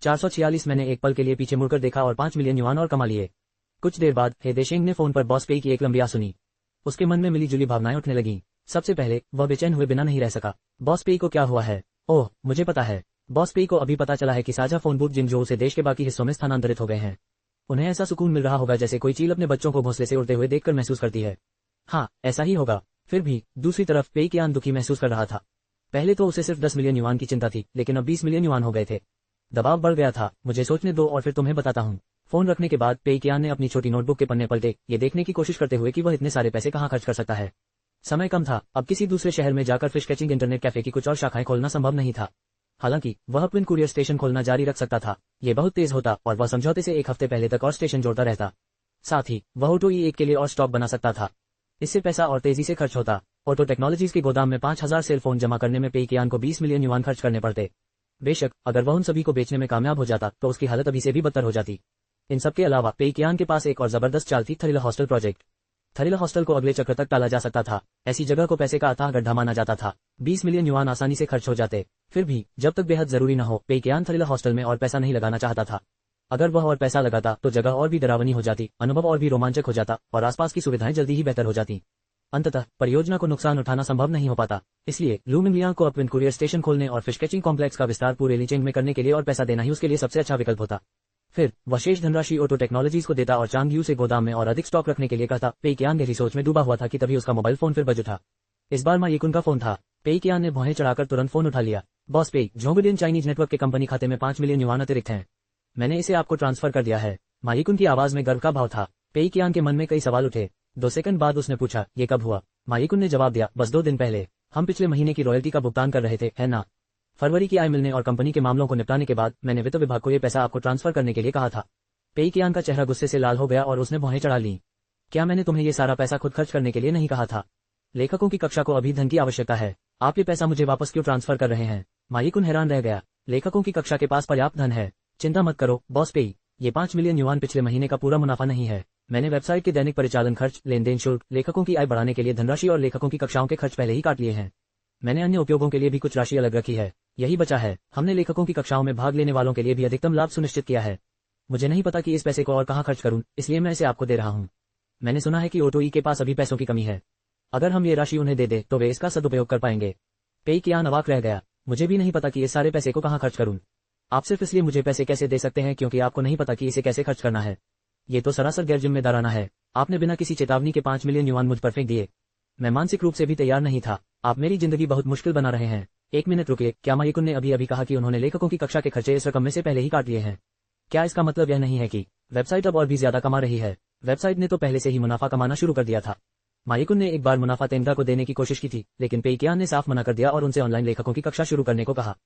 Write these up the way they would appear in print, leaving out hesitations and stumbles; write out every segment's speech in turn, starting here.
446 मैंने एक पल के लिए पीछे मुड़कर देखा और 5 मिलियन युआन और कमा लिए। कुछ देर बाद हे देशेंग ने फोन पर बॉस पेई की एक लंबिया सुनी। उसके मन में मिली जुली भावनाएं उठने लगीं। सबसे पहले वह बेचैन हुए बिना नहीं रह सका। बॉस पेई को क्या हुआ है? ओह, मुझे पता है। बॉस पेई को अभी पता चला है कि साझा फोन बूथ जिंगजोऊ से देश के बाकी हिस्सों में स्थानांतरित हो गए हैं। उन्हें ऐसा सुकून मिल रहा होगा जैसे कोई चील अपने बच्चों को घोंसले से उड़ते हुए देखकर महसूस करती है। हाँ, ऐसा ही होगा। फिर भी दूसरी तरफ पेई कियान दुखी महसूस कर रहा था। पहले तो उसे सिर्फ 10 मिलियन युआन की चिंता थी, लेकिन अब 20 मिलियन युआन हो गए थे। दबाव बढ़ गया था। मुझे सोचने दो और फिर तुम्हें बताता हूँ। फोन रखने के बाद पेई कियान ने अपनी छोटी नोटबुक के पन्ने पलटे, ये देखने की कोशिश करते हुए कि वह इतने सारे पैसे कहाँ खर्च कर सकता है। समय कम था। अब किसी दूसरे शहर में जाकर फिश कैचिंग इंटरनेट कैफे की कुछ और शाखाएं खोलना संभव नहीं था। हालांकि वह ट्विन कुरियर स्टेशन खोलना जारी रख सकता था। ये बहुत तेज होता और वह समझौते से एक हफ्ते पहले तक और स्टेशन जोड़ता रहता। साथ ही वह ऑटो ई1 के लिए और स्टॉक बना सकता था। इससे पैसा और तेजी से खर्च होता। ऑटो टेक्नोलॉजीज के गोदाम में 5000 सेल फोन जमा करने में पेई कियान को 20 मिलियन युआन खर्च करने पड़ते। बेशक अगर वह उन सभी को बेचने में कामयाब हो जाता तो उसकी हालत अभी से भी बदतर हो जाती। इन सबके अलावा पेई कियान के पास एक और जबरदस्त चाल थी, थरिला हॉस्टल प्रोजेक्ट। थरिला हॉस्टल को अगले चक्र तक टाला जा सकता था। ऐसी जगह को पैसे का अथाह गड्ढा माना जाता था। 20 मिलियन युआन आसानी से खर्च हो जाते। फिर भी जब तक बेहद जरूरी न हो, पेई कियान थरिला हॉस्टल में और पैसा नहीं लगाना चाहता था। अगर वह और पैसा लगाता तो जगह और भी डरावनी हो जाती, अनुभव और भी रोमांचक हो जाता और आसपास की सुविधाएं जल्दी ही बेहतर हो जाती। अंततः परियोजना को नुकसान उठाना संभव नहीं हो पाता। इसलिए लू मिंगलियांग को ट्विन कुरियर स्टेशन खोलने और फिश कैचिंग कॉम्प्लेक्स का विस्तार पूरे लीचेंग में करने के लिए और पैसा देना ही उसके लिए सबसे अच्छा विकल्प होता। फिर वह शेष धनराशि ऑटो टेक्नोलॉजीज को देता और चांगयू से गोदाम में और अधिक स्टॉक रखने के लिए कहता। पेई कियान गहरी सोच में डूबा हुआ था कि तभी उसका मोबाइल फोन फिर बज उठा। इस बार मायिकुन का फोन था। पेई कियान ने भौहें चढ़ाकर तुरंत फोन उठा लिया। बॉस पेई, जोंगडियन चाइनीज नेटवर्क के कंपनी खाते में 5 मिलियन युआन अतिरिक्त हैं। मैंने इसे आपको ट्रांसफर कर दिया है। मायिकुन की आवाज में गर्व का भाव था। पेई कियान के मन में कई सवाल उठे। 2 सेकंड बाद उसने पूछा, ये कब हुआ? मायिकुन ने जवाब दिया, बस 2 दिन पहले। हम पिछले महीने की रॉयल्टी का भुगतान कर रहे थे, है ना? फरवरी की आय मिलने और कंपनी के मामलों को निपटाने के बाद मैंने वित्त विभाग को ये पैसा आपको ट्रांसफर करने के लिए कहा था। पेई कियान का चेहरा गुस्से से लाल हो गया और उसने भौहें चढ़ा ली। क्या मैंने तुम्हें ये सारा पैसा खुद खर्च करने के लिए नहीं कहा था? लेखकों की कक्षा को अभी धन की आवश्यकता है। आप ये पैसा मुझे वापस क्यों ट्रांसफर कर रहे हैं? मायिकुन हैरान रह गया। लेखकों की कक्षा के पास पर्याप्त धन है। चिंता मत करो बॉस पेई, ये 5 मिलियन युआन पिछले महीने का पूरा मुनाफा नहीं है। मैंने वेबसाइट के दैनिक परिचालन खर्च, लेन देन शुल्क, लेखकों की आय बढ़ाने के लिए धनराशि और लेखकों की कक्षाओं के खर्च पहले ही काट लिए हैं। मैंने अन्य उपयोगों के लिए भी कुछ राशि अलग रखी है। यही बचा है। हमने लेखकों की कक्षाओं में भाग लेने वालों के लिए भी अधिकतम लाभ सुनिश्चित किया है। मुझे नहीं पता कि इस पैसे को और कहाँ खर्च करूं, इसलिए मैं इसे आपको दे रहा हूं। मैंने सुना है कि ऑटो ई के पास अभी पैसों की कमी है। अगर हम ये राशि उन्हें दे दे तो वे इसका सदुपयोग कर पाएंगे। पेई कियान अवाक रह गया। मुझे भी नहीं पता कि इस सारे पैसे को कहाँ खर्च करूं। आप सिर्फ इसलिए मुझे पैसे कैसे दे सकते हैं क्योंकि आपको नहीं पता कि इसे कैसे खर्च करना है। ये तो सरासर गैर जिम्मेदाराना है। आपने बिना किसी चेतावनी के 5 मिलियन युआन मुझ पर फेंक दिए। मैं मानसिक रूप से भी तैयार नहीं था। आप मेरी जिंदगी बहुत मुश्किल बना रहे हैं। 1 मिनट रुकिए, क्या मायिकुन ने अभी कहा कि उन्होंने लेखकों की कक्षा के खर्चे इस रकम में से पहले ही काट लिए हैं? क्या इसका मतलब यह नहीं है कि वेबसाइट अब और भी ज्यादा कमा रही है? वेबसाइट ने तो पहले से ही मुनाफा कमाना शुरू कर दिया था। मायिकुन ने एक बार मुनाफा तेंगा को देने की कोशिश की थी, लेकिन पेई कियान ने साफ मना कर दिया और उनसे ऑनलाइन लेखकों की कक्षा शुरू करने को कहा।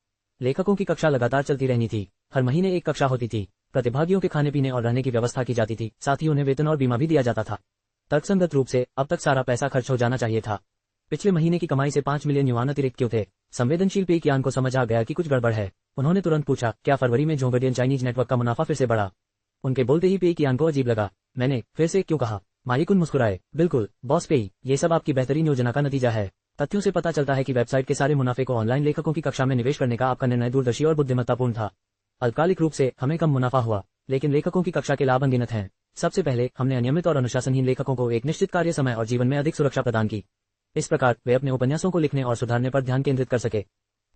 लेखकों की कक्षा लगातार चलती रहनी थी। हर महीने एक कक्षा होती थी। प्रतिभागियों के खाने पीने और रहने की व्यवस्था की जाती थी। साथ ही उन्हें वेतन और बीमा भी दिया जाता था। तर्कसंगत रूप से अब तक सारा पैसा खर्च हो जाना चाहिए था। पिछले महीने की कमाई से 5 मिलियन युआन अतिरिक्त क्यों थे? संवेदनशील पेई कियान को समझ आ गया कि कुछ गड़बड़ है। उन्होंने तुरंत पूछा, क्या फरवरी में जोंगडियन चाइनीज नेटवर्क का मुनाफा फिर से बढ़ा? उनके बोलते ही पेई कियान को अजीब लगा। मैंने फिर से क्यों कहा? मायिकुन मुस्कुराए। बिल्कुल बॉस पेई, ये सब आपकी बेहतरीन योजना का नतीजा है। तथ्यों से पता चलता है कि वेबसाइट के सारे मुनाफे को ऑनलाइन लेखकों की कक्षा में निवेश करने का आपका निर्णय दूरदर्शी और बुद्धिमत्तापूर्ण था। अल्पकालिक रूप से हमें कम मुनाफा हुआ, लेकिन लेखकों की कक्षा के लाभ अनगिनत हैं। सबसे पहले हमने अनियमित और अनुशासनहीन लेखकों को एक निश्चित कार्य समय और जीवन में अधिक सुरक्षा प्रदान की। इस प्रकार वे अपने उपन्यासों को लिखने और सुधारने पर ध्यान केंद्रित कर सके।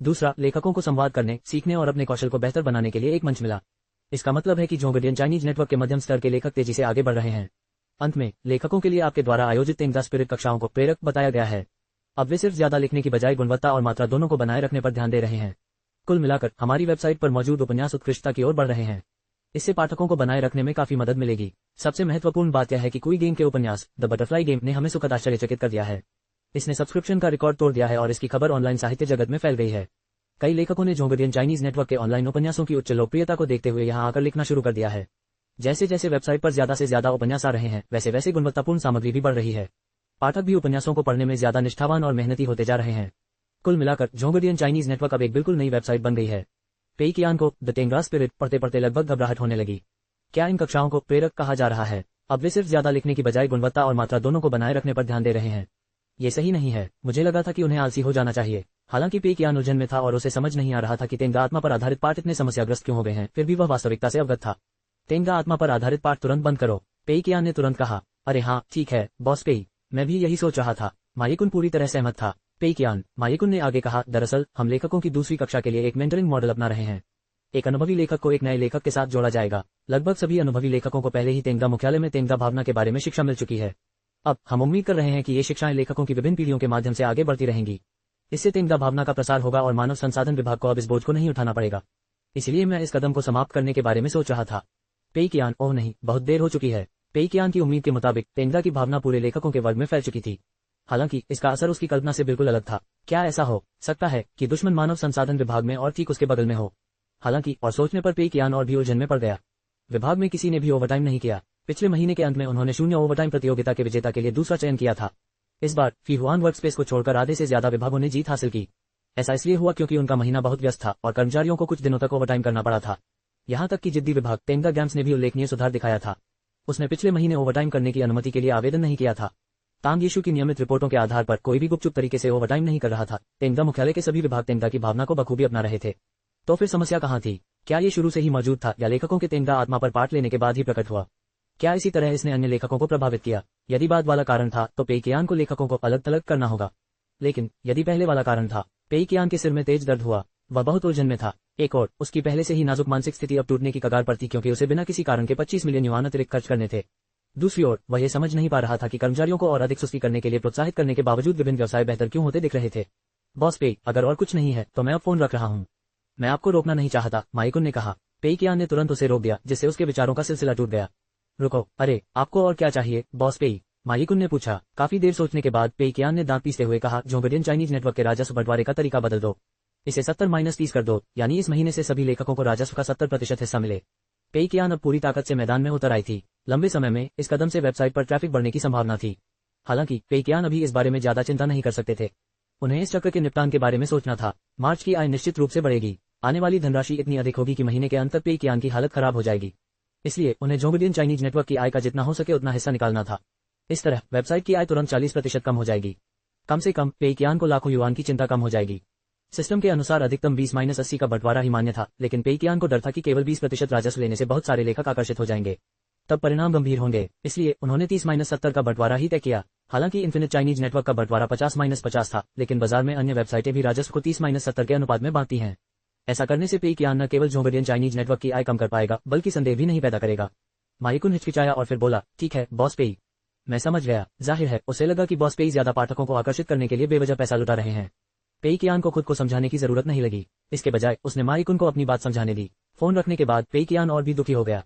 दूसरा, लेखकों को संवाद करने, सीखने और अपने कौशल को बेहतर बनाने के लिए एक मंच मिला। इसका मतलब है कि जोंगडियन चाइनीज नेटवर्क के मध्यम स्तर के लेखक तेजी से आगे बढ़ रहे हैं। अंत में लेखकों के लिए आपके द्वारा आयोजित तेंगा स्पिरिट कक्षाओं को प्रेरक बताया गया है। अब वे सिर्फ ज्यादा लिखने की बजाय गुणवत्ता और मात्रा दोनों को बनाए रखने पर ध्यान दे रहे हैं। कुल मिलाकर हमारी वेबसाइट पर मौजूद उपन्यास उत्कृष्टता की ओर बढ़ रहे हैं। इससे पाठकों को बनाए रखने में काफी मदद मिलेगी। सबसे महत्वपूर्ण बात यह है कि क्वी गेम के उपन्यास द बटरफ्लाई गेम ने हमें सुखद आश्चर्यचकित कर दिया है। इसने सब्सक्रिप्शन का रिकॉर्ड तोड़ दिया है और इसकी खबर ऑनलाइन साहित्य जगत में फैल गई है। कई लेखकों ने जोंगडियन चाइनीज नेटवर्क के ऑनलाइन उपन्यासों की उच्च लोकप्रियता को देखते हुए यहां आकर लिखना शुरू कर दिया है। जैसे जैसे वेबसाइट पर ज्यादा से ज्यादा उपन्यास आ रहे हैं, वैसे वैसे गुणवत्तापूर्ण सामग्री भी बढ़ रही है। पाठक भी उपन्यासों को पढ़ने में ज्यादा निष्ठावान और मेहनती होते जा रहे हैं। कुल मिलाकर जोंगडियन चाइनीज नेटवर्क अब एक बिल्कुल नई वेबसाइट बन गई है। पेई कियान को द तेंगा स्पिरिट पढ़ते पढ़ते लगभग घबराहट होने लगी। क्या इन कक्षाओं को प्रेरक कहा जा रहा है? अब वे सिर्फ ज्यादा लिखने की बजाय गुणवत्ता और मात्रा दोनों को बनाए रखने पर ध्यान दे रहे हैं। ये सही नहीं है। मुझे लगा था कि उन्हें आलसी हो जाना चाहिए। हालांकि पे कियान उलझन में था और उसे समझ नहीं आ रहा था कि तेंगा आत्मा पर आधारित पाठ इतने समस्याग्रस्त क्यों हो गए हैं, फिर भी वह वास्तविकता से अवगत था। तेंगा आत्मा पर आधारित पाठ तुरंत बंद करो, पे कियान ने तुरंत कहा। अरे हाँ ठीक है बॉस पेई, मैं भी यही सोच रहा था। मायिकुन पूरी तरह सहमत था। पे कियान, मायिकुन ने आगे कहा, दरअसल हम लेखकों की दूसरी कक्षा के लिए एक मेंटरिंग मॉडल अपना रहे हैं। एक अनुभवी लेखक को एक नए लेखक के साथ जोड़ा जाएगा। लगभग सभी अनुभवी लेखकों को पहले ही तेंगा मुख्यालय में तेंगा भावना के बारे में शिक्षा मिल चुकी है। अब हम उम्मीद कर रहे हैं कि ये शिक्षाएं लेखकों की विभिन्न पीढ़ियों के माध्यम से आगे बढ़ती रहेंगी। इससे तेंगा भावना का प्रसार होगा और मानव संसाधन विभाग को अब इस बोझ को नहीं उठाना पड़ेगा। इसलिए मैं इस कदम को समाप्त करने के बारे में सोच रहा था। पे कियान, ओह नहीं, बहुत देर हो चुकी है। पे कियान की उम्मीद के मुताबिक तेंगा की भावना पूरे लेखकों के वर्ग में फैल चुकी थी। हालांकि इसका असर उसकी कल्पना से बिल्कुल अलग था। क्या ऐसा हो सकता है कि दुश्मन मानव संसाधन विभाग में और ठीक उसके बगल में हो? हालांकि और सोचने पर पे कियान और भी उलझन में पड़ गया। विभाग में किसी ने भी ओवरटाइम नहीं किया। पिछले महीने के अंत में उन्होंने 0 ओवरटाइम प्रतियोगिता के विजेता के लिए दूसरा चयन किया था। इस बार फीहुआन वर्कस्पेस को छोड़कर आधे से ज्यादा विभागों ने जीत हासिल की। ऐसा इसलिए हुआ क्योंकि उनका महीना बहुत व्यस्त था और कर्मचारियों को कुछ दिनों तक ओवरटाइम करना पड़ा था। यहाँ तक कि जिद्दी विभाग तेंगा गेम्स ने भी उल्लेखनीय सुधार दिखाया था। उसने पिछले महीने ओवरटाइम करने की अनुमति के लिए आवेदन नहीं किया था। तांग यीशु की नियमित रिपोर्टों के आधार पर कोई भी गुपचुप तरीके से ओवरटाइम नहीं कर रहा था। तेंगा मुख्यालय के सभी विभाग तेंगा की भावना को बखूबी अपना रहे थे। तो फिर समस्या कहाँ थी? क्या ये शुरू से ही मौजूद था या लेखकों के तेंगा आत्मा पर पाठ लेने के बाद ही प्रकट हुआ? क्या इसी तरह इसने अन्य लेखकों को प्रभावित किया? यदि बाद वाला कारण था तो पे कियान को लेखकों को अलग थलग करना होगा। लेकिन यदि पहले वाला कारण था, पे कियान के सिर में तेज दर्द हुआ। वह बहुत उलझन में था। एक और, उसकी पहले से ही नाजुक मानसिक स्थिति अब टूटने की कगार पर थी क्योंकि उसे बिना किसी कारण के 25 मिलियन युआन अतिरिक्त खर्च करने थे। दूसरी ओर, वह ये समझ नहीं पा रहा था कि कर्मचारियों को और अधिक सुस्ती करने के लिए प्रोत्साहित करने के बावजूद विभिन्न व्यवसाय बेहतर क्यों होते दिख रहे थे। बॉस पे, अगर और कुछ नहीं है तो मैं अब फोन रख रहा हूँ। मैं आपको रोकना नहीं चाहता, माइकुन ने कहा। पे कियान ने तुरंत उसे रोक दिया, जिससे उसके विचारों का सिलसिला टूट गया। रुको, अरे आपको और क्या चाहिए बॉस पे? माइकुन ने पूछा। काफी देर सोचने के बाद पे कियान ने दांत पीसते हुए कहा, जोंगडियन चाइनीज नेटवर्क के राजस्व बंटवारे का तरीका बदल दो। इसे 70-30 कर दो, यानी इस महीने से सभी लेखकों को राजस्व का 70% हिस्सा मिले। पे कियान अब पूरी ताकत से मैदान में उतर आई थी। लंबे समय में इस कदम से वेबसाइट पर ट्रैफिक बढ़ने की संभावना थी। हालांकि पे कियान अभी इस बारे में ज्यादा चिंता नहीं कर सकते थे। उन्हें इस चक्र के निपटान के बारे में सोचना था। मार्च की आय निश्चित रूप से बढ़ेगी। आने वाली धनराशि इतनी अधिक होगी कि महीने के अंत तक पे कियान की हालत खराब हो जाएगी। इसलिए उन्हें जोंगडियन चाइनीज नेटवर्क की आय का जितना हो सके उतना हिस्सा निकालना था। इस तरह वेबसाइट की आय तुरंत 40% कम हो जाएगी। कम से कम पे कियान को लाखों युआन की चिंता कम हो जाएगी। सिस्टम के अनुसार अधिकतम 20-80 का बंटवारा ही मान्य था, लेकिन पे कियान को डर था कि केवल 20% राजस्व लेने से बहुत सारे लेखक आकर्षित हो जाएंगे। तब परिणाम गंभीर होंगे। इसलिए उन्होंने 30-70 का बंटवारा ही तय किया। हालांकि इन्फिनिट चाइनीज नेटवर्क का बंटवारा 50-50 था, लेकिन बाजार में अन्य वेबसाइटें भी राजस्व को 30-70 के अनुपात में बांटती हैं। ऐसा करने से पे कियान न केवल जोंगडियन चाइनीज नेटवर्क की आय कम कर पाएगा, बल्कि संदेह भी नहीं पैदा करेगा। माइकुन हिचकिचाया और फिर बोला, ठीक है बॉस पे, मैं समझ गया। जाहिर है उसे लगा कि बॉस पे ज्यादा पाठकों को आकर्षित करने के लिए बेवजह पैसा लुटा रहे हैं। पे कियान को खुद को समझाने की जरूरत नहीं लगी। इसके बजाय उसने माइकुन को अपनी बात समझाने दी। फोन रखने के बाद पे कियान और भी दुखी हो गया।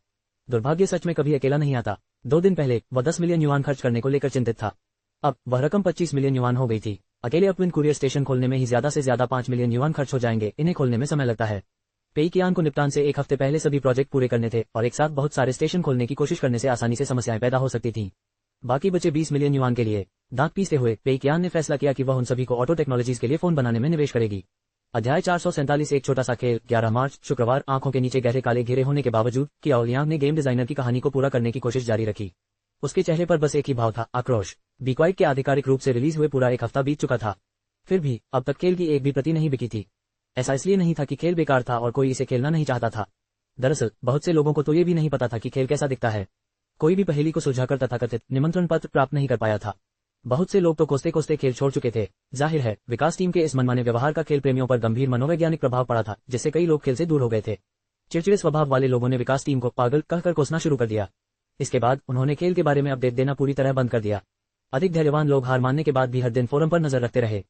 दुर्भाग्य सच में कभी अकेला नहीं आता। 2 दिन पहले वह 10 मिलियन युआन खर्च करने को लेकर चिंतित था। अब वह रकम 25 मिलियन युआन हो गई थी। अकेले अपविन कुरियर स्टेशन खोलने में ही ज्यादा से ज्यादा 5 मिलियन युआन खर्च हो जाएंगे। इन्हें खोलने में समय लगता है। पे कियान को निपटान से 1 हफ्ते पहले सभी प्रोजेक्ट पूरे करने थे और एक साथ बहुत सारे स्टेशन खोलने की कोशिश करने से आसानी से समस्याएं पैदा हो सकती थी। बाकी बचे 20 मिलियन युआन के लिए दांत पीसते हुए पे कियान ने फैसला किया कि वह उन सभी को ऑटो टेक्नोलॉजीज के लिए फोन बनाने में निवेश करेगी। अध्याय 447 एक छोटा सा खेल। 11 मार्च शुक्रवार। आंखों के नीचे गहरे काले घेरे होने के बावजूद कियाओ लियांग ने गेम डिजाइनर की कहानी को पूरा करने की कोशिश जारी रखी। उसके चेहरे पर बस एक ही भाव था, आक्रोश। बी क्वाइट के आधिकारिक रूप से रिलीज हुए पूरा 1 हफ्ता बीत चुका था, फिर भी अब तक खेल की एक भी प्रति नहीं बिकी थी। ऐसा इसलिए नहीं था कि खेल बेकार था और कोई इसे खेलना नहीं चाहता था। दरअसल बहुत से लोगों को तो ये भी नहीं पता था कि खेल कैसा दिखता है। कोई भी पहेली को सुलझाकर तथाकथित निमंत्रण पत्र प्राप्त नहीं कर पाया था। बहुत से लोग तो कोसते कोसते खेल छोड़ चुके थे। जाहिर है विकास टीम के इस मनमाने व्यवहार का खेल प्रेमियों पर गंभीर मनोवैज्ञानिक प्रभाव पड़ा था, जिससे कई लोग खेल से दूर हो गए थे। चिड़चिड़े स्वभाव वाले लोगों ने विकास टीम को पागल कहकर कोसना शुरू कर दिया। इसके बाद उन्होंने खेल के बारे में अपडेट देना पूरी तरह बंद कर दिया। अधिक धैर्यवान लोग हार मानने के बाद भी हर दिन फोरम पर नजर रखते रहे।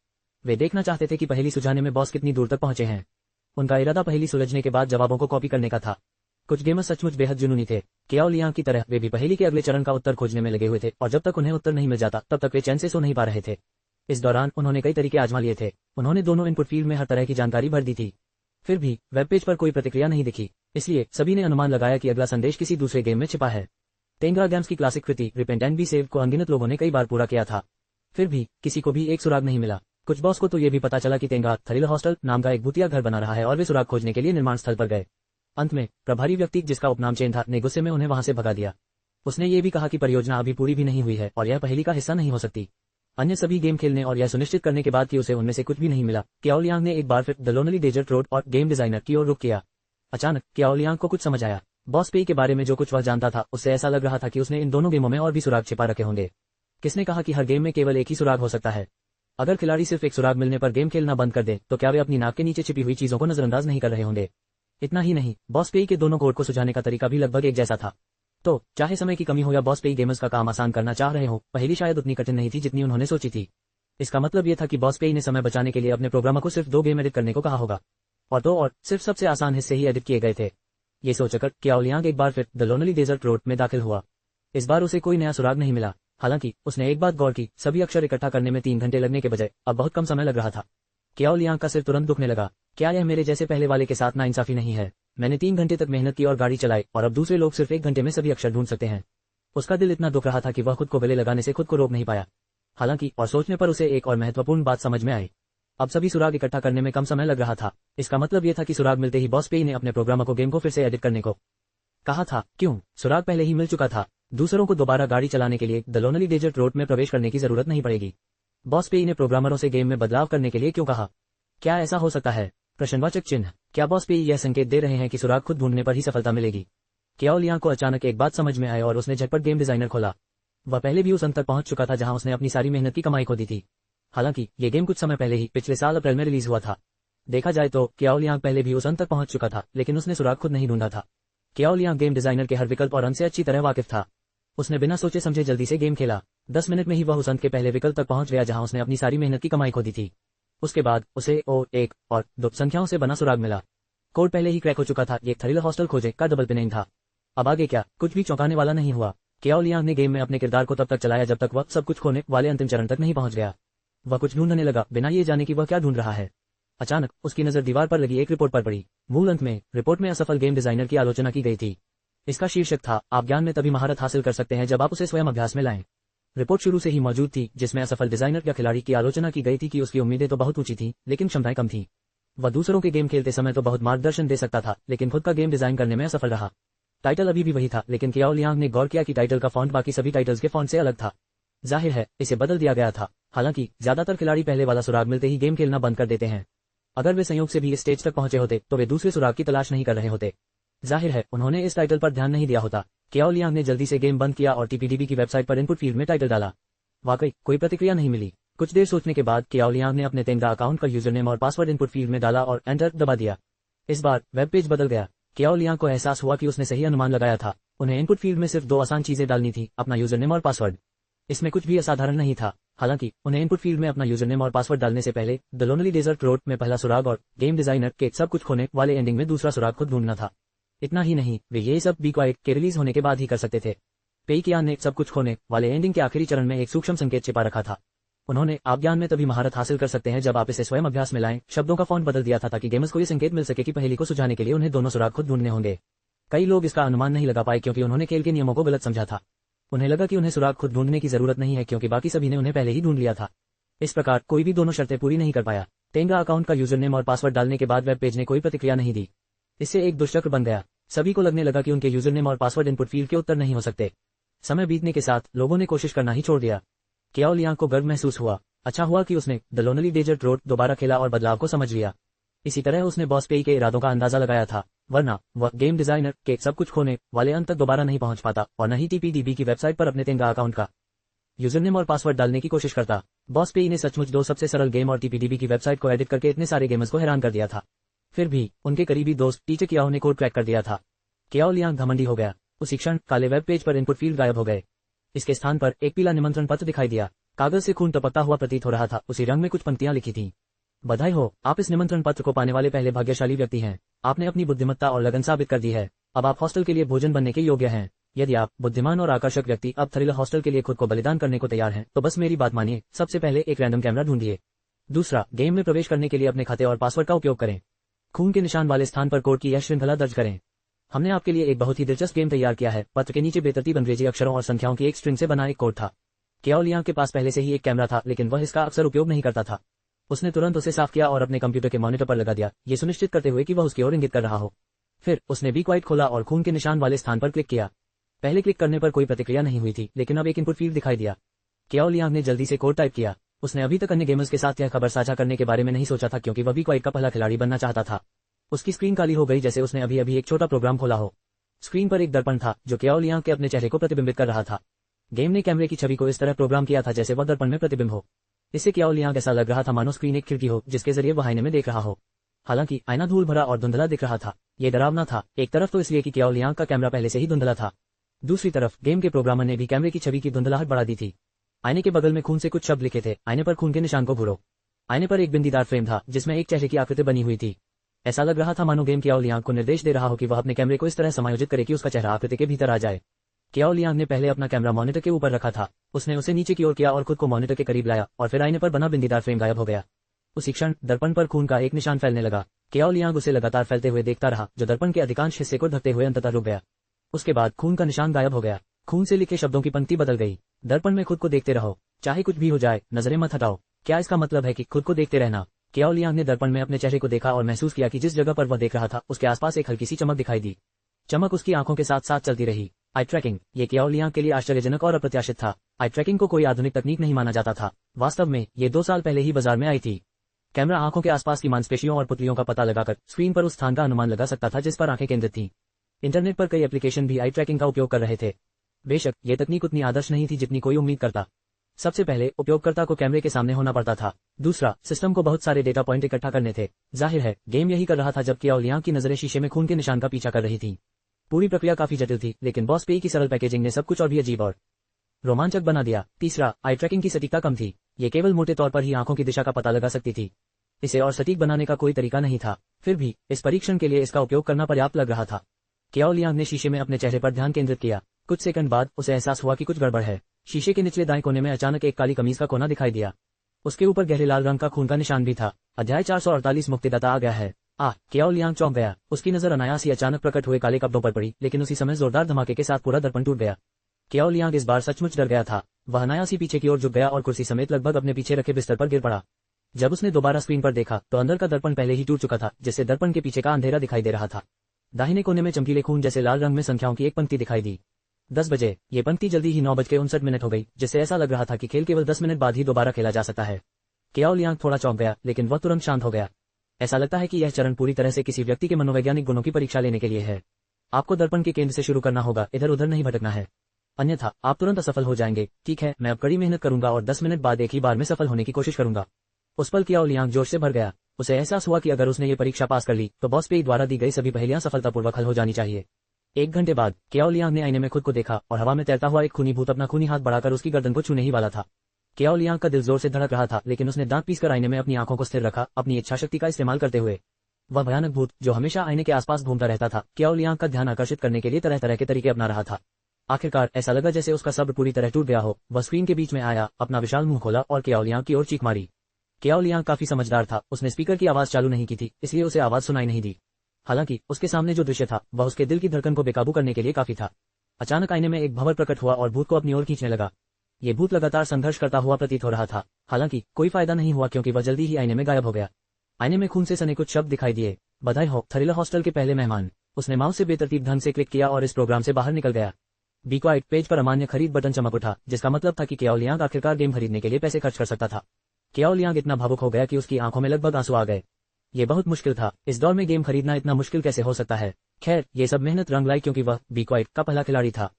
वे देखना चाहते थे कि पहेली सुलझाने में बॉस कितनी दूर तक पहुंचे हैं। उनका इरादा पहेली सुलझने के बाद जवाबों को कॉपी करने का था। कुछ गेमर्स सचमुच बेहद जुनूनी थे। कियाओ लियांग की तरह वे भी पहेली के अगले चरण का उत्तर खोजने में लगे हुए थे और जब तक उन्हें उत्तर नहीं मिल जाता तब तक वे चैन से सो नहीं पा रहे थे। इस दौरान उन्होंने कई तरीके आजमा लिए थे। उन्होंने दोनों इनपुट फील्ड में हर तरह की जानकारी भर दी थी, फिर भी वेब पेज पर कोई प्रतिक्रिया नहीं दिखी। इसलिए सभी ने अनुमान लगाया कि अगला संदेश किसी दूसरे गेम में छिपा है। तेंगा गेम्स की classic Kriti repent and be saved को अनगिनत लोगों ने कई बार पूरा किया था, फिर भी किसी को भी एक सुराग नहीं मिला। कुछ बॉस को तो ये भी पता चला कि तेंगा थ्रिल हॉस्टल नाम का एक भूतिया घर बना रहा है और वे सुराग खोजने के लिए निर्माण स्थल पर गए। अंत में प्रभारी व्यक्ति, जिसका उपनाम चेन था, ने गुस्से में उन्हें वहां से भगा दिया। उसने ये भी कहा कि परियोजना अभी पूरी भी नहीं हुई है और यह पहेली का हिस्सा नहीं हो सकती। अन्य सभी गेम खेलने और यह सुनिश्चित करने के बाद कि उसे उनमें से कुछ भी नहीं मिला, क्याओ लियांग ने एक बार फिर द लोनली डेजर्ट रोड और गेम डिजाइनर की ओर रुख किया। अचानक क्याओ लियांग को कुछ समझ आया। बॉस पेई के बारे में जो कुछ वह जानता था, उससे ऐसा लग रहा था कि उसने इन दोनों गेमों में और भी सुराग छिपा रखे होंगे। किसने कहा कि हर गेम में केवल एक ही सुराग हो सकता है? अगर खिलाड़ी सिर्फ एक सुराग मिलने पर गेम खेलना बंद कर दे, तो क्या वे अपनी नाक के नीचे छिपी हुई चीजों को नजरअंदाज नहीं कर रहे होंगे? इतना ही नहीं, बॉस पेई के दोनों कोड को सुझाने का तरीका भी लगभग एक जैसा था। तो चाहे समय की कमी हो या बॉस पेई गेमर्स का काम आसान करना चाह रहे हो, पहेली शायद उतनी कठिन नहीं थी जितनी उन्होंने सोची थी। इसका मतलब यह था कि बॉस पेई ने समय बचाने के लिए अपने प्रोग्रामर को सिर्फ 2 गेम एडिट करने को कहा होगा, और सिर्फ सबसे आसान हिस्से ही एडिट किए गए थे। ये सोचकर क्याओ लियांग एक बार फिर द लोनली डेजर्ट रोड में दाखिल हुआ। इस बार उसे कोई नया सुराग नहीं मिला। हालांकि उसने एक बात गौर की, सभी अक्षर इकट्ठा करने में 3 घंटे लगने के बजाय अब बहुत कम समय लग रहा था। क्याओ लियांग का सिर तुरंत दुखने लगा। क्या यह मेरे जैसे पहले वाले के साथ नाइंसाफी नहीं है? मैंने 3 घंटे तक मेहनत की और गाड़ी चलाई, और अब दूसरे लोग सिर्फ 1 घंटे में सभी अक्षर ढूंढ सकते हैं। उसका दिल इतना दुख रहा था कि वह खुद को गले लगाने से खुद को रोक नहीं पाया। हालांकि और सोचने पर उसे एक और महत्वपूर्ण बात समझ में आई। अब सभी सुराग इकट्ठा करने में कम समय लग रहा था। इसका मतलब यह था कि सुराग मिलते ही बॉस पेई ने अपने प्रोग्रामर को गेम को फिर से एडिट करने को कहा था। क्यों? सुराग पहले ही मिल चुका था। दूसरों को दोबारा गाड़ी चलाने के लिए द लोनली डेजर्ट रोड में प्रवेश करने की जरूरत नहीं पड़ेगी। बॉस पेई ने प्रोग्रामरों से गेम में बदलाव करने के लिए क्यों कहा? क्या ऐसा हो सकता है? प्रश्नवाचक चिन्ह। क्या बॉस पेई यह संकेत दे रहे हैं कि सुराग खुद ढूंढने पर ही सफलता मिलेगी? क्याओ लियांग को अचानक एक बात समझ में आई और उसने झटपट गेम डिजाइनर खोला। वह पहले भी उस अंत तक पहुंच चुका था जहां उसने अपनी सारी मेहनत की कमाई खो दी थी। हालांकि ये गेम कुछ समय पहले ही पिछले साल अप्रैल में रिलीज हुआ था। देखा जाए तो क्याओ लियांग पहले भी उस अंत तक पहुंच चुका था, लेकिन उसने सुराग खुद नहीं ढूंढा था। क्याओ लियांग गेम डिजाइनर के हर विकल्प और अंत से अच्छी तरह वाकिफ था। उसने बिना सोचे समझे जल्दी से गेम खेला। 10 मिनट में ही वह उस अंत के पहले विकल्प तक पहुंच गया जहां उसने अपनी सारी मेहनत की कमाई खो दी थी। उसके बाद उसे 1 और 2 संख्याओं से बना सुराग मिला। कोड पहले ही क्रैक हो चुका था। एक थ्रिलर हॉस्टल खोजे का डबल पिनिंग था। अब आगे क्या? कुछ भी चौंकाने वाला नहीं हुआ। क्याओ लियांग ने गेम में अपने किरदार को तब तक चलाया जब तक वह सब कुछ खोने वाले अंतिम चरण तक नहीं पहुंच गया। वह कुछ ढूंढने लगा बिना ये जाने कि वह क्या ढूंढ रहा है। अचानक उसकी नजर दीवार पर लगी एक रिपोर्ट पर पड़ी। मूल अंत में रिपोर्ट में असफल गेम डिजाइनर की आलोचना की गई थी। इसका शीर्षक था, आप ज्ञान में तभी महारत हासिल कर सकते हैं जब आप उसे स्वयं अभ्यास में लाएं। रिपोर्ट शुरू से ही मौजूद थी, जिसमें असफल डिजाइनर या खिलाड़ी की आलोचना की गई थी कि उसकी उम्मीदें तो बहुत ऊंची थी, लेकिन क्षमताएं कम थी। वह दूसरों के गेम खेलते समय तो बहुत मार्गदर्शन दे सकता था, लेकिन खुद का गेम डिजाइन करने में असफल रहा। टाइटल अभी भी वही था, लेकिन क्याओ लियांग ने गौर किया कि टाइटल का फॉन्ट बाकी सभी टाइटल्स के फॉन्ट से अलग था। जाहिर है इसे बदल दिया गया था। हालांकि ज्यादातर खिलाड़ी पहले वाला सुराग मिलते ही गेम खेलना बंद कर देते हैं। अगर वे संयोग से भी इस स्टेज तक पहुंचे होते तो वे दूसरे सुराग की तलाश नहीं कर रहे होते। जाहिर है उन्होंने इस टाइटल पर ध्यान नहीं दिया होता। क्याओ लियांग ने जल्दी से गेम बंद किया और टीपीडीबी की वेबसाइट पर इनपुट फील्ड में टाइटल डाला। वाकई कोई प्रतिक्रिया नहीं मिली। कुछ देर सोचने के बाद क्याओ लियांग ने अपने तेंगा अकाउंट का यूजरनेम और पासवर्ड इनपुट फील्ड में डाला और एंटर दबा दिया। इस बार वेब पेज बदल गया। क्याओ लियांग को एहसास हुआ कि उसने सही अनुमान लगाया था। उन्हें इनपुट फील्ड में सिर्फ 2 आसान चीजें डालनी थी, अपना यूजरनेम और पासवर्ड। इसमें कुछ भी असाधारण नहीं था। हालांकि उन्हें इनपुट फील्ड में अपना यूजरनेम और पासवर्ड डालने से पहले द लोनली डेजर्ट रोड में पहला सुराग और गेम डिजाइनर के सब कुछ खोने वाले एंडिंग में दूसरा सुराग खुद ढूंढना था। इतना ही नहीं, वे ये सब बी क्वाइट के रिलीज होने के बाद ही कर सकते थे। पेई कियान ने सब कुछ खोने वाले एंडिंग के आखिरी चरण में एक सूक्ष्म संकेत छिपा रखा था। उन्होंने आप ज्ञान में तभी महारत हासिल कर सकते हैं जब आप इसे स्वयं अभ्यास में लाएं शब्दों का फॉन्ट बदल दिया था, ताकि गेमर्स को ये संकेत मिल सके कि पहेली को सुझाने के लिए उन्हें दोनों सुराग खुद ढूंढने होंगे। कई लोग इसका अनुमान नहीं लगा पाए क्योंकि उन्होंने खेल के नियमों को गलत समझा था। उन्हें लगा कि उन्हें सुराग खुद ढूंढने की जरूरत नहीं है क्योंकि बाकी सभी ने उन्हें पहले ही ढूंढ लिया था। इस प्रकार कोई भी दोनों शर्तें पूरी नहीं कर पाया। तेंगा अकाउंट का यूजरनेम और पासवर्ड डालने के बाद वेब पेज ने कोई प्रतिक्रिया नहीं दी। इससे एक दुष्चक्र बन गया। सभी को लगने लगा कि उनके यूजरनेम और पासवर्ड इनपुट फील्ड के उत्तर नहीं हो सकते। समय बीतने के साथ लोगों ने कोशिश करना ही छोड़ दिया। क्याओ लियांग को गर्व महसूस हुआ। अच्छा हुआ कि उसने द लोनली डेजर्ट रोड दोबारा खेला और बदलाव को समझ लिया। इसी तरह उसने बॉस पेई के इरादों का अंदाजा लगाया था, वरना वह गेम डिजाइनर के सब कुछ खोने वाले अंत तक दोबारा नहीं पहुंच पाता और न ही टीपीडीबी की वेबसाइट पर अपने तेंगा अकाउंट का यूजरनेम और पासवर्ड डालने की कोशिश करता। बॉस पेई ने सचमुच 2 सबसे सरल गेम और टीपीडीबी की वेबसाइट को एडिट करके इतने सारे गेमर्स को हैरान कर दिया था। फिर भी उनके करीबी दोस्त टीचर क्याओ ने कोड क्रैक कर दिया था। क्याओ लियांग घमंडी हो गया। उसी क्षण काले वेब पेज पर इनपुट फील्ड गायब हो गए। इसके स्थान पर एक पीला निमंत्रण पत्र दिखाई दिया। कागज से खून टपकता हुआ प्रतीत हो रहा था। उसी रंग में कुछ पंक्तियां लिखी थीं। बधाई हो, आप इस निमंत्रण पत्र को पाने वाले पहले भाग्यशाली व्यक्ति हैं। आपने अपनी बुद्धिमत्ता और लगन साबित कर दी है। अब आप हॉस्टल के लिए भोजन बनने के योग्य हैं। यदि आप बुद्धिमान और आकर्षक व्यक्ति अब थ्रिलर हॉस्टल के लिए खुद को बलिदान करने को तैयार हैं, तो बस मेरी बात मानिए। सबसे पहले एक रैंडम कैमरा ढूंढिए। दूसरा, गेम में प्रवेश करने के लिए अपने खाते और पासवर्ड का उपयोग करें। खून के निशान वाले स्थान पर कोड की यह श्रृंखला दर्ज करें। हमने आपके लिए एक बहुत ही दिलचस्प गेम तैयार किया है। पत्र के नीचे बेतरतीब अंग्रेजी अक्षरों और संख्याओं की एक स्ट्रिंग से बना एक कोड था। क्याओ लियांग के पास पहले से ही एक कैमरा था, लेकिन वह इसका अक्सर उपयोग नहीं करता था। उसने तुरंत उसे साफ किया और अपने कंप्यूटर के मॉनिटर पर लगा दिया, ये सुनिश्चित करते हुए कि वह उसकी ओर इंगित कर रहा हो। फिर उसने बी क्वाइट खोला और खून के निशान वाले स्थान पर क्लिक किया। पहले क्लिक करने पर कोई प्रतिक्रिया नहीं हुई थी, लेकिन अब एक इनपुट फील्ड दिखाई दिया। केओ लियांग ने जल्दी से कोड टाइप किया। उसने अभी तक अन्य गेमर्स के साथ यह खबर साझा करने के बारे में नहीं सोचा था, क्योंकि वह भी क्वाइट का पहला खिलाड़ी बनना चाहता था। उसकी स्क्रीन काली हो गई जैसे उसने अभी अभी एक छोटा प्रोग्राम खोला हो। स्क्रीन पर एक दर्पण था जो केओ लियांग के अपने चेहरे को प्रतिबिंबित कर रहा था। गेम ने कैमरे की छवि को इस तरह प्रोग्राम किया था जैसे वह दर्पण में प्रतिबिंब हो। इससे केओ लियांग ऐसा लग रहा था मानो स्क्रीन एक खिड़की हो जिसके जरिए वह आईने में देख रहा हो। हालांकि आईना धूल भरा और धुंधला दिख रहा था। ये डरावना था, एक तरफ तो इसलिए कि केओ लियांग का कैमरा पहले से ही धुंधला था, दूसरी तरफ गेम के प्रोग्रामर ने भी कैमरे की छवि की धुंधलाहट बढ़ा दी थी। आईने के बगल में खून से कुछ शब्द लिखे थे। आईने पर खून के निशान को घूरो। आईने पर एक बिंदीदार फ्रेम था जिसमें एक चेहरे की आकृति बनी हुई थी। ऐसा लग रहा था मानो गेम केओ लियांग को निर्देश दे रहा हो कि वह अपने कैमरे को इस तरह समायोजित करे कि उसका चेहरा आकृति के भीतर आ जाए। केओ लियांग ने पहले अपना कैमरा मॉनिटर के ऊपर रखा था। उसने उसे नीचे की ओर किया और खुद को मॉनिटर के करीब लाया और फिर आईने पर बना बिंदीदार फ्रेम गायब हो गया। उसी क्षण दर्पण पर खून का एक निशान फैलने लगा। केओ लियांग उसे लगातार फैलते हुए देखता रहा, जो दर्पण के अधिकांश हिस्से को ढकते हुए अंततः रुक गया। उसके बाद खून का निशान गायब हो गया। खून से लिखे शब्दों की पंक्ति बदल गई। दर्पण में खुद को देखते रहो, चाहे कुछ भी हो जाए, नजरें मत हटाओ। क्या इसका मतलब है कि खुद को देखते रहना? केओ लियांग ने दर्पण में अपने चेहरे को देखा और महसूस किया कि जिस जगह पर वह देख रहा था उसके आसपास एक हल्की सी चमक दिखाई दी। चमक उसकी आंखों के साथ साथ चलती रही। आई ट्रैकिंग, ये केओ लियांग के लिए आश्चर्यजनक और अप्रत्याशित था। आई ट्रैकिंग को कोई आधुनिक तकनीक नहीं माना जाता था। वास्तव में ये 2 साल पहले ही बाजार में आई थी। कैमरा आंखों के आसपास की मांसपेशियों और पुतलियों का पता लगाकर स्क्रीन पर उस स्थान का अनुमान लगा सकता था जिस पर आंखें केंद्रित थीं। इंटरनेट पर कई एप्लीकेशन भी आई ट्रैकिंग का उपयोग कर रहे थे। बेशक ये तकनीक उतनी आदर्श नहीं थी जितनी कोई उम्मीद करता। सबसे पहले उपयोगकर्ता को कैमरे के सामने होना पड़ता था। दूसरा, सिस्टम को बहुत सारे डेटा पॉइंट इकट्ठा करने थे। जाहिर है गेम यही कर रहा था जब केओ लियांग की नजरें शीशे में खून के निशान का पीछा कर रही थी। पूरी प्रक्रिया काफी जटिल थी, लेकिन बॉस पे की सरल पैकेजिंग ने सब कुछ और भी अजीब और रोमांचक बना दिया। तीसरा, आई ट्रैकिंग की सटीकता कम थी। ये केवल मोटे तौर पर ही आंखों की दिशा का पता लगा सकती थी। इसे और सटीक बनाने का कोई तरीका नहीं था। फिर भी इस परीक्षण के लिए इसका उपयोग करना पर्याप्त लग रहा था। केओ लियांग ने शीशे में अपने चेहरे पर ध्यान केंद्रित किया। कुछ सेकंड बाद उसे एहसास हुआ कि कुछ गड़बड़ है। शीशे के निचले दाएं कोने में अचानक एक काली कमीज का कोना दिखाई दिया। उसके ऊपर गहरे लाल रंग का खून का निशान भी था। अध्याय 448 मुक्तिदाता आ गया है। केओ लियांग चौंक गया। उसकी नजर अनायास ही अचानक प्रकट हुए काले कपड़ों पर पड़ी, लेकिन उसी समय जोरदार धमाके के साथ पूरा दर्पण टूट गया। केओ लियांग इस बार सचमुच डर गया था। वह अनायास ही पीछे की ओर झुक गया और कुर्सी समेत लगभग अपने पीछे रखे बिस्तर पर गिर पड़ा। जब उसने दोबारा स्क्रीन पर देखा तो अंदर का दर्पण पहले ही टूट चुका था, जिससे दर्पण के पीछे का अंधेरा दिखाई दे रहा था। दाहिने कोने में चमकीले खून जैसे लाल रंग में संख्याओं की एक पंक्ति दिखाई दी। 10 बजे। ये पंक्ति जल्दी ही 9:59 हो गई, जिससे ऐसा लग रहा था कि खेल केवल 10 मिनट बाद ही दोबारा खेला जा सकता है। केओ लियांग थोड़ा चौंक गया, लेकिन वह तुरंत शांत हो गया। ऐसा लगता है कि यह चरण पूरी तरह से किसी व्यक्ति के मनोवैज्ञानिक गुणों की परीक्षा लेने के लिए है। आपको दर्पण के केंद्र से शुरू करना होगा, इधर उधर नहीं भटकना है, अन्यथा आप तुरंत असफल हो जाएंगे। ठीक है, मैं अब कड़ी मेहनत करूंगा और 10 मिनट बाद एक ही बार में सफल होने की कोशिश करूंगा। उस पल केओ लियांग जोश से भर गया। उसे एहसास हुआ कि अगर उसने ये परीक्षा पास कर ली तो बॉस पे द्वारा दी गई सभी पहेलियां सफलतापूर्वक हल हो जानी चाहिए। 1 घंटे बाद केओ लियांग ने आईने में खुद को देखा और हवा में तैरता हुआ एक खूनी भूत अपना खूनी हाथ बढ़ाकर उसकी गर्दन को छूने ही वाला था। केओ लियांग का दिल जोर से धड़क रहा था, लेकिन उसने दांत पीसकर आईने में अपनी आंखों को स्थिर रखा, अपनी इच्छा शक्ति का इस्तेमाल करते हुए। वह भयानक भूत जो हमेशा आईने के आसपास घूमता रहता था, केओ लियांग का ध्यान आकर्षित करने के लिए तरह तरह के तरीके अपना रहा था। आखिरकार ऐसा लगा जैसे उसका सब्र पूरी तरह टूट गया हो। वह स्क्रीन के बीच में आया, अपना विशाल मुंह खोला और केओ लियांग की ओर चीख मारी। केओ लियांग काफी समझदार था। उसने स्पीकर की आवाज चालू नहीं की थी, इसलिए उसे आवाज सुनाई नहीं दी। हालांकि उसके सामने जो दृश्य था वह उसके दिल की धड़कन को बेकाबू करने के लिए काफी था। अचानक आईने में एक भंवर प्रकट हुआ और भूत को अपनी ओर खींचने लगा। ये भूत लगातार संघर्ष करता हुआ प्रतीत हो रहा था। हालांकि कोई फायदा नहीं हुआ, क्योंकि वह जल्दी ही आईने में गायब हो गया। आईने में खून से सने कुछ शब्द दिखाई दिए। बधाई हो थ्रिलर हॉस्टल के पहले मेहमान। उसने माउस से बेतरतीब ढंग से क्लिक किया और इस प्रोग्राम से बाहर निकल गया। बी क्वाइट पेज पर अमान्य खरीद बटन चमक उठा, जिसका मतलब था कि केओ लियांग आखिरकार गेम खरीदने के लिए पैसे खर्च कर सकता था। केओ लियांग इतना भावुक हो गया कि उसकी आंखों में लगभग आंसू आ गए। ये बहुत मुश्किल था। इस दौर में गेम खरीदना इतना मुश्किल कैसे हो सकता है? खैर, ये सब मेहनत रंग लाई, क्योंकि वह बी क्वाइट का पहला खिलाड़ी था।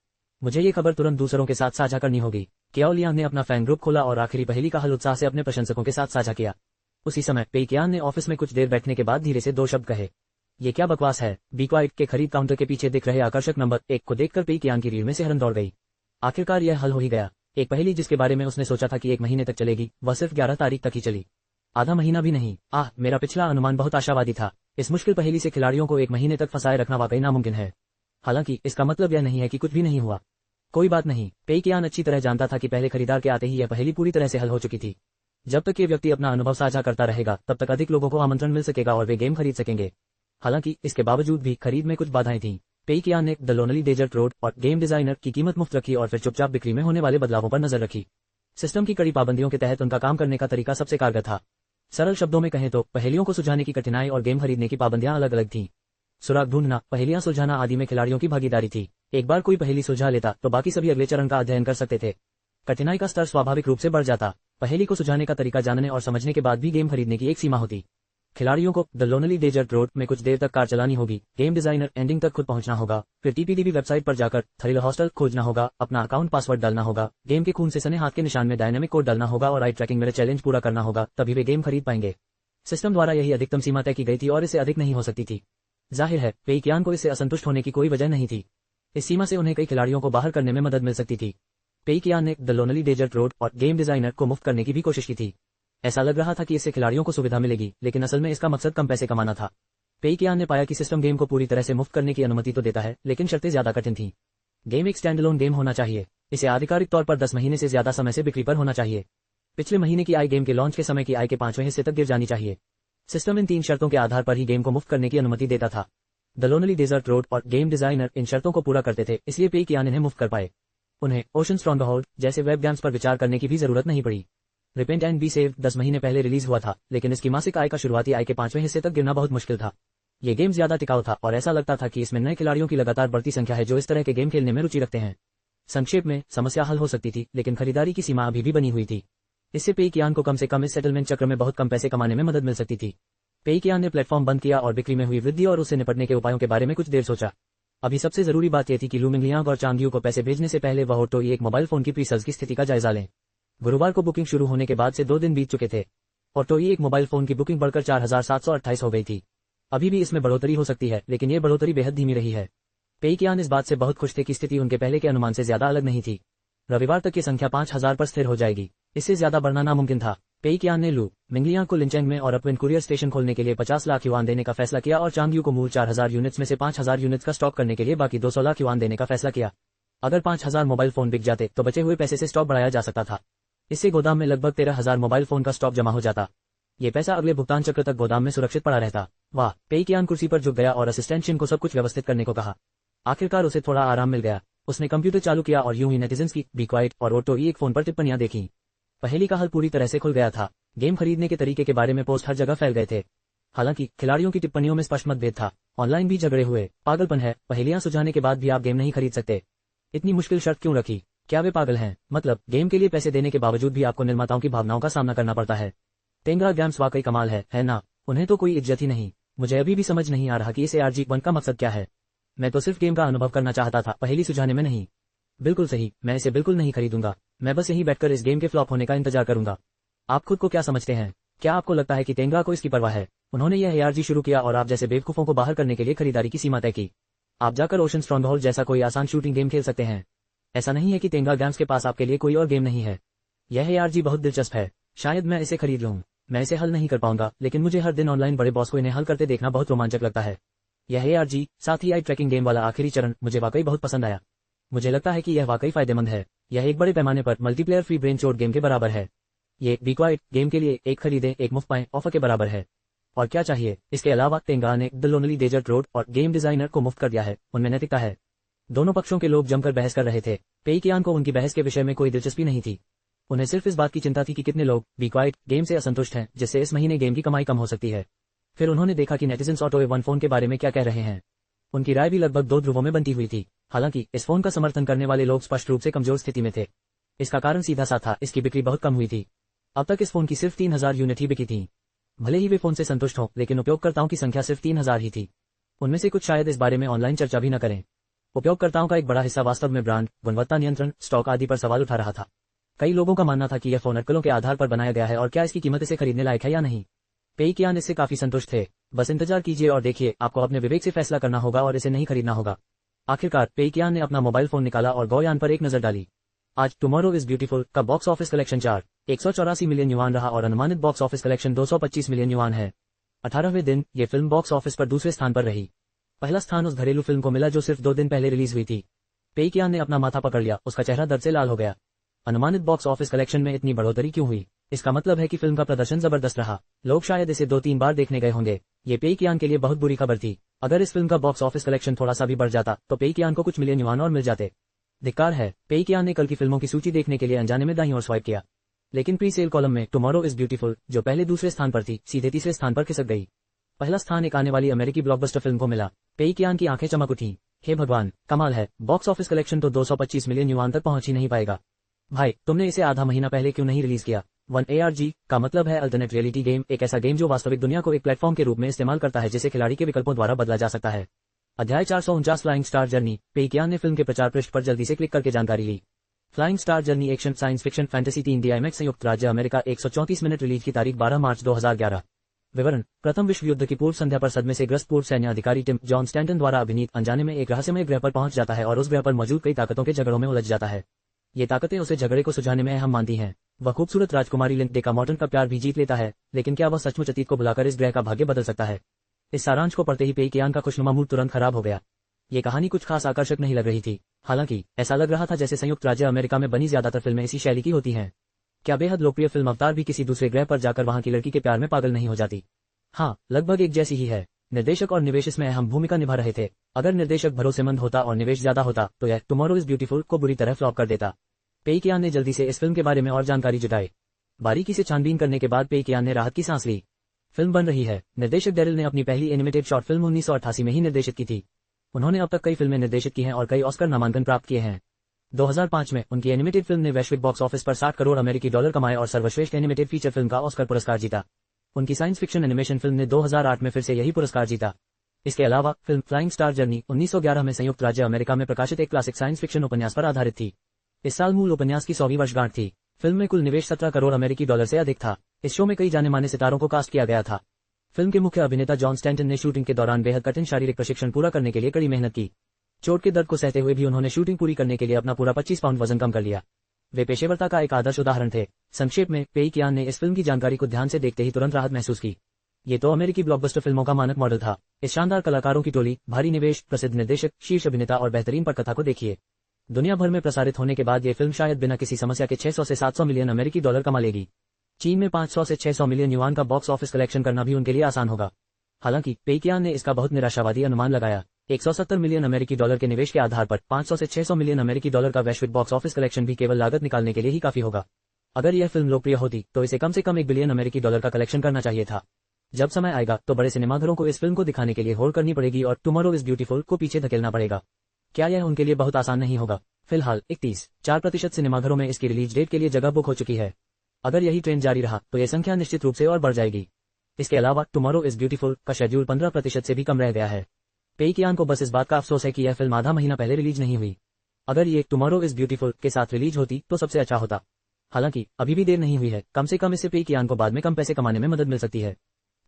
मुझे ये खबर तुरंत दूसरों के साथ साझा करनी होगी। केओ लियांग ने अपना फैन ग्रुप खोला और आखिरी पहेली का हल उत्साह से अपने प्रशंसकों के साथ साझा किया। उसी समय पेई कियान ने ऑफिस में कुछ देर बैठने के बाद धीरे से 2 शब्द कहे। ये क्या बकवास है? बी क्वाइट के खरीद काउंटर के पीछे दिख रहे आकर्षक नंबर 1 को देखकर पेई कियान की रीढ़ में सिहरन दौड़ गई। आखिरकार यह हल हो ही गया। एक पहेली जिसके बारे में उसने सोचा था कि 1 महीने तक चलेगी, वह सिर्फ 11 तारीख तक ही चली। आधा महीना भी नहीं। मेरा पिछला अनुमान बहुत आशावादी था। इस मुश्किल पहेली से खिलाड़ियों को 1 महीने तक फंसाए रखना वाकई नामुमकिन है। हालांकि इसका मतलब यह नहीं है कि कुछ भी नहीं हुआ। कोई बात नहीं। पेई कियान अच्छी तरह जानता था कि पहले खरीदार के आते ही यह पहेली पूरी तरह से हल हो चुकी थी। जब तक ये व्यक्ति अपना अनुभव साझा करता रहेगा, तब तक अधिक लोगों को आमंत्रण मिल सकेगा और वे गेम खरीद सकेंगे। हालांकि इसके बावजूद भी खरीद में कुछ बाधाएं थीं। पेई कियान ने द लोनली डेजर्ट रोड और गेम डिजाइनर की कीमत मुफ्त रखी और फिर चुपचाप बिक्री में होने वाले बदलावों पर नजर रखी। सिस्टम की कड़ी पाबंदियों के तहत उनका काम करने का तरीका सबसे कारगर था। सरल शब्दों में कहें तो पहेलियों को सुलझाने की कठिनाई और गेम खरीदने की पाबंदियां अलग अलग थीं। सुराग ढूंढना, पहेलियां सुलझाना आदि में खिलाड़ियों की भागीदारी थी। एक बार कोई पहेली सुलझा लेता तो बाकी सभी अगले चरण का अध्ययन कर सकते थे। कठिनाई का स्तर स्वाभाविक रूप से बढ़ जाता। पहेली को सुझाने का तरीका जानने और समझने के बाद भी गेम खरीदने की एक सीमा होती। खिलाड़ियों को द लोनली डेजर्ट रोड में कुछ देर तक कार चलानी होगी, गेम डिजाइनर एंडिंग तक खुद पहुंचना होगा, फिर टीपीडीबी वेबसाइट पर जाकर थ्रिल हॉस्टल खोजना होगा, अपना अकाउंट पासवर्ड डालना होगा, गेम के खून से सने हाथ के निशान में डायनामिक कोड डालना होगा और आई ट्रैकिंग मेरे चैलेंज पूरा करना होगा, तभी वे गेम खरीद पाएंगे। सिस्टम द्वारा यही अधिकतम सीमा तय की गई थी और इससे अधिक नहीं हो सकती थी। जाहिर है पेइकियान को इससे असंतुष्ट होने की कोई वजह नहीं थी। इस सीमा से उन्हें कई खिलाड़ियों को बाहर करने में मदद मिल सकती थी। पेइकियान ने द लोनली डेजर्ट रोड और गेम डिजाइनर को मुफ्त करने की भी कोशिश की थी। ऐसा लग रहा था कि इससे खिलाड़ियों को सुविधा मिलेगी, लेकिन असल में इसका मकसद कम पैसे कमाना था। पेइकियान ने पाया कि सिस्टम गेम को पूरी तरह से मुफ्त करने की अनुमति तो देता है, लेकिन शर्तें ज्यादा कठिन थीं। गेम एक स्टैंडअलोन गेम होना चाहिए। इसे आधिकारिक तौर पर 10 महीने से ज्यादा समय से बिक्री पर होना चाहिए। पिछले महीने की आय गेम के लॉन्च के समय की आय के 5वें हिस्से तक गिर जानी चाहिए। सिस्टम इन 3 शर्तों के आधार पर ही गेम को मुफ्त करने की अनुमति देता था। द लोनली डेजर्ट रोड और गेम डिजाइनर इन शर्तों को पूरा करते थे, इसलिए पेइकियान इन्हें मुफ्त कर पाए। उन्हें ओशन स्ट्रॉन्गहोल्ड जैसे वेब गेम्स पर विचार करने की भी जरूरत नहीं पड़ी। रिपेंट एंड बी सेव्ड 10 महीने पहले रिलीज हुआ था, लेकिन इसकी मासिक आय का शुरुआती आय के 5वें हिस्से तक गिरना बहुत मुश्किल था। ये गेम ज्यादा टिकाऊ था और ऐसा लगता था कि इसमें नए खिलाड़ियों की लगातार बढ़ती संख्या है जो इस तरह के गेम खेलने में रुचि रखते हैं। संक्षेप में समस्या हल हो सकती थी, लेकिन खरीदारी की सीमा अभी भी बनी हुई थी। इससे पेइकियान को कम से कम इस सेटलमेंट चक्र में बहुत कम पैसे कमाने में मदद मिल सकती थी। पेइकियान ने प्लेटफॉर्म बंद किया और बिक्री में हुई वृद्धि और उससे निपटने के उपायों के बारे में कुछ देर सोचा। अभी सबसे जरूरी बात यह थी कि लू मिंगलियांग और चांग यू को पैसे भेजने से पहले वह ऑटो एक मोबाइल फोन की प्री-सेल्स की स्थिति का जायजा लें। गुरुवार को बुकिंग शुरू होने के बाद से 2 दिन बीत चुके थे। ऑटो एक मोबाइल फोन की बुकिंग बढ़कर 4728 हो गई थी। अभी भी इसमें बढ़ोतरी हो सकती है, लेकिन ये बढ़ोतरी बेहद धीमी रही है। पेइकियान इस बात से बहुत खुश थे कि स्थिति उनके पहले के अनुमान से ज्यादा अलग नहीं थी। रविवार तक ये संख्या 5000 पर स्थिर हो जाएगी। इससे ज्यादा बढ़ना नामुमकिन था। पेइकियान ने लू मिंगलियांग को लिंचेंग में और अपविन कुरियर स्टेशन खोलने के लिए 50 लाख युआन देने का फैसला किया और चांग यू को मूल 4000 यूनिट्स में से 5000 यूनिट्स का स्टॉक करने के लिए बाकी 200 लाख युआन देने का फैसला किया। अगर 5000 मोबाइल फोन बिक जाते तो बचे हुए पैसे से स्टॉक बढ़ाया जा सकता था। इससे गोदाम में लगभग 13000 मोबाइल फोन का स्टॉक जमा हो जाता। ये पैसा अगले भुगतान चक्र तक गोदाम में सुरक्षित पड़ा रहता। वाह, पेइकियान कुर्सी पर झुक गया और असिस्टेंट शिन को सब कुछ व्यवस्थित करने को कहा। आखिरकार उसे थोड़ा आराम मिल गया। उसने कंप्यूटर चालू किया और यूं ही नेटिजन्स की बी क्वाइट और ऑटो एक फोन पर टिप्पणियां देखी। पहेली का हल पूरी तरह से खुल गया था। गेम खरीदने के तरीके के बारे में पोस्ट हर जगह फैल गए थे। हालांकि खिलाड़ियों की टिप्पणियों में स्पष्ट मतभेद था। ऑनलाइन भी झगड़े हुए। पागलपन है, पहेलियां सुझाने के बाद भी आप गेम नहीं खरीद सकते। इतनी मुश्किल शर्त क्यों रखी? क्या वे पागल हैं? मतलब गेम के लिए पैसे देने के बावजूद भी आपको निर्माताओं की भावनाओं का सामना करना पड़ता है। तेंगा गेम्स वाकई कमाल है ना? उन्हें तो कोई इज्जत ही नहीं। मुझे अभी भी समझ नहीं आ रहा कि इस ARG1 का मकसद क्या है। मैं तो सिर्फ गेम का अनुभव करना चाहता था, पहेली सुझाने में नहीं। बिल्कुल सही, मैं इसे बिल्कुल नहीं खरीदूंगा। मैं बस यहीं बैठकर इस गेम के फ्लॉप होने का इंतजार करूंगा। आप खुद को क्या समझते हैं? क्या आपको लगता है कि तेंगा को इसकी परवाह है? उन्होंने यह ARG शुरू किया और आप जैसे बेवकूफों को बाहर करने के लिए खरीदारी की सीमा तय की। आप जाकर ओशन स्ट्रॉन्गहोल्ड जैसा कोई आसान शूटिंग गेम खेल सकते हैं। ऐसा नहीं है कि तेंगा गेम्स के पास आपके लिए कोई और गेम नहीं है। यह ARG बहुत दिलचस्प है। शायद मैं इसे खरीद लूं। मैं इसे हल नहीं कर पाऊंगा, लेकिन मुझे हर दिन ऑनलाइन बड़े बॉस को इन्हें हल करते देखना बहुत रोमांचक लगता है। यह ARG, साथ ही आई ट्रैकिंग गेम वाला आखिरी चरण मुझे वाकई बहुत पसंद आया। मुझे लगता है कि यह वाकई फायदेमंद है। यह एक बड़े पैमाने पर मल्टीप्लेयर फ्री ब्रेन चोट गेम के बराबर है। ये बी क्वाइट गेम के लिए एक खरीदे एक मुफ्त पाएं ऑफर के बराबर है। और क्या चाहिए? इसके अलावा तेंगा ने द लोनली डेजर्ट रोड और गेम डिजाइनर को मुफ्त कर दिया है। उनमें नैतिकता है। दोनों पक्षों के लोग जमकर बहस कर रहे थे। पेइकियान को उनकी बहस के विषय में कोई दिलचस्पी नहीं थी। उन्हें सिर्फ इस बात की चिंता थी कि कितने लोग बी क्वाइट गेम से असंतुष्ट हैं, जिससे इस महीने गेम की कमाई कम हो सकती है। फिर उन्होंने देखा कि नेटिजन्स ऑटो A1 फोन के बारे में क्या कह रहे हैं। उनकी राय भी लगभग 2 ध्रुवों में बनती हुई थी। हालांकि इस फोन का समर्थन करने वाले लोग स्पष्ट रूप से कमजोर स्थिति में थे। इसका कारण सीधा सा था, इसकी बिक्री बहुत कम हुई थी। अब तक इस फोन की सिर्फ 3000 यूनिट ही बिकी थी। भले ही वे फोन से संतुष्ट हों, लेकिन उपयोगकर्ताओं की संख्या सिर्फ 3000 ही थी। उनमें से कुछ शायद इस बारे में ऑनलाइन चर्चा भी न करें। उपयोगकर्ताओं का एक बड़ा हिस्सा वास्तव में ब्रांड, गुणवत्ता नियंत्रण, स्टॉक आदि पर सवाल उठा रहा था। कई लोगों का मानना था कि यह फोन अटकलों के आधार पर बनाया गया है और क्या इसकी कीमत इसे खरीदने लायक है या नहीं। पेइकियान इससे काफी संतुष्ट थे। बस इंतजार कीजिए और देखिए, आपको अपने विवेक से फैसला करना होगा और इसे नहीं खरीदना होगा। आखिरकार पेइकियान ने अपना मोबाइल फोन निकाला और गौयान पर एक नजर डाली। आज टुमारो इज ब्यूटीफुल का box office collection 184 million yuan रहा और अनुमानित box office collection 225 million yuan है। 18वें दिन ये फिल्म बॉक्स ऑफिस पर दूसरे स्थान पर रही। पहला स्थान उस घरेलू फिल्म को मिला जो सिर्फ 2 दिन पहले रिलीज हुई थी। पेइकियान ने अपना माथा पकड़ लिया, उसका चेहरा दर्द से लाल हो गया। अनुमानित बॉक्स ऑफिस कलेक्शन में इतनी बढ़ोतरी क्यों हुई? इसका मतलब है कि फिल्म का प्रदर्शन जबरदस्त रहा। लोग शायद इसे 2-3 बार देखने गए होंगे। ये पेइकियान के लिए बहुत बुरी खबर थी। अगर इस फिल्म का बॉक्स ऑफिस कलेक्शन थोड़ा सा भी बढ़ जाता तो पेइकियान को कुछ मिलियन युआन और मिल जाते। धिक्कार है। पेइकियान ने कल की फिल्मों की सूची देखने के लिए अनजाने में दाईं ओर स्वाइप किया, लेकिन प्री सेल कॉलम में टुमारो इज ब्यूटीफुल, जो पहले दूसरे स्थान पर थी, सीधे तीसरे स्थान पर खिसक गई। पहला स्थान एक आने वाली अमेरिकी ब्लॉकबस्टर फिल्म को मिला। पेइकियान की आंखें चमक उठी। हे भगवान, कमाल है। बॉक्स ऑफिस कलेक्शन तो 225 मिलियन युआन तक पहुंच ही नहीं पाएगा। भाई तुमने इसे आधा महीना पहले क्यों नहीं रिलीज किया? 1ARG का मतलब है अल्टरनेट रियलिटी गेम, एक ऐसा गेम जो वास्तविक दुनिया को एक प्लेटफॉर्म के रूप में इस्तेमाल करता है जिसे खिलाड़ी के विकल्पों द्वारा बदला जा सकता है। अध्याय 449 फ्लाइंग स्टार जर्नी। पेइकियान ने फिल्म के प्रचार पृष्ठ पर जल्दी से क्लिक करके जानकारी ली। Flying star journey action science fiction fantasy 3D IMAX संयुक्त राज्य अमेरिका 134 मिनट रिलीज की तारीख 12 मार्च 2011। विवरण। प्रथम विश्व युद्ध की पूर्व संध्या पर सदमे से ग्रस्त पूर्व सैन्य अधिकारी टिम जॉन स्टैंटन द्वारा अभिनीत अनजाने में एक रहस्यमय ग्रह पर पहुंच जाता है और उस ग्रह पर मौजूद कई ताकतों के झगड़ों में उलझ जाता है। ये ताकतें उसे झगड़े को सुलझाने में अहम मानती हैं। वह खूबसूरत राजकुमारी लिन डेका मॉर्टन का प्यार भी जीत लेता है, लेकिन क्या वह सचमुच अतीत को बुलाकर इस ग्रह का भाग्य बदल सकता है? इस सारांश को पढ़ते ही पेइकियान का खुशनुमा मूड तुरंत खराब हो गया। ये कहानी कुछ खास आकर्षक नहीं लग रही थी। हालांकि ऐसा लग रहा था जैसे संयुक्त राज्य अमेरिका में बनी ज्यादातर फिल्में इसी शैली की होती हैं। क्या बेहद लोकप्रिय फिल्म अवतार भी किसी दूसरे ग्रह पर जाकर वहां की लड़की के प्यार में पागल नहीं हो जाती? हाँ, लगभग एक जैसी ही है। निर्देशक और निवेश इसमें अहम भूमिका निभा रहे थे। अगर निर्देशक भरोसेमंद होता और निवेश ज्यादा होता तो यह टुमारो इज ब्यूटीफुल को बुरी तरह फ्लॉप कर देता। पेइकियान ने जल्दी से इस फिल्म के बारे में और जानकारी जुटाई। बारीकी से छानबीन करने के बाद पेइकियान ने राहत की सांस ली। फिल्म बन रही है। निर्देशक डेरिल ने अपनी पहली एनिमेटेड शॉर्ट फिल्म 1988 में ही निर्देशित की थी। उन्होंने अब तक कई फिल्में निर्देशित की हैं और कई ऑस्कर नामांकन प्राप्त किए हैं। 2005 में उनकी एनिमेटेड फिल्म ने वैश्विक बॉक्स ऑफिस पर 60 करोड़ अमेरिकी डॉलर कमाए और सर्वश्रेष्ठ एनिमेटेड फीचर फिल्म का ऑस्कर पुरस्कार जीता। उनकी साइंस फिक्शन एनिमेशन फिल्म ने 2008 में फिर से यही पुरस्कार जीता। इसके अलावा फिल्म फ्लाइंग स्टार जर्नी 1911 में संयुक्त राज्य अमेरिका में प्रकाशित एक क्लासिक साइंस फिक्शन उपन्यास पर आधारित थी। इस साल मूल उपन्यास की 100वीं वर्षगांठ थी। फिल्म में कुल निवेश 17 करोड़ अमेरिकी डॉलर से अधिक था। इस शो में कई जाने माने सितारों को कास्ट किया गया था। फिल्म के मुख्य अभिनेता जॉन स्टैंटन ने शूटिंग के दौरान बेहद कठिन शारीरिक प्रशिक्षण पूरा करने के लिए कड़ी मेहनत की। चोट के दर्द को सहते हुए भी उन्होंने शूटिंग पूरी करने के लिए अपना पूरा 25 पाउंड वजन कम कर लिया। वे पेशेवरता का एक आदर्श उदाहरण थे। संक्षेप में, पेइकियान ने इस फिल्म की जानकारी को ध्यान से देखते ही तुरंत राहत महसूस की। ये तो अमेरिकी ब्लॉकबस्टर फिल्मों का मानक मॉडल था। इस शानदार कलाकारों की टोली, भारी निवेश, प्रसिद्ध निर्देशक, शीर्ष अभिनेता और बेहतरीन पटकथा को देखिए। दुनिया भर में प्रसारित होने के बाद ये फिल्म शायद बिना किसी समस्या के 600 से 700 मिलियन अमेरिकी डॉलर कमा लेगी। चीन में 500 से 600 मिलियन युआन का बॉक्स ऑफिस कलेक्शन करना भी उनके लिए आसान होगा। हालांकि पेइकियान ने इसका बहुत निराशावादी अनुमान लगाया। 170 मिलियन अमेरिकी डॉलर के निवेश के आधार पर 500 से 600 मिलियन अमेरिकी डॉलर का वैश्विक बॉक्स ऑफिस कलेक्शन भी केवल लागत निकालने के लिए ही काफी होगा। अगर यह फिल्म लोकप्रिय होती तो इसे कम से कम 1 बिलियन अमेरिकी डॉलर का कलेक्शन करना चाहिए था। जब समय आएगा तो बड़े सिनेमाघरों को इस फिल्म को दिखाने के लिए होड़ करनी पड़ेगी और टुमारो इज ब्यूटीफुल को पीछे धकेलना पड़ेगा। क्या यह उनके लिए बहुत आसान नहीं होगा? फिलहाल 31.4% सिनेमाघरों में इसकी रिलीज डेट के लिए जगह बुक हो चुकी है। अगर यही ट्रेंड जारी रहा तो यह संख्या निश्चित रूप से और बढ़ जाएगी। इसके अलावा टुमारो इज ब्यूटीफुल का शेड्यूल 15% से भी कम रह गया है। पेइकियान को बस इस बात का अफसोस है कि यह फिल्म आधा महीना पहले रिलीज नहीं हुई। अगर ये टुमारो इज ब्यूटीफुल के साथ रिलीज होती तो सबसे अच्छा होता। हालांकि अभी भी देर नहीं हुई है। कम से कम इससे पेइकियान को बाद में कम पैसे कमाने में मदद मिल सकती है।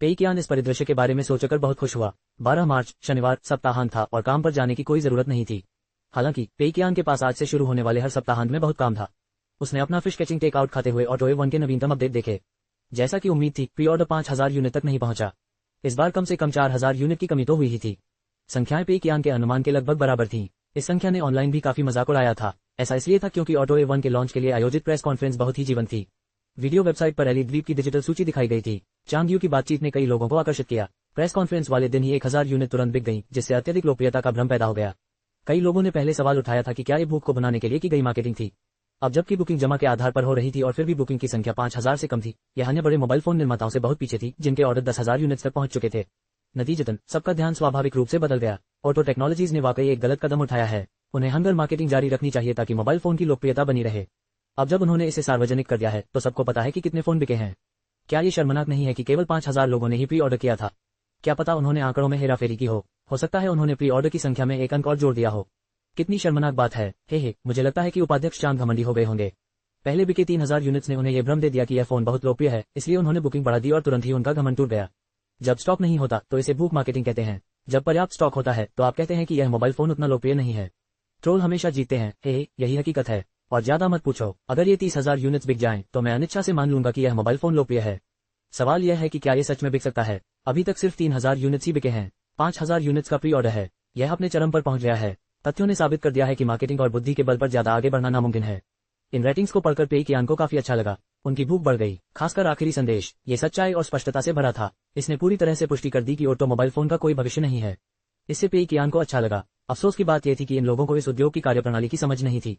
पेइकियान इस परिदृश्य के बारे में सोचकर बहुत खुश हुआ। 12 मार्च शनिवार सप्ताहांत था और काम पर जाने की कोई जरूरत नहीं थी। हालांकि पेइकियान के पास आज से शुरू होने वाले हर सप्ताहांत में बहुत काम था। उसने अपना फिश कैचिंग टेक आउट खाते हुए ऑटो A1 के नवीनतम अपडेट देखे। जैसा कि उम्मीद थी, प्री ऑर्डर 5000 यूनिट तक नहीं पहुंचा। इस बार कम से कम 4000 यूनिट की कमी तो हुई ही थी। संख्याएं पेइकियान के अनुमान के लगभग बराबर थीं। इस संख्या ने ऑनलाइन भी काफी मजाक उड़ाया था। ऐसा इसलिए था क्योंकि ऑटो A1 के लॉन्च के लिए आयोजित प्रेस कॉन्फ्रेंस बहुत ही जीवंत थी। वीडियो वेबसाइट पर एली द्वीप की डिजिटल सूची दिखाई गई थी। चांगयू की बातचीत ने कई लोगों को आकर्षित किया। प्रेस कॉन्फ्रेंस वाले दिन ही 1000 यूनिट तुरंत बिक गईं, जिससे अत्यधिक लोकप्रियता का भ्रम पैदा हो गया। कई लोगों ने पहले सवाल उठाया था कि क्या ये भूख को बनाने के लिए की गई मार्केटिंग थी। अब जबकि बुकिंग जमा के आधार पर हो रही थी और फिर भी बुकिंग की संख्या 5000 से कम थी, यह अन्य बड़े मोबाइल फोन निर्माताओं से बहुत पीछे थी जिनके ऑर्डर 10,000 यूनिट्स तक पहुंच चुके थे। नतीजतन सबका ध्यान स्वाभाविक रूप से बदल गया। ऑटो टेक्नोलॉजीज ने वाकई एक गलत कदम उठाया है। उन्हें हंगर मार्केटिंग जारी रखनी चाहिए ताकि मोबाइल फोन की लोकप्रियता बनी रहे। अब जब उन्होंने इसे सार्वजनिक कर दिया है तो सबको पता है कि कितने फोन बिके हैं। क्या ये शर्मनाक नहीं है कि केवल 5000 लोगों ने ही प्री ऑर्डर किया था? क्या पता उन्होंने आंकड़ों में हेराफेरी की हो सकता है उन्होंने प्री ऑर्डर की संख्या में एक अंक और जोड़ दिया हो। कितनी शर्मनाक बात है। हे मुझे लगता है कि उपाध्यक्ष चांद घमंडी हो गए होंगे। पहले बिके 3000 यूनिट्स ने उन्हें यह भ्रम दे दिया कि यह फोन बहुत लोकप्रिय है, इसलिए उन्होंने बुकिंग बढ़ा दी और तुरंत ही उनका घमंड टूट गया। जब स्टॉक नहीं होता तो इसे भूख मार्केटिंग कहते हैं। जब पर्याप्त स्टॉक होता है तो आप कहते हैं कि यह मोबाइल फोन उतना लोकप्रिय नहीं है। ट्रोल हमेशा जीतते हैं। यही हकीकत है। और ज्यादा मत पूछो। अगर ये 30,000 यूनिट्स बिक जाएं तो मैं अनिच्छा से मान लूंगा कि यह मोबाइल फोन लोकप्रिय है। सवाल यह है कि क्या ये सच में बिक सकता है? अभी तक सिर्फ 3000 यूनिट्स ही बिके हैं। 5000 यूनिट्स का प्री ऑर्डर है। यह अपने चरम पर पहुंच गया है। तथ्यों ने साबित कर दिया है कि मार्केटिंग और बुद्धि के बल पर ज्यादा आगे बढ़ना नामुमकिन है। इन रेटिंग्स को पढ़कर पेइकियान को काफी अच्छा लगा। उनकी भूख बढ़ गई। खासकर आखिरी संदेश, ये सच्चाई और स्पष्टता से भरा था। इसने पूरी तरह से पुष्टि कर दी कि ऑटो मोबाइल फोन का कोई भविष्य नहीं है। इससे पेइकियान को अच्छा लगा। अफसोस की बात यह थी कि इन लोगों को इस उद्योग की कार्यप्रणाली की समझ नहीं थी।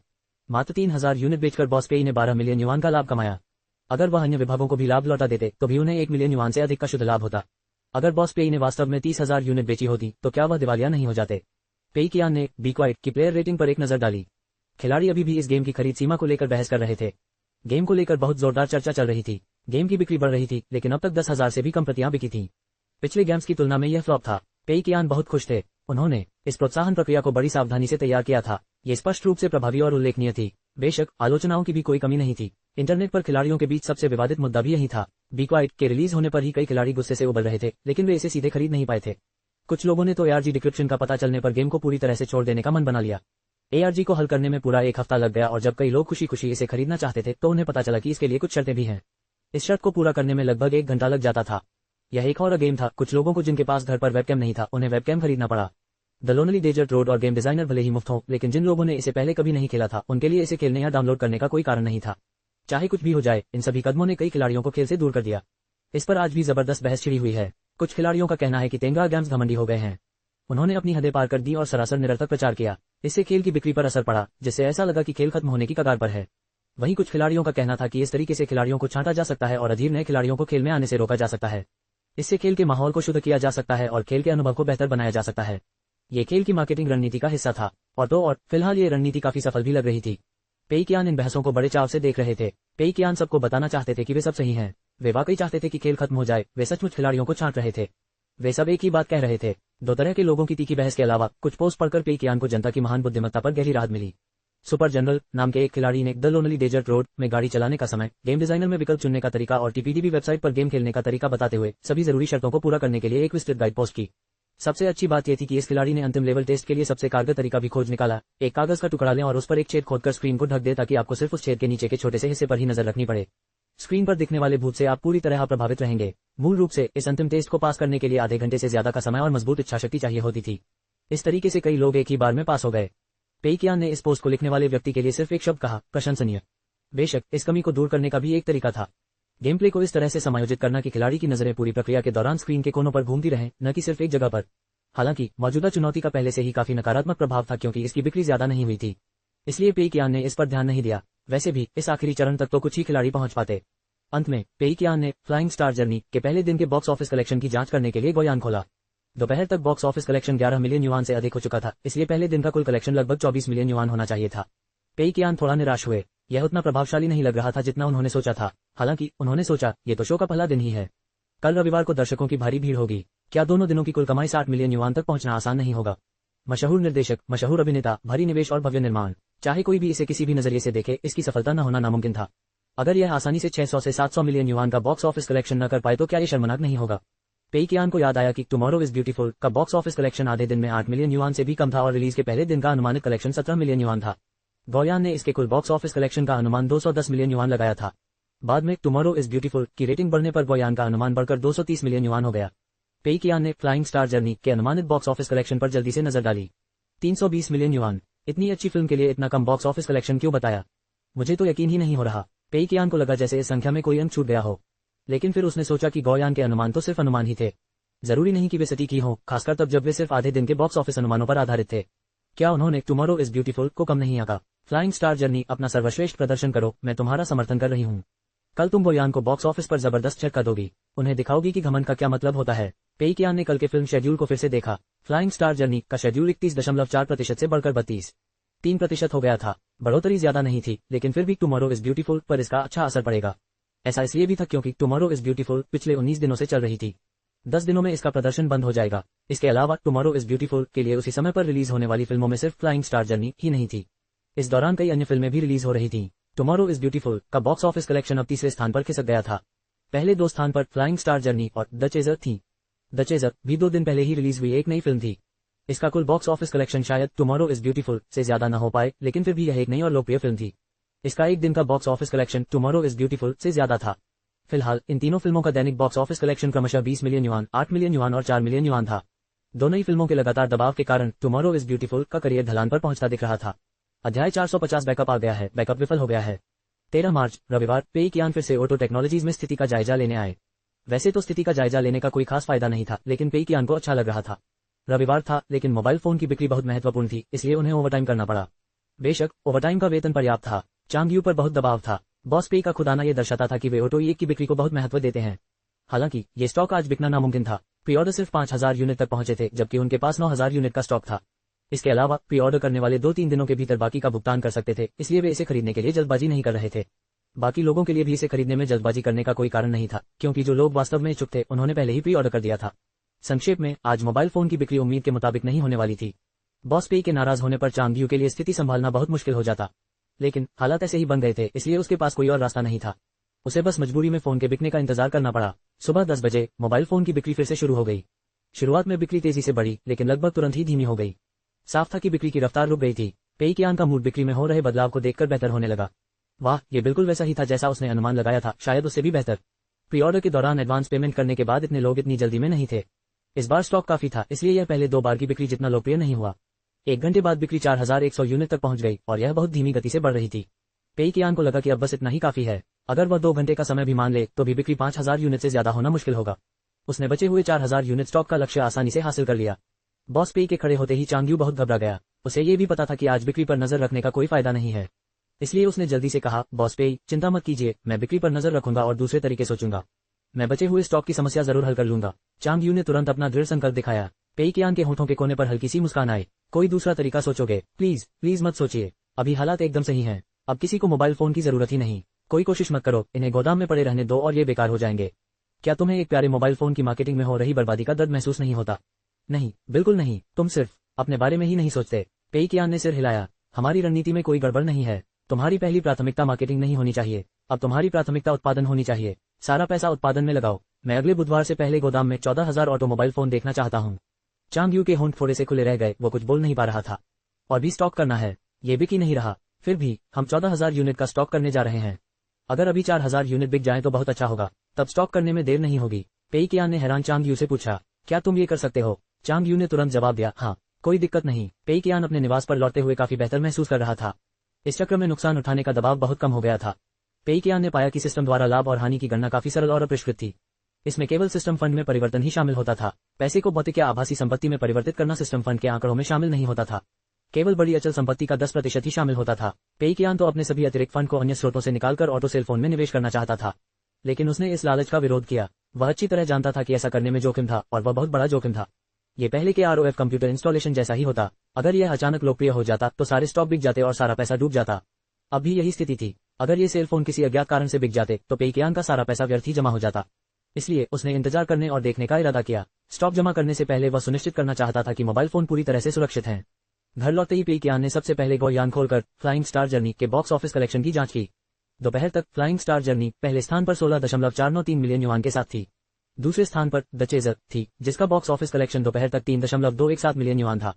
मात्र 3000 यूनिट बेचकर बॉस पेई ने 12 मिलियन युआन का लाभ कमाया। अगर वह अन्य विभागों को भी लाभ लौटा देते तो भी उन्हें 1 मिलियन युआन से अधिक का शुद्ध लाभ होता। अगर बॉस पेई ने वास्तव में 30,000 यूनिट बेची होती तो क्या वह दिवालिया नहीं हो जाते? पेइकियान ने बी क्वाइट की प्लेयर रेटिंग पर एक नजर डाली। खिलाड़ी अभी भी इस गेम की खरीद सीमा को लेकर बहस कर रहे थे। गेम को लेकर बहुत जोरदार चर्चा चल रही थी। गेम की बिक्री बढ़ रही थी, लेकिन अब तक 10,000 से भी कम प्रतियां बिकी थीं। पिछले गेम्स की तुलना में यह फ्लॉप था। पेई कियान बहुत खुश थे। उन्होंने इस प्रोत्साहन प्रक्रिया को बड़ी सावधानी से तैयार किया था। ये स्पष्ट रूप से प्रभावी और उल्लेखनीय थी। बेशक आलोचनाओं की भी कोई कमी नहीं थी। इंटरनेट पर खिलाड़ियों के बीच सबसे विवादित मुद्दा भी यही था। बी क्वाइट के रिलीज होने पर ही कई खिलाड़ी गुस्से से उबल रहे थे, लेकिन वे इसे सीधे खरीद नहीं पाए थे। कुछ लोगों ने तो ARG डिक्रिप्शन का पता चलने पर गेम को पूरी तरह से छोड़ देने का मन बना लिया। ARG को हल करने में पूरा एक हफ्ता लग गया और जब कई लोग खुशी खुशी इसे खरीदना चाहते थे तो उन्हें पता चला कि इसके लिए कुछ शर्तें भी हैं। इस शर्त को पूरा करने में लगभग 1 घंटा लग जाता था। यह एक और गेम था। कुछ लोगों को जिनके पास घर पर वेबकैम नहीं था, उन्हें वेबकैम खरीदना पड़ा। द लोनली डेजर्ट रोड और गेम डिजाइनर भले ही मुफ्त हों, लेकिन जिन लोगों ने इसे पहले कभी नहीं खेला था, उनके लिए इसे खेलने या डाउनलोड करने का कोई कारण नहीं था। चाहे कुछ भी हो जाए, इन सभी कदमों ने कई खिलाड़ियों को खेल से दूर कर दिया। इस पर आज भी जबरदस्त बहस छिड़ी हुई है। कुछ खिलाड़ियों का कहना है कि तेंगा गेम्स घमंडी हो गए हैं। उन्होंने अपनी हदें पार कर दी और सरासर निरर्थक प्रचार किया। इससे खेल की बिक्री पर असर पड़ा, जिससे ऐसा लगा कि खेल खत्म होने की कगार पर है। वहीं कुछ खिलाड़ियों का कहना था कि इस तरीके से खिलाड़ियों को छांटा जा सकता है और अधीर नए खिलाड़ियों को खेल में आने से रोका जा सकता है। इससे खेल के माहौल को शुद्ध किया जा सकता है और खेल के अनुभव को बेहतर बनाया जा सकता है। ये खेल की मार्केटिंग रणनीति का हिस्सा था और फिलहाल ये रणनीति काफी सफल भी लग रही थी। पेई कियान इन बहसों को बड़े चाव से देख रहे थे। पेई कियान सबको बताना चाहते थे कि वे सब सही हैं। वे वाकई चाहते थे कि खेल खत्म हो जाए। वे सचमुच खिलाड़ियों को छांट रहे थे। वे सब एक ही बात कह रहे थे। दो तरह के लोगों की तीखी बहस के अलावा कुछ पोस्ट पढ़कर पेई कियान को जनता की महान बुद्धिमत्ता पर गहरी राहत मिली। सुपर जनरल नाम के एक खिलाड़ी ने द लोनली डेजर्ट रोड में गाड़ी चलाने का समय, गेम डिजाइनर में विकल्प चुनने का तरीका और TPDB वेबसाइट पर गेम खेलने का तरीका बताते हुए सभी जरूरी शर्तों को पूरा करने के लिए एक विस्तृत गाइड पोस्ट की। सबसे अच्छी बात यह थी कि इस खिलाड़ी ने अंतिम लेवल टेस्ट के लिए सबसे कारगर तरीका भी खोज निकाला। एक कागज का टुकड़ा लें और उस पर एक छेद खोदकर स्क्रीन को ढक दे ताकि आपको सिर्फ उस छेद के नीचे के छोटे से हिस्से पर ही नजर रखनी पड़े। स्क्रीन पर दिखने वाले भूत से आप पूरी तरह प्रभावित रहेंगे। मूल रूप से इस अंतिम टेस्ट को पास करने के लिए आधे घंटे से ज्यादा का समय और मजबूत इच्छाशक्ति चाहिए होती थी। इस तरीके से कई लोग एक ही बार में पास हो गए। पेई कियान ने इस पोस्ट को लिखने वाले व्यक्ति के लिए सिर्फ एक शब्द कहा, प्रशंसनीय। बेशक इस कमी को दूर करने का भी एक तरीका था। गेम प्ले को इस तरह से समायोजित करना कि खिलाड़ी की नजरें पूरी प्रक्रिया के दौरान स्क्रीन के कोनों पर घूमती रहें, न कि सिर्फ एक जगह पर। हालांकि मौजूदा चुनौती का पहले से ही काफी नकारात्मक प्रभाव था क्योंकि इसकी बिक्री ज्यादा नहीं हुई थी, इसलिए पेई कियान ने इस पर ध्यान नहीं दिया। वैसे भी इस आखिरी चरण तक तो कुछ ही खिलाड़ी पहुंच पाते। अंत में पेई कियान ने फ्लाइंग स्टार जर्नी के पहले दिन के बॉक्स ऑफिस कलेक्शन की जांच करने के लिए गोयान खोला। दोपहर तक box office collection 11 million yuan से अधिक हो चुका था, इसलिए पहले दिन का कुल कलेक्शन लगभग 24 मिलियन युआन होना चाहिए था। पेई कियान थोड़ा निराश हुए। यह उतना प्रभावशाली नहीं लग रहा था जितना उन्होंने सोचा था। हालांकि उन्होंने सोचा, ये तो शो का पहला दिन ही है। कल रविवार को दर्शकों की भारी भीड़ होगी। क्या दोनों दिनों की कुल कमाई 60 मिलियन युआन तक पहुंचना आसान नहीं होगा? मशहूर निर्देशक, मशहूर अभिनेता, भारी निवेश और भव्य निर्माण, चाहे कोई भी इसे किसी भी नजरिए से देखे, इसकी सफलता न होना नामुमकिन था। अगर यह आसानी से 600 से 700 मिलियन युआन का बॉक्स ऑफिस कलेक्शन न कर पाए तो क्या ये शर्मनाक नहीं होगा? पेई कियान को याद आया कि टुमारो इज ब्यूटीफुल का बॉक्स ऑफिस कलेक्शन आधे दिन में 8 मिलियन युआन से भी कम था और रिलीज के पहले दिन का अनुमानित कलेक्शन 17 मिलियन युआन था। गोयान ने इसके कुल बॉक्स ऑफिस कलेक्शन का अनुमान 210 मिलियन युआन लगाया था। बाद में टुमारो इज ब्यूटीफुल की रेटिंग बढ़ने पर गोयान का अनुमान बढ़कर 230 मिलियन युआन हो गया। पेई कियान ने फ्लाइंग स्टार जर्नी के अनुमानित बॉक्स ऑफिस कलेक्शन पर जल्दी से नजर डाली। 320 मिलियन युआन। इतनी अच्छी फिल्म के लिए इतना कम बॉक्स ऑफिस कलेक्शन क्यों बताया? मुझे तो यकीन ही नहीं हो रहा। पेई कियान को लगा जैसे इस संख्या में कोई अंक छूट गया हो, लेकिन फिर उसने सोचा कि गोयान के अनुमान तो सिर्फ अनुमान ही थे। जरूरी नहीं कि वे सटीक ही हों, खासकर तब जब वे सिर्फ आधे दिन के बॉक्स ऑफिस अनुमानों पर आधारित थे। क्या उन्होंने टुमारो इज ब्यूटीफुल को कम नहीं आंका? फ्लाइंग स्टार जर्नी, अपना सर्वश्रेष्ठ प्रदर्शन करो, मैं तुम्हारा समर्थन कर रही हूँ। कल तुम गोयान को बॉक्स ऑफिस पर जबरदस्त झटका दोगी, उन्हें दिखाओगी कि घमंड का क्या मतलब होता है। पेई कियान ने कल के फिल्म शेड्यूल को फिर से देखा। फ्लाइंग स्टार जर्नी का शेड्यूल 31.4% से बढ़कर 32.3% हो गया था। बढ़ोतरी ज्यादा नहीं थी, लेकिन फिर भी टुमारो इज ब्यूटीफुल पर इसका अच्छा असर पड़ेगा। ऐसा इसलिए भी था क्योंकि टुमारो इज ब्यूटीफुल पिछले 19 दिनों से चल रही थी। 10 दिनों में इसका प्रदर्शन बंद हो जाएगा। इसके अलावा टुमारो इज ब्यूटीफुल के लिए उसी समय पर रिलीज होने वाली फिल्मों में सिर्फ फ्लाइंग स्टार जर्नी ही नहीं थी, इस दौरान कई अन्य फिल्में भी रिलीज हो रही थीं। टुमारो इज ब्यूटीफुल का बॉक्स ऑफिस कलेक्शन अब तीसरे स्थान पर खिसक गया था। पहले 2 स्थान पर फ्लाइंग स्टार जर्नी और द चेजर थी। द चेजर भी 2 दिन पहले ही रिलीज हुई एक नई फिल्म थी। इसका कुल बॉक्स ऑफिस कलेक्शन शायद टुमारो इज ब्यूटीफुल से ज्यादा न हो पाए, लेकिन फिर भी यह एक नई और लोकप्रिय फिल्म थी। इसका एक दिन का box office collection tomorrow is beautiful से ज्यादा था। फिलहाल इन तीनों फिल्मों का दैनिक बॉक्स ऑफिस कलेक्शन क्रमशः 20 मिलियन युआन, 8 मिलियन युआन और 4 मिलियन युआन था। दोनों ही फिल्मों के लगातार दबाव के कारण टुमारो इज ब्यूटीफुल का करियर ढलान पर पहुंचता दिख रहा था। अध्याय 450 बैकअप आ गया है, बैकअप विफल हो गया है। 13 मार्च रविवार पेई कियान फिर से ऑटो टेक्नोलॉजीज में स्थिति का जायजा लेने आए। वैसे तो स्थिति का जायजा लेने का कोई खास फायदा नहीं था, लेकिन पेई कियान को अच्छा लग रहा था। रविवार था, लेकिन मोबाइल फोन की बिक्री बहुत महत्वपूर्ण थी, इसलिए उन्हें ओवरटाइम करना पड़ा। बेशक ओवरटाइम का वेतन पर्याप्त था, चांगयू पर बहुत दबाव था। बॉस पेई का खुदाना यह दर्शाता था कि वे ऑटो E1 की बिक्री को बहुत महत्व देते हैं। हालांकि ये स्टॉक आज बिकना नामुमकिन था। प्री ऑर्डर सिर्फ 5,000 यूनिट तक पहुंचे थे, जबकि उनके पास 9,000 यूनिट का स्टॉक था। इसके अलावा प्री ऑर्डर करने वाले 2-3 दिनों के भीतर बाकी का भुगतान कर सकते थे, इसलिए वे इसे खरीदने के लिए जल्दबाजी नहीं कर रहे थे। बाकी लोगों के लिए भी इसे खरीदने में जल्दबाजी करने का कोई कारण नहीं था, क्योंकि जो लोग वास्तव में इच्छुक थे उन्होंने पहले ही प्री ऑर्डर कर दिया था। संक्षेप में, आज मोबाइल फोन की बिक्री उम्मीद के मुताबिक नहीं होने वाली थी। बॉस पे के नाराज होने पर चांग यू के लिए स्थिति संभालना बहुत मुश्किल हो जाता, लेकिन हालात ऐसे ही बन गए थे, इसलिए उसके पास कोई और रास्ता नहीं था। उसे बस मजबूरी में फोन के बिकने का इंतजार करना पड़ा। सुबह 10 बजे मोबाइल फोन की बिक्री फिर से शुरू हो गई। शुरुआत में बिक्री तेजी से बढ़ी, लेकिन लगभग तुरंत ही धीमी हो गई। साफ था कि बिक्री की रफ्तार रुक गई थी। पेई कियान का मूड बिक्री में हो रहे बदलाव को देखकर बेहतर होने लगा। वाह, ये बिल्कुल वैसा ही था जैसा उसने अनुमान लगाया था, शायद उससे भी बेहतर। प्री ऑर्डर के दौरान एडवांस पेमेंट करने के बाद इतने लोग इतनी जल्दी में नहीं थे। इस बार स्टॉक काफी था, इसलिए यह पहले 2 बार की बिक्री जितना लोकप्रिय नहीं हुआ। 1 घंटे बाद बिक्री 4100 यूनिट तक पहुंच गई और यह बहुत धीमी गति से बढ़ रही थी। पेई कियान को लगा कि अब बस इतना ही काफी है। अगर वह 2 घंटे का समय भी मान ले तो भी बिक्री 5000 यूनिट से ज्यादा होना मुश्किल होगा। उसने बचे हुए 4000 यूनिट स्टॉक का लक्ष्य आसानी से हासिल कर लिया। बॉस पेई के खड़े होते ही चांग यू बहुत घबरा गया। उसे ये भी पता था कि आज बिक्री पर नजर रखने का कोई फायदा नहीं है, इसलिए उसने जल्दी से कहा, बॉस पेई, चिंता मत कीजिए, मैं बिक्री पर नजर रखूंगा और दूसरे तरीके सोचूंगा। मैं बचे हुए स्टॉक की समस्या जरूर हल कर लूंगा। चांग यू ने तुरंत अपना दृढ़ संकल्प दिखाया। पेई कियान के होठों के कोने पर हल्की सी मुस्कान आई। कोई दूसरा तरीका सोचोगे? प्लीज प्लीज मत सोचिए, अभी हालात एकदम सही हैं। अब किसी को मोबाइल फोन की जरूरत ही नहीं। कोई कोशिश मत करो, इन्हें गोदाम में पड़े रहने दो और ये बेकार हो जाएंगे। क्या तुम्हें एक प्यारे मोबाइल फोन की मार्केटिंग में हो रही बर्बादी का दर्द महसूस नहीं होता? नहीं, बिल्कुल नहीं, तुम सिर्फ अपने बारे में ही नहीं सोचते। पेई कियान ने सिर हिलाया। हमारी रणनीति में कोई गड़बड़ नहीं है। तुम्हारी पहली प्राथमिकता मार्केटिंग नहीं होनी चाहिए, अब तुम्हारी प्राथमिकता उत्पादन होनी चाहिए। सारा पैसा उत्पादन में लगाओ। मैं अगले बुधवार से पहले गोदाम में 14,000 ऑटोमोबाइल फोन देखना चाहता हूँ। चांग यू के होंठ थोड़े से खुले रह गए, वो कुछ बोल नहीं पा रहा था। और भी स्टॉक करना है, ये बिक ही नहीं रहा। फिर भी हम 14,000 यूनिट का स्टॉक करने जा रहे हैं। अगर अभी 4000 यूनिट बिक जाए तो बहुत अच्छा होगा, तब स्टॉक करने में देर नहीं होगी। पेई कियान ने हैरान चांग यू से पूछा, क्या तुम ये कर सकते हो? चांग यू ने तुरंत जवाब दिया, हाँ, कोई दिक्कत नहीं। पेई कियान अपने निवास पर लौटते हुए काफी बेहतर महसूस कर रहा था। इस चक्र में नुकसान उठाने का दबाव बहुत कम हो गया था। पेई कियान ने पाया कि सिस्टम द्वारा लाभ और हानि की गणना काफी सरल और अपरिष्कृत थी। इसमें केवल सिस्टम फंड में परिवर्तन ही शामिल होता था। पैसे को भौतिक या आभासी संपत्ति में परिवर्तित करना सिस्टम फंड के आंकड़ों में शामिल नहीं होता था। केवल बड़ी अचल संपत्ति का 10% ही शामिल होता था। पेई कियान तो अपने सभी अतिरिक्त फंड को अन्य स्रोतों से निकालकर ऑटो सेल फोन में निवेश करना चाहता था, लेकिन उसने इस लालच का विरोध किया। वह अच्छी तरह जानता था कि ऐसा करने में जोखिम था, और वह बहुत बड़ा जोखिम था। ये पहले के ROF कंप्यूटर इंस्टॉलेशन जैसा ही होता। अगर यह अचानक लोकप्रिय हो जाता तो सारे स्टॉक बिक जाते और सारा पैसा डूब जाता। अब भी यही स्थिति थी। अगर ये सेल फोन किसी अज्ञात कारण से बिक जाते तो पेई कियान का सारा पैसा व्यर्थ ही जमा हो जाता। इसलिए उसने इंतजार करने और देखने का इरादा किया। स्टॉक जमा करने से पहले वह सुनिश्चित करना चाहता था कि मोबाइल फोन पूरी तरह से सुरक्षित हैं। घर लौटते ही पेई कियान ने सबसे पहले गोयान खोलकर फ्लाइंग स्टार जर्नी के बॉक्स ऑफिस कलेक्शन की जांच की। दोपहर तक फ्लाइंग स्टार जर्नी पहले स्थान पर 16.493 मिलियन युआन के साथ थी। दूसरे स्थान पर द चेजर थी, जिसका बॉक्स ऑफिस कलेक्शन दोपहर तक 3.217 मिलियन युआन था।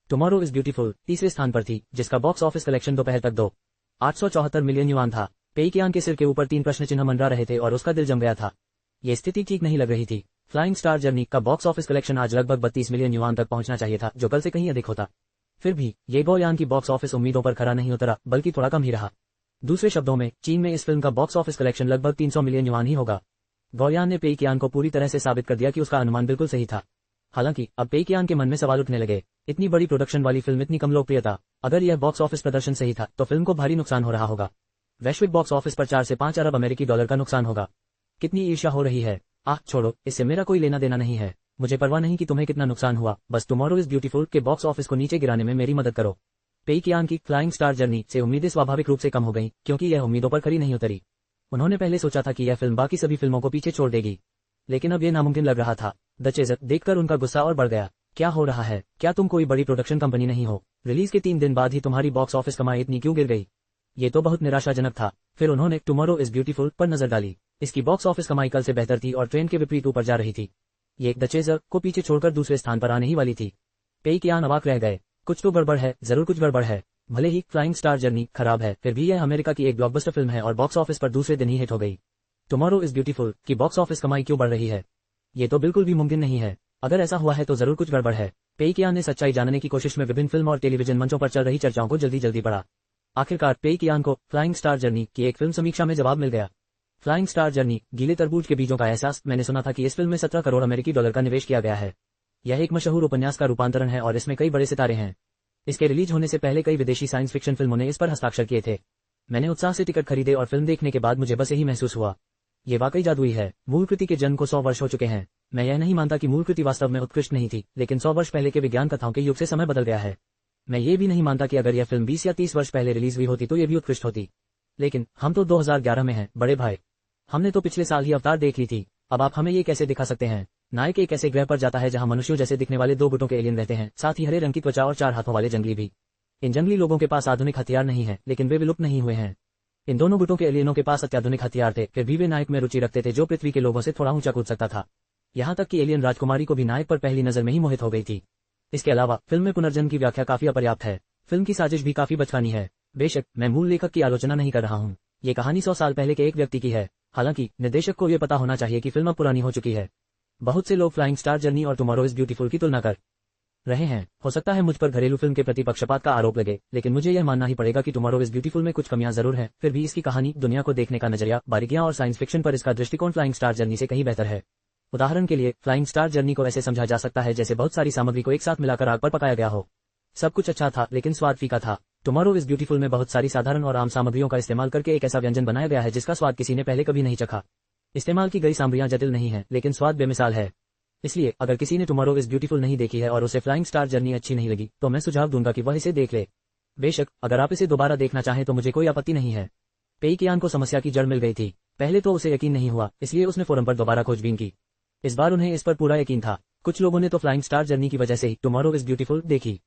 टुमारो इज ब्यूटीफुल तीसरे स्थान पर थी, जिसका बॉक्स ऑफिस कलेक्शन दोपहर तक 2,874 मिलियन युआन था। पेई कियान के सिर के ऊपर 3 प्रश्न चिन्ह मंडरा रहे थे और उसका दिल जम गया था। ये स्थिति ठीक नहीं लग रही थी। फ्लाइंग स्टार जर्नी का बॉक्स ऑफिस कलेक्शन आज लगभग 32 मिलियन युआन तक पहुंचना चाहिए था, जो कल से कहीं अधिक होता। फिर भी ये गोयान की बॉक्स ऑफिस उम्मीदों पर खरा नहीं उतरा, बल्कि थोड़ा कम ही रहा। दूसरे शब्दों में, चीन में इस फिल्म का बॉक्स ऑफिस कलेक्शन लगभग 300 मिलियन युआन ही होगा। गोयान ने पेई कियान को पूरी तरह से साबित कर दिया कि उसका अनुमान बिल्कुल सही था। हालांकि अब पेई कियान के मन में सवाल उठने लगे। इतनी बड़ी प्रोडक्शन वाली फिल्म, इतनी कम लोकप्रियता। अगर यह बॉक्स ऑफिस प्रदर्शन सही था तो फिल्म को भारी नुकसान हो रहा होगा। वैश्विक बॉक्स ऑफिस पर 4 से 5 अरब अमेरिकी डॉलर का नुकसान होगा। कितनी ईर्ष्या हो रही है। छोड़ो, इससे मेरा कोई लेना देना नहीं है। मुझे परवाह नहीं कि तुम्हें कितना नुकसान हुआ, बस टुमारो इज ब्यूटीफुल के बॉक्स ऑफिस को नीचे गिराने में मेरी मदद करो। पेई कियान की फ्लाइंग स्टार जर्नी से उम्मीदें स्वाभाविक रूप से कम हो गईं, क्योंकि यह उम्मीदों पर खरी नहीं उतरी। उन्होंने पहले सोचा था कि यह फिल्म बाकी सभी फिल्मों को पीछे छोड़ देगी, लेकिन अब यह नामुमकिन लग रहा था। द चेजर देखकर उनका गुस्सा और बढ़ गया। क्या हो रहा है? क्या तुम कोई बड़ी प्रोडक्शन कंपनी नहीं हो? रिलीज के 3 दिन बाद ही तुम्हारी बॉक्स ऑफिस कमाई इतनी क्यों गिर गई? ये तो बहुत निराशाजनक था। फिर उन्होंने टुमारो इज ब्यूटीफुल पर नजर डाली। इसकी बॉक्स ऑफिस कमाई कल से बेहतर थी और ट्रेंड के विपरीत ऊपर जा रही थी। ये द चेजर को पीछे छोड़कर दूसरे स्थान पर आने ही वाली थी। पेई कियान अवाक रह गए। कुछ तो गड़बड़ है, जरूर कुछ गड़बड़ है। भले ही फ्लाइंग स्टार जर्नी खराब है, फिर भी यह अमेरिका की एक ब्लॉकबस्टर फिल्म है और बॉक्स ऑफिस पर दूसरे दिन ही हिट हो गई। टुमारो इज ब्यूटीफुल की बॉक्स ऑफिस कमाई क्यों बढ़ रही है? ये तो बिल्कुल भी मुमकिन नहीं है। अगर ऐसा हुआ है तो जरूर कुछ गड़बड़ है। पेई कियान ने सच्चाई जानने की कोशिश में विभिन्न फिल्म और टेलीविजन मंचों पर चल रही चर्चाओं को जल्दी जल्दी पढ़ा। आखिरकार पेई कियान को फ्लाइंग स्टार जर्नी की एक फिल्म समीक्षा में जवाब मिल गया। फ्लाइंग स्टार जर्नी, गीले तरबूज के बीजों का एहसास। मैंने सुना था कि इस फिल्म में 17 करोड़ अमेरिकी डॉलर का निवेश किया गया है। यह एक मशहूर उपन्यास का रूपांतरण है और इसमें कई बड़े सितारे हैं। इसके रिलीज होने से पहले कई विदेशी साइंस फिक्शन फिल्मों ने इस पर हस्ताक्षर किए थे। मैंने उत्साह से टिकट खरीदे और फिल्म देखने के बाद मुझे बस यही महसूस हुआ, ये वाकई जादुई है। मूल कृति के जन्म को 100 वर्ष हो चुके हैं। मैं यह नहीं मानता कि मूल कृति वास्तव में उत्कृष्ट नहीं थी, लेकिन 100 वर्ष पहले के विज्ञान कथाओं के युग से समय बदल गया है। मैं ये भी नहीं मानता कि अगर यह फिल्म 20 या 30 वर्ष पहले रिलीज हुई होती तो ये भी उत्कृष्ट होती। लेकिन हम तो 2011 में हैं, बड़े भाई। हमने तो पिछले साल ही अवतार देख ली थी। अब आप हमें ये कैसे दिखा सकते हैं? नायक एक ऐसे ग्रह पर जाता है जहां मनुष्यों जैसे दिखने वाले 2 गुटों के एलियन रहते हैं, साथ ही हरे रंग की त्वचा और 4 हाथों वाले जंगली भी। इन जंगली लोगों के पास आधुनिक हथियार नहीं है, लेकिन वे विलुप्त नहीं हुए हैं। इन दोनों गुटों के एलियनों के पास अत्याधुनिक हथियार थे, फिर भी वे नायक में रुचि रखते थे जो पृथ्वी के लोगों से थोड़ा ऊंचा कूद सकता था। यहाँ तक कि एलियन राजकुमारी को भी नायक पर पहली नजर में ही मोहित हो गई थी। इसके अलावा फिल्म में पुनर्जन्म की व्याख्या काफी अपर्याप्त है। फिल्म की साजिश भी काफी बचकानी है। बेशक मैं मूल लेखक की आलोचना नहीं कर रहा हूँ। ये कहानी 100 साल पहले के एक व्यक्ति की है। हालांकि निर्देशक को ये पता होना चाहिए कि फिल्म अब पुरानी हो चुकी है। बहुत से लोग फ्लाइंग स्टार जर्नी और टुमारो इज ब्यूटीफुल की तुलना कर रहे हैं। हो सकता है मुझ पर घरेलू फिल्म के प्रति पक्षपात का आरोप लगे, लेकिन मुझे यह मानना ही पड़ेगा कि टुमारो इज ब्यूटीफुल में कुछ कमियां जरूर हैं। फिर भी इसकी कहानी, दुनिया को देखने का नजरिया, बारीकियां और साइंस फिक्शन पर इसका दृष्टिकोण फ्लाइंग स्टार जर्नी से कहीं बेहतर है। उदाहरण के लिए फ्लाइंग स्टार जर्नी को ऐसे समझा जा सकता है जैसे बहुत सारी सामग्री को एक साथ मिलाकर आग पर पकाया गया हो। सब कुछ अच्छा था, लेकिन स्वाद फीका था। टुमारो इज ब्यूटीफुल में बहुत सारी साधारण और आम सामग्रियों का इस्तेमाल करके एक ऐसा व्यंजन बनाया गया है जिसका स्वाद किसी ने पहले कभी नहीं चखा। इस्तेमाल की गई सामग्रियां जटिल नहीं है, लेकिन स्वाद बेमिसाल है। इसलिए अगर किसी ने टुमारो इज ब्यूटीफुल नहीं देखी है और उसे फ्लाइंग स्टार जर्नी अच्छी नहीं लगी, तो मैं सुझाव दूंगा कि वह इसे देख ले। बेशक अगर आप इसे दोबारा देखना चाहें तो मुझे कोई आपत्ति नहीं है। पेईकियान को समस्या की जड़ मिल गई थी। पहले तो उसे यकीन नहीं हुआ, इसलिए उसने फोरम पर दोबारा खोजबीन की। इस बार उन्हें इस पर पूरा यकीन था। कुछ लोगों ने तो फ्लाइंग स्टार जर्नी की वजह से ही टुमारो इज ब्यूटीफुल देखी।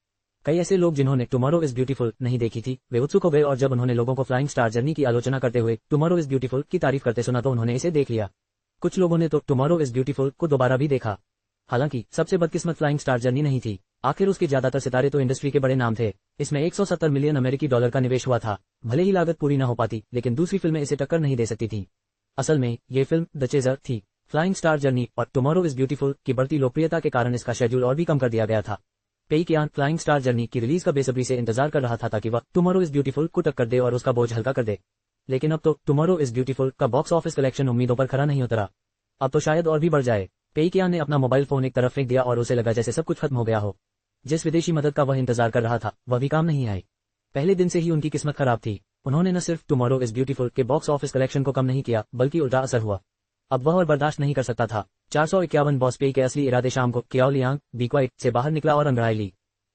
कई ऐसे लोग जिन्होंने टुमारो इज ब्यूटीफुल नहीं देखी थी, वे उत्सुक हो गए और जब उन्होंने लोगों को फ्लाइंग स्टार जर्नी की आलोचना करते हुए टुमारो इज ब्यूटीफुल की तारीफ करते सुना तो उन्होंने इसे देख लिया। कुछ लोगों ने तो टुमारो इज ब्यूटीफुल को दोबारा भी देखा। हालांकि सबसे बदकिस्मत फ्लाइंग स्टार जर्नी नहीं थी। आखिर उसके ज्यादातर सितारे तो इंडस्ट्री के बड़े नाम थे। इसमें 170 मिलियन अमेरिकी डॉलर का निवेश हुआ था। भले ही लागत पूरी न हो पाती, लेकिन दूसरी फिल्में इसे टक्कर नहीं दे सकती थी। असल में ये फिल्म द चेजर थी। फ्लाइंग स्टार जर्नी और टुमारो इज ब्यूटीफुल की बढ़ती लोकप्रियता के कारण इसका शेड्यूल और भी कम कर दिया गया था। पेईकियान फ्लाइंग स्टार जर्नी की रिलीज का बेसब्री से इंतजार कर रहा था ताकि वह टुमारो इज ब्यूटीफुल को टक्कर दे और उसका बोझ हल्का कर दे। लेकिन अब तो टुमारो इज ब्यूटीफुल का बॉक्स ऑफिस कलेक्शन उम्मीदों पर खरा नहीं उतरा। अब तो शायद और भी बढ़ जाए। पेईकियान ने अपना मोबाइल फोन एक तरफ फेंक दिया और उसे लगा जैसे सब कुछ खत्म हो गया हो। जिस विदेशी मदद का वह इंतजार कर रहा था, वह भी काम नहीं आई। पहले दिन से ही उनकी किस्मत खराब थी। उन्होंने न सिर्फ टुमारो इज ब्यूटीफुल के बॉक्स ऑफिस कलेक्शन को कम नहीं किया, बल्कि उल्टा असर हुआ। अब वह और बर्दाश्त नहीं कर सकता था। 451 बॉस पेई के असली इरादे शाम को क्याओ लियांग बी क्वाइट से बाहर निकला और अंगड़ाई ली।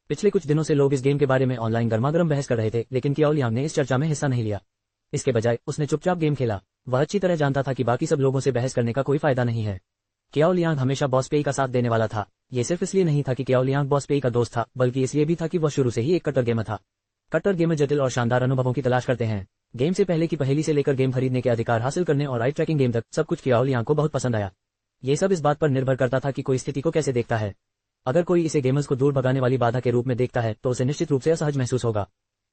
पिछले कुछ दिनों से लोग इस गेम के बारे में ऑनलाइन गर्मागर्म बहस कर रहे थे, लेकिन क्याओ लियांग ने इस चर्चा में हिस्सा नहीं लिया। इसके बजाय उसने चुपचाप गेम खेला। वह अच्छी तरह जानता था कि बाकी सब लोगों से बहस करने का कोई फायदा नहीं है। क्याओ लियांग हमेशा बॉस पेई का साथ देने वाला था। ये सिर्फ इसलिए नहीं था कि क्याओ लियांग बॉस पेई का दोस्त था, बल्कि इसलिए भी था कि वह शुरू से ही एक कट्टर गेमर था। कट्टर गेमर जटिल और शानदार अनुभवों की तलाश करते हैं। गेम से पहले की पहेली से लेकर गेम खरीदने के अधिकार हासिल करने और आई ट्रैकिंग गेम तक सब कुछ क्याओ लियांग को बहुत पसंद आया। ये सब इस बात पर निर्भर करता था कि कोई स्थिति को कैसे देखता है। अगर कोई इसे गेमर्स को दूर भगाने वाली बाधा के रूप में देखता है तो उसे निश्चित रूप से असहज महसूस होगा।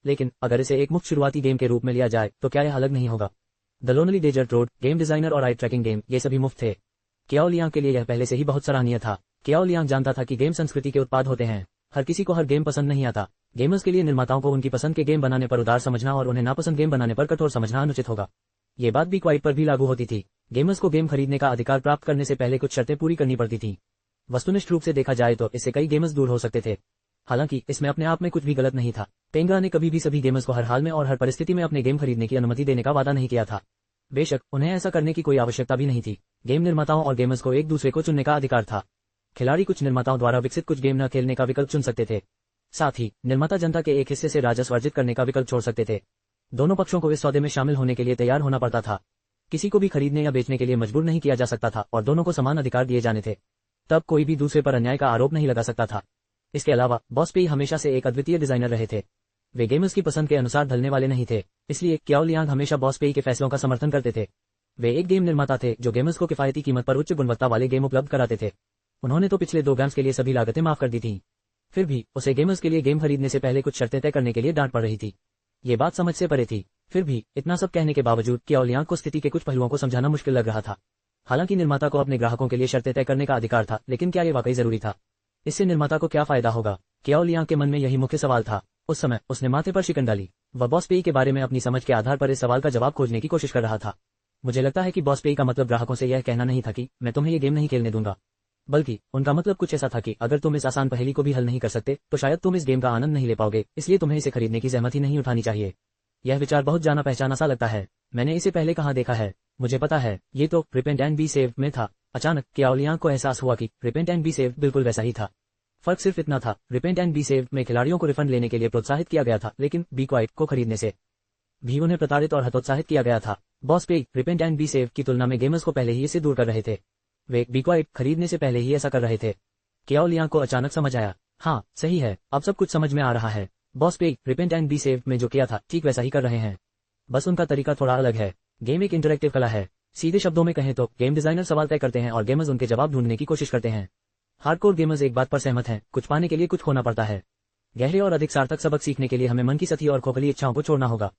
लेकिन अगर इसे एक मुफ्त शुरुआती गेम के रूप में लिया जाए तो क्या यह अलग नहीं होगा? The lonely desert road, game designer और आई ट्रैकिंग गेम, ये सभी मुफ्त थे। क्याओ लियांग के लिए यह पहले से ही बहुत सराहनीय था। क्याओ लियांग जानता था कि गेम संस्कृति के उत्पाद होते हैं। हर किसी को हर गेम पसंद नहीं आता। गेमर्स के लिए निर्माताओं को उनकी पसंद के गेम बनाने पर उदार समझना और उन्हें नापसंद गेम बनाने पर कठोर समझना अनुचित होगा। ये बात भी क्वाइट पर भी लागू होती थी। गेमर्स को गेम खरीदने का अधिकार प्राप्त करने से पहले कुछ शर्तें पूरी करनी पड़ती थी। वस्तुनिष्ठ रूप से देखा जाए तो इससे कई गेमर्स दूर हो सकते थे। हालांकि इसमें अपने आप में कुछ भी गलत नहीं था। टेंगा ने कभी भी सभी गेमर्स को हर हाल में और हर परिस्थिति में अपने गेम खरीदने की अनुमति देने का वादा नहीं किया था। बेशक उन्हें ऐसा करने की कोई आवश्यकता भी नहीं थी। गेम निर्माताओं और गेमर्स को एक दूसरे को चुनने का अधिकार था। खिलाड़ी कुछ निर्माताओं द्वारा विकसित कुछ गेम न खेलने का विकल्प चुन सकते थे। साथ ही निर्माता जनता के एक हिस्से से राजस्व अर्जित करने का विकल्प छोड़ सकते थे। दोनों पक्षों को इस सौदे में शामिल होने के लिए तैयार होना पड़ता था। किसी को भी खरीदने या बेचने के लिए मजबूर नहीं किया जा सकता था और दोनों को समान अधिकार दिए जाने थे। तब कोई भी दूसरे पर अन्याय का आरोप नहीं लगा सकता था। इसके अलावा बॉस पेई हमेशा से एक अद्वितीय डिजाइनर रहे थे। वे गेमर्स की पसंद के अनुसार ढलने वाले नहीं थे। इसलिए क्याओ लियांग हमेशा बॉस पेई के फैसलों का समर्थन करते थे। वे एक गेम निर्माता थे जो गेमर्स को किफायती कीमत पर उच्च गुणवत्ता वाले गेम उपलब्ध कराते थे। उन्होंने तो पिछले 2 गेम्स के लिए सभी लागतें माफ कर दी थीं। फिर भी उसे गेमर्स के लिए गेम खरीदने से पहले कुछ शर्तें तय करने के लिए डांट पड़ रही थी। ये बात समझ से परे थी। फिर भी इतना सब कहने के बावजूद क्याओ लियांग को स्थिति के कुछ पहलुओं को समझाना मुश्किल लग रहा था। हालांकि निर्माता को अपने ग्राहकों के लिए शर्तें तय करने का अधिकार था, लेकिन क्या ये वाकई जरूरी था? इससे निर्माता को क्या फायदा होगा? क्याओ लियांग के मन में यही मुख्य सवाल था। उस समय उसने माथे पर शिकन डाली। वह बॉस पेई के बारे में अपनी समझ के आधार पर इस सवाल का जवाब खोजने की कोशिश कर रहा था। मुझे लगता है कि बॉस पेई का मतलब ग्राहकों से यह कहना नहीं था कि मैं तुम्हें ये गेम नहीं खेलने दूंगा, बल्कि उनका मतलब कुछ ऐसा था कि अगर तुम इस आसान पहेली को भी हल नहीं कर सकते तो शायद तुम इस गेम का आनंद नहीं ले पाओगे, इसलिए तुम्हें इसे खरीदने की सहमति नहीं उठानी चाहिए। यह विचार बहुत जाना पहचाना सा लगता है। मैंने इसे पहले कहाँ देखा है? मुझे पता है, ये तो रिपेंट एंड बी सेव्ड में था। अचानक क्याओ लियांग को एहसास हुआ कि रिपेंट एंड बी सेव्ड बिल्कुल वैसा ही था। फर्क सिर्फ इतना था, रिपेंट एंड बी सेव में खिलाड़ियों को रिफंड लेने के लिए प्रोत्साहित किया गया था, लेकिन बी क्वाइट को खरीदने से भी उन्हें प्रताड़ित और हतोत्साहित किया गया था। बॉस पे रिपेंट एंड बी सेव की तुलना में गेमर्स को पहले ही इससे दूर कर रहे थे। वे बी क्वाइट खरीदने से पहले ही ऐसा कर रहे थे। केओ लियांग को अचानक समझ आया, हाँ सही है, अब सब कुछ समझ में आ रहा है। बॉस पे रिपेंट एंड बी सेव में जो किया था ठीक वैसा ही कर रहे हैं, बस उनका तरीका थोड़ा अलग है। गेम एक इंटरैक्टिव कला है। सीधे शब्दों में कहें तो गेम डिजाइनर सवाल तय करते हैं और गेमर्स उनके जवाब ढूंढने की कोशिश करते हैं। हार्डकोर गेमर्स एक बात पर सहमत हैं, कुछ पाने के लिए कुछ खोना पड़ता है। गहरे और अधिक सार्थक सबक सीखने के लिए हमें मन की सती और खोखली इच्छाओं को छोड़ना होगा।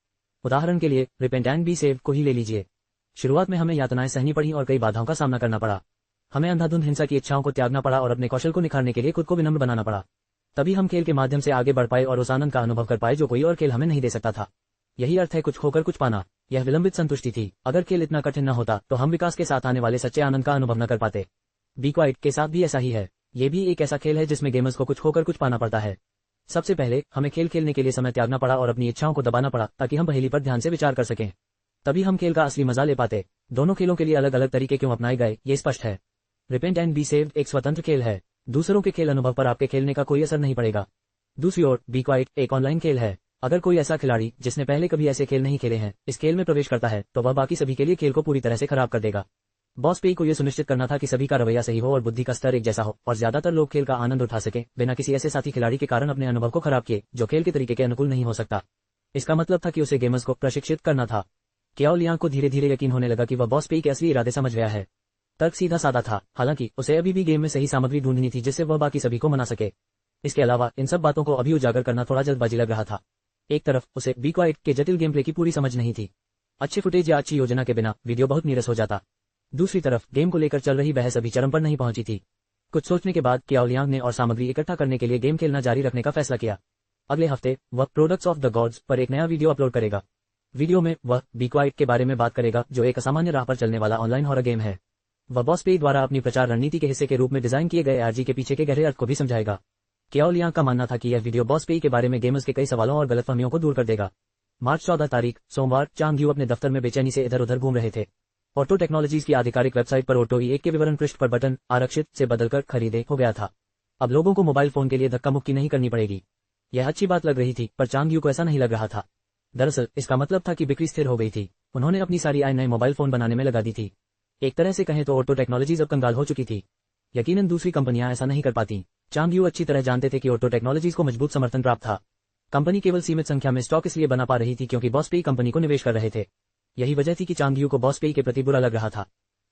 उदाहरण के लिए रिपेंट एंड बी सेव को ही ले लीजिए। शुरुआत में हमें यातनाएं सहनी पड़ी और कई बाधाओं का सामना करना पड़ा। हमें अंधाधुंध हिंसा की इच्छाओं को त्यागना पड़ा और अपने कौशल को निखारने के लिए खुद को विनम्र बनाना पड़ा। तभी हम खेल के माध्यम से आगे बढ़ पाए और उस आनंद का अनुभव कर पाए जो कोई और खेल हमें नहीं दे सकता था। यही अर्थ है कुछ खोकर कुछ पाना। यह विलंबित संतुष्टि थी। अगर खेल इतना कठिन न होता तो हम विकास के साथ आने वाले सच्चे आनंद का अनुभव न कर पाते। बी क्वाइट के साथ भी ऐसा ही है। ये भी एक ऐसा खेल है जिसमें गेमर्स को कुछ खोकर कुछ पाना पड़ता है। सबसे पहले हमें खेल खेलने के लिए समय त्यागना पड़ा और अपनी इच्छाओं को दबाना पड़ा ताकि हम पहेली पर ध्यान से विचार कर सकें। तभी हम खेल का असली मजा ले पाते। दोनों खेलों के लिए अलग अलग तरीके क्यों अपनाए गए ये स्पष्ट है। रिपेंट एंड बी सेव एक स्वतंत्र खेल है। दूसरों के खेल अनुभव पर आपके खेलने का कोई असर नहीं पड़ेगा। दूसरी ओर बी क्वाइट एक ऑनलाइन खेल है। अगर कोई ऐसा खिलाड़ी जिसने पहले कभी ऐसे खेल नहीं खेले हैं इस खेल में प्रवेश करता है तो वह बाकी सभी के लिए खेल को पूरी तरह से खराब कर देगा। बॉस पे को यह सुनिश्चित करना था कि सभी का रवैया सही हो और बुद्धि का स्तर एक जैसा हो और ज्यादातर लोग खेल का आनंद उठा सके बिना किसी ऐसे साथी खिलाड़ी के कारण अपने अनुभव को खराब किए जो खेल के तरीके के अनुकूल नहीं हो सकता। इसका मतलब था कि उसे गेमर्स को प्रशिक्षित करना था। केओ लियांग को धीरे धीरे यकीन होने लगा कि वह बॉस पे के असली इरादे समझ गया है। तर्क सीधा साधा था, हालांकि उसे अभी भी गेम में सही सामग्री ढूंढनी थी जिससे वह बाकी सभी को मना सके। इसके अलावा इन सब बातों को अभी उजागर करना थोड़ा जल्दबाजी लग रहा था। एक तरफ उसे बी क्वाइट के जटिल गेम प्ले की पूरी समझ नहीं थी। अच्छे फुटेज या अच्छी योजना के बिना वीडियो बहुत नीरस हो जाता। दूसरी तरफ गेम को लेकर चल रही बहस अभी चरम पर नहीं पहुंची थी। कुछ सोचने के बाद केओ लियांग ने और सामग्री इकट्ठा करने के लिए गेम खेलना जारी रखने का फैसला किया। अगले हफ्ते वह प्रोडक्ट्स ऑफ द गॉड्स पर एक नया वीडियो अपलोड करेगा। वीडियो में वह बी क्वाइट के बारे में बात करेगा जो एक असामान्य राह पर चलने वाला ऑनलाइन हॉरर गेम है। वह बॉस पे द्वारा अपनी प्रचार रणनीति के हिस्से के रूप में डिजाइन किए गए आरजी के पीछे के गहरे अर्थ को भी समझाएगा। केओ लियांग का मानना था कि यह वीडियो बॉस पे के बारे में गेमर्स के कई सवालों और गलतफहमियों को दूर कर देगा। मार्च 14 तारीख सोमवार चांग यू अपने दफ्तर में बेचैनी से इधर उधर घूम रहे थे। ऑटो टेक्नोलॉजीज की आधिकारिक वेबसाइट पर ऑटो ई1 के विवरण पृष्ठ पर बटन आरक्षित से बदलकर खरीदे हो गया था। अब लोगों को मोबाइल फोन के लिए धक्का मुक्की नहीं करनी पड़ेगी। यह अच्छी बात लग रही थी, पर चांग यू को ऐसा नहीं लग रहा था। दरअसल इसका मतलब था कि बिक्री स्थिर हो गई थी। उन्होंने अपनी सारी आय नए मोबाइल फोन बनाने में लगा दी थी। एक तरह से कहें तो ऑटो टेक्नोलॉजीज अब कंगाल हो चुकी थी। यकीनन दूसरी कंपनियां ऐसा नहीं कर पाती। चांग यू अच्छी तरह जानते थे कि ऑटो टेक्नोलॉजीज को मजबूत समर्थन प्राप्त था। कंपनी केवल सीमित संख्या में स्टॉक इसलिए बना पा रही थी क्योंकि बॉस पे कंपनी को निवेश कर रहे थे। यही वजह थी कि चांग यू को बॉस पे के प्रति बुरा लग रहा था।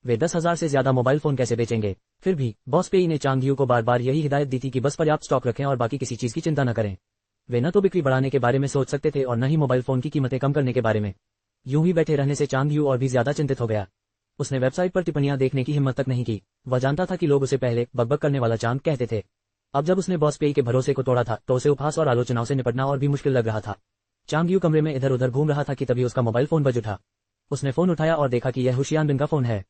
वे 10,000 से ज्यादा मोबाइल फोन कैसे बेचेंगे। फिर भी बॉस पे ने चांग यू को बार बार यही हिदायत दी थी कि बस पर्याप्त स्टॉक रखें और बाकी किसी चीज की चिंता न करें। वे न तो बिक्री बढ़ाने के बारे में सोच सकते थे और न ही मोबाइल फोन की कीमतें कम करने के बारे में। यूं ही बैठे रहने से चांग यू और भी ज्यादा चिंतित हो गया। उसने वेबसाइट पर टिप्पणियां देखने की हिम्मत तक नहीं की। वह जानता था कि लोग उसे पहले बकबक करने वाला चांद कहते थे। अब जब उसने बॉस पे के भरोसे को तोड़ा था तो उसे उपहास और आलोचनाओं से निपटना और भी मुश्किल लग रहा था। चांग यू कमरे में इधर उधर घूम रहा था कि तभी उसका मोबाइल फोन बज उठा। उसने फोन उठाया और देखा कि यह हुशियान बिन का फोन है।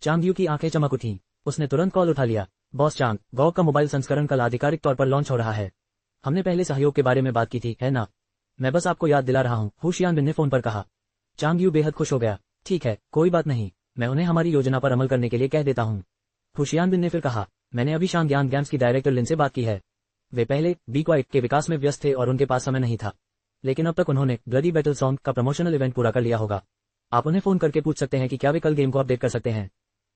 चांग यू की आंखें चमक उठी। उसने तुरंत कॉल उठा लिया। बॉस चांग, गॉग का मोबाइल संस्करण कल आधिकारिक तौर पर लॉन्च हो रहा है। हमने पहले सहयोग के बारे में बात की थी, है ना? मैं बस आपको याद दिला रहा हूँ, हुशियान बिन ने फोन पर कहा। चांग यू बेहद खुश हो गया। ठीक है, कोई बात नहीं, मैं उन्हें हमारी योजना पर अमल करने के लिए कह देता हूँ। हुशियान बिन ने फिर कहा, मैंने अभी शांग्यांग गेम्स की डायरेक्टर लिन से बात की है। वे पहले बी क्वाइट के विकास में व्यस्त थे और उनके पास समय नहीं था, लेकिन अब तक उन्होंने ब्लडी बैटल सॉन्ग का प्रमोशनल इवेंट पूरा कर लिया होगा। आप उन्हें फोन करके पूछ सकते हैं कि क्या वे कल गेम को अपडेट कर सकते हैं।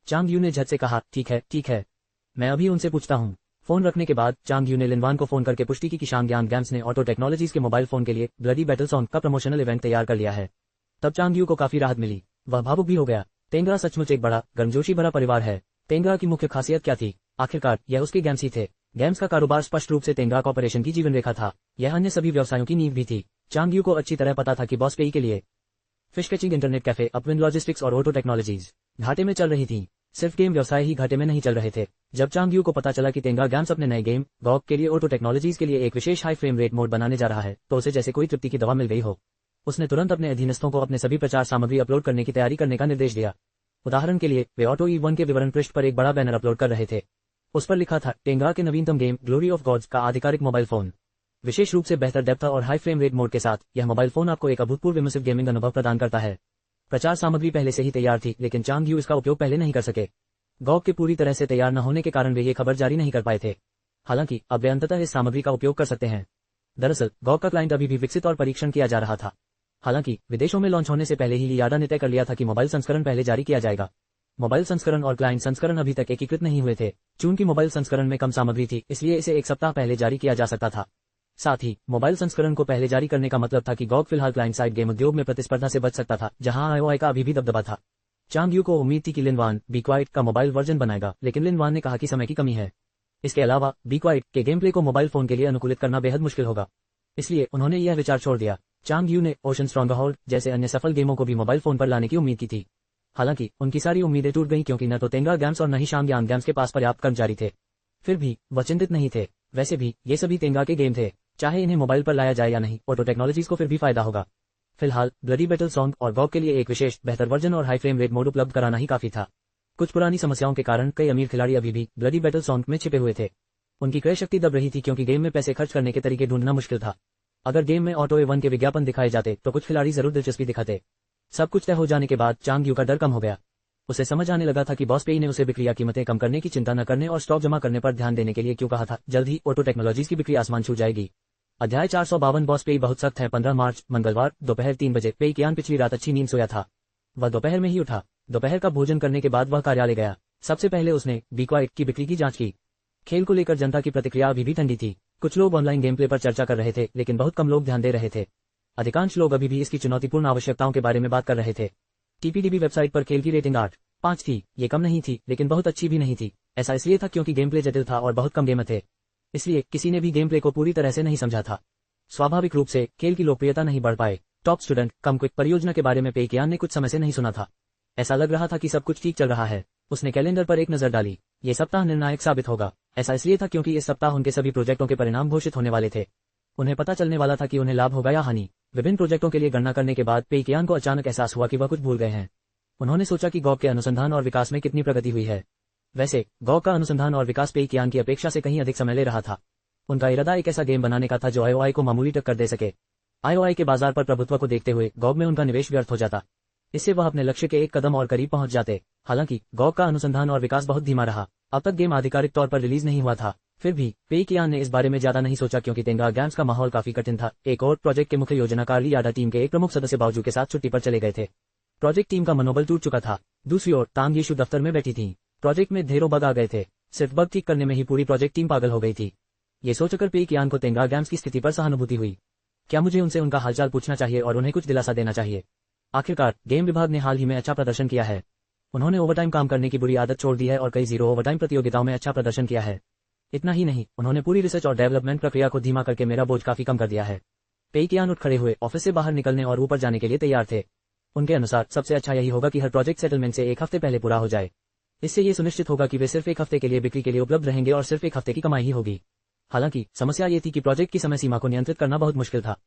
चांग यू ने झट से कहा, ठीक है, मैं अभी उनसे पूछता हूँ। फोन रखने के बाद चांग यू ने लिनवान को फोन करके पुष्टि की कि शांग्यांग गेम्स ने ऑटो टेक्नोलॉजीज के मोबाइल फोन के लिए ब्लडी बैटल सॉन्ग का प्रमोशनल इवेंट तैयार कर लिया है। तब चांग यू को काफी राहत मिली। वह भावुक भी हो गया। तेंगरा सचमुच एक बड़ा गर्मजोशी भरा परिवार है। तेंगरा की मुख्य खासियत क्या थी? आखिरकार यह उसके गेम्स ही थे। गेम्स का कारोबार स्पष्ट रूप से तेंगरा कॉर्पोरेशन की जीवन रेखा था। यह अन्य सभी व्यवसायों की नींव भी थी। चांग यू को अच्छी तरह पता था कि बॉस पेई के लिए fish catching, internet cafe, upwind logistics और ऑटो टेक्नोलॉजीज घाटे में चल रही थी। सिर्फ गेम व्यवसाय ही घाटे में नहीं चल रहे थे। जब चांग यू को पता चला कि तेंगरा गेम्स अपने नए गेम गॉग के लिए ऑटो टेक्नोलॉजीज के लिए एक विशेष हाई फ्रेम रेट मोड बनाने जा रहा है तो उसे जैसे कोई तृप्ति की दवा मिल गई हो। उसने तुरंत अपने अधीनस्थों को अपने सभी प्रचार सामग्री अपलोड करने की तैयारी करने का निर्देश दिया। उदाहरण के लिए वे ऑटो ई1 के विवरण पृष्ठ पर एक बड़ा बैनर अपलोड कर रहे थे। उस पर लिखा था, तेंगरा के नवीनतम गेम ग्लोरी ऑफ गॉड्स का आधिकारिक मोबाइल फोन, विशेष रूप से बेहतर डेप्थ और हाई फ्रेम रेट मोड के साथ। यह मोबाइल फोन आपको एक अभूतपूर्व इमर्सिव गेमिंग अनुभव प्रदान करता है। प्रचार सामग्री पहले से ही तैयार थी, लेकिन चांग यू इसका उपयोग पहले नहीं कर सके। गॉग के पूरी तरह से तैयार न होने के कारण वे ये खबर जारी नहीं कर पाए थे। हालांकि अब वे अंततः इस सामग्री का उपयोग कर सकते हैं। दरअसल गॉग का क्लाइंट अभी भी विकसित और परीक्षण किया जा रहा था। हालांकि विदेशों में लॉन्च होने से पहले ही लियाडा ने तय कर लिया था कि मोबाइल संस्करण पहले जारी किया जाएगा। मोबाइल संस्करण और क्लाइंट संस्करण अभी तक एकीकृत नहीं हुए थे। चूंकि मोबाइल संस्करण में कम सामग्री थी, इसलिए इसे एक सप्ताह पहले जारी किया जा सकता था। साथ ही मोबाइल संस्करण को पहले जारी करने का मतलब था कि गॉग फिलहाल क्लाइंट साइड गेम उद्योग में प्रतिस्पर्धा से बच सकता था, जहां आईओआई का अभी भी दबदबा था। चांग यू को उम्मीद थी कि लिनवान बी क्वाइट का मोबाइल वर्जन बनाएगा, लेकिन लिनवान ने कहा कि समय की कमी है। इसके अलावा बी क्वाइट के गेम प्ले को मोबाइल फोन के लिए अनुकूलित करना बेहद मुश्किल होगा, इसलिए उन्होंने यह विचार छोड़ दिया। चांग यू ने ओशन स्ट्रॉन्गहोल्ड जैसे अन्य सफल गेमों को भी मोबाइल फोन पर लाने की उम्मीद की थी। हालांकि उनकी सारी उम्मीदें टूट गईं, क्योंकि न तो तेंगा गेम्स और न ही शांगयांग गेम्स के पास पर्याप्त कर्मचारी थे। फिर भी वह चिंतित नहीं थे। वैसे भी ये सभी तेंगा के गेम थे, चाहे इन्हें मोबाइल पर लाया जाए या नहीं, ऑटो टेक्नोलॉजीज को फिर भी फायदा होगा। फिलहाल ब्लडी बैटल सॉन्ग और गॉग के लिए एक विशेष बेहतर वर्जन और हाई फ्रेम रेट मोड उपलब्ध कराना ही काफी था। कुछ पुरानी समस्याओं के कारण कई अमीर खिलाड़ी अभी भी ब्लडी बैटल सॉन्ग में छिपे हुए थे। उनकी क्रय शक्ति दब रही थी, क्योंकि गेम में पैसे खर्च करने के तरीके ढूंढना मुश्किल था। अगर गेम में ऑटो A1 के विज्ञापन दिखाए जाते तो कुछ खिलाड़ी जरूर दिलचस्पी दिखाते। सब कुछ तय हो जाने के बाद चांग यू का डर कम हो गया। उसे समझ आने लगा था कि बॉस पेई ने उसे बिक्री या कीमतें कम करने की चिंता न करने और स्टॉक जमा करने पर ध्यान देने के लिए क्यों कहा था। जल्द ही ऑटो टेक्नोलॉजीज की बिक्री आसमान छू जाएगी। अध्याय 452 बॉस पेई बहुत सख्त है। 15 मार्च मंगलवार दोपहर 3 बजे पेई कियान पिछली रात अच्छी नींद सोया था। वह दोपहर में ही उठा। दोपहर का भोजन करने के बाद वह कार्यालय गया। सबसे पहले उसने बी क्वाइट की बिक्री की जांच की। खेल को लेकर जनता की प्रतिक्रिया अभी भी ठंडी थी। कुछ लोग ऑनलाइन गेम प्ले पर चर्चा कर रहे थे, लेकिन बहुत कम लोग ध्यान दे रहे थे। अधिकांश लोग अभी भी इसकी चुनौतीपूर्ण आवश्यकताओं के बारे में बात कर रहे थे। टीपीडीबी वेबसाइट पर खेल की रेटिंग 8.5 थी। ये कम नहीं थी, लेकिन बहुत अच्छी भी नहीं थी। ऐसा इसलिए था क्योंकि गेम प्ले जटिल था और बहुत कम गेमर थे, इसलिए किसी ने भी गेम प्ले को पूरी तरह से नहीं समझा था। स्वाभाविक रूप से खेल की लोकप्रियता नहीं बढ़ पाए। टॉप स्टूडेंट कम क्विक परियोजना के बारे में पेई कियान ने कुछ समय से नहीं सुना था। ऐसा लग रहा था कि सब कुछ ठीक चल रहा है। उसने कैलेंडर पर एक नजर डाली। ये सप्ताह निर्णायक साबित होगा। ऐसा इसलिए था क्योंकि इस सप्ताह उनके सभी प्रोजेक्टों के परिणाम घोषित होने वाले थे। उन्हें पता चलने वाला था कि उन्हें लाभ होगा या हानि। विभिन्न प्रोजेक्टों के लिए गणना करने के बाद पेई कियान को अचानक एहसास हुआ कि वह कुछ भूल गए हैं। उन्होंने सोचा कि गॉग के अनुसंधान और विकास में कितनी प्रगति हुई है। वैसे गॉग का अनुसंधान और विकास पेई कियान की अपेक्षा से कहीं अधिक समय ले रहा था। उनका इरादा एक ऐसा गेम बनाने का था जो आईओआई को मामूली टक्कर दे सके। आईओआई के बाजार पर प्रभुत्व को देखते हुए गॉग में उनका निवेश व्यर्थ हो जाता। इससे वह अपने लक्ष्य के एक कदम और करीब पहुंच जाते। हालांकि गॉग का अनुसंधान और विकास बहुत धीमा रहा। अब तक गेम आधिकारिक तौर पर रिलीज नहीं हुआ था। फिर भी पेई कियान ने इस बारे में ज्यादा नहीं सोचा, क्योंकि तेंगा गेम्स का माहौल काफी कठिन था। एक और प्रोजेक्ट के मुख्य योजनाकार लियाडा टीम के एक प्रमुख सदस्य बावजू के साथ छुट्टी पर चले गए थे। प्रोजेक्ट टीम का मनोबल टूट चुका था। दूसरी ओर तांग यीशु दफ्तर में बैठी थी। प्रोजेक्ट में ढेरों बग आ गए थे। सिर्फ बग ठीक करने में ही पूरी प्रोजेक्ट टीम पागल हो गई थी। ये सोचकर पेई कियान को तेंगा गेम्स की स्थिति पर सहानुभूति हुई। क्या मुझे उनसे उनका हालचाल पूछना चाहिए और उन्हें कुछ दिलासा देना चाहिए? आखिरकार गेम विभाग ने हाल ही में अच्छा प्रदर्शन किया है। उन्होंने ओवरटाइम काम करने की बुरी आदत छोड़ दी है और कई जीरो ओवरटाइम प्रतियोगिताओं में अच्छा प्रदर्शन किया है। इतना ही नहीं, उन्होंने पूरी रिसर्च और डेवलपमेंट प्रक्रिया को धीमा करके मेरा बोझ काफी कम कर दिया है। पेई कियान उठ खड़े हुए ऑफिस से बाहर निकलने और ऊपर जाने के लिए तैयार थे। उनके अनुसार सबसे अच्छा यही होगा कि हर प्रोजेक्ट सेटलमेंट से एक हफ्ते पहले पूरा हो जाए। इससे ये सुनिश्चित होगा कि वे सिर्फ एक हफ्ते के लिए बिक्री के लिए उपलब्ध रहेंगे और सिर्फ एक हफ्ते की कमाई ही होगी। हालांकि समस्या ये थी कि प्रोजेक्ट की समय सीमा को नियंत्रित करना बहुत मुश्किल था।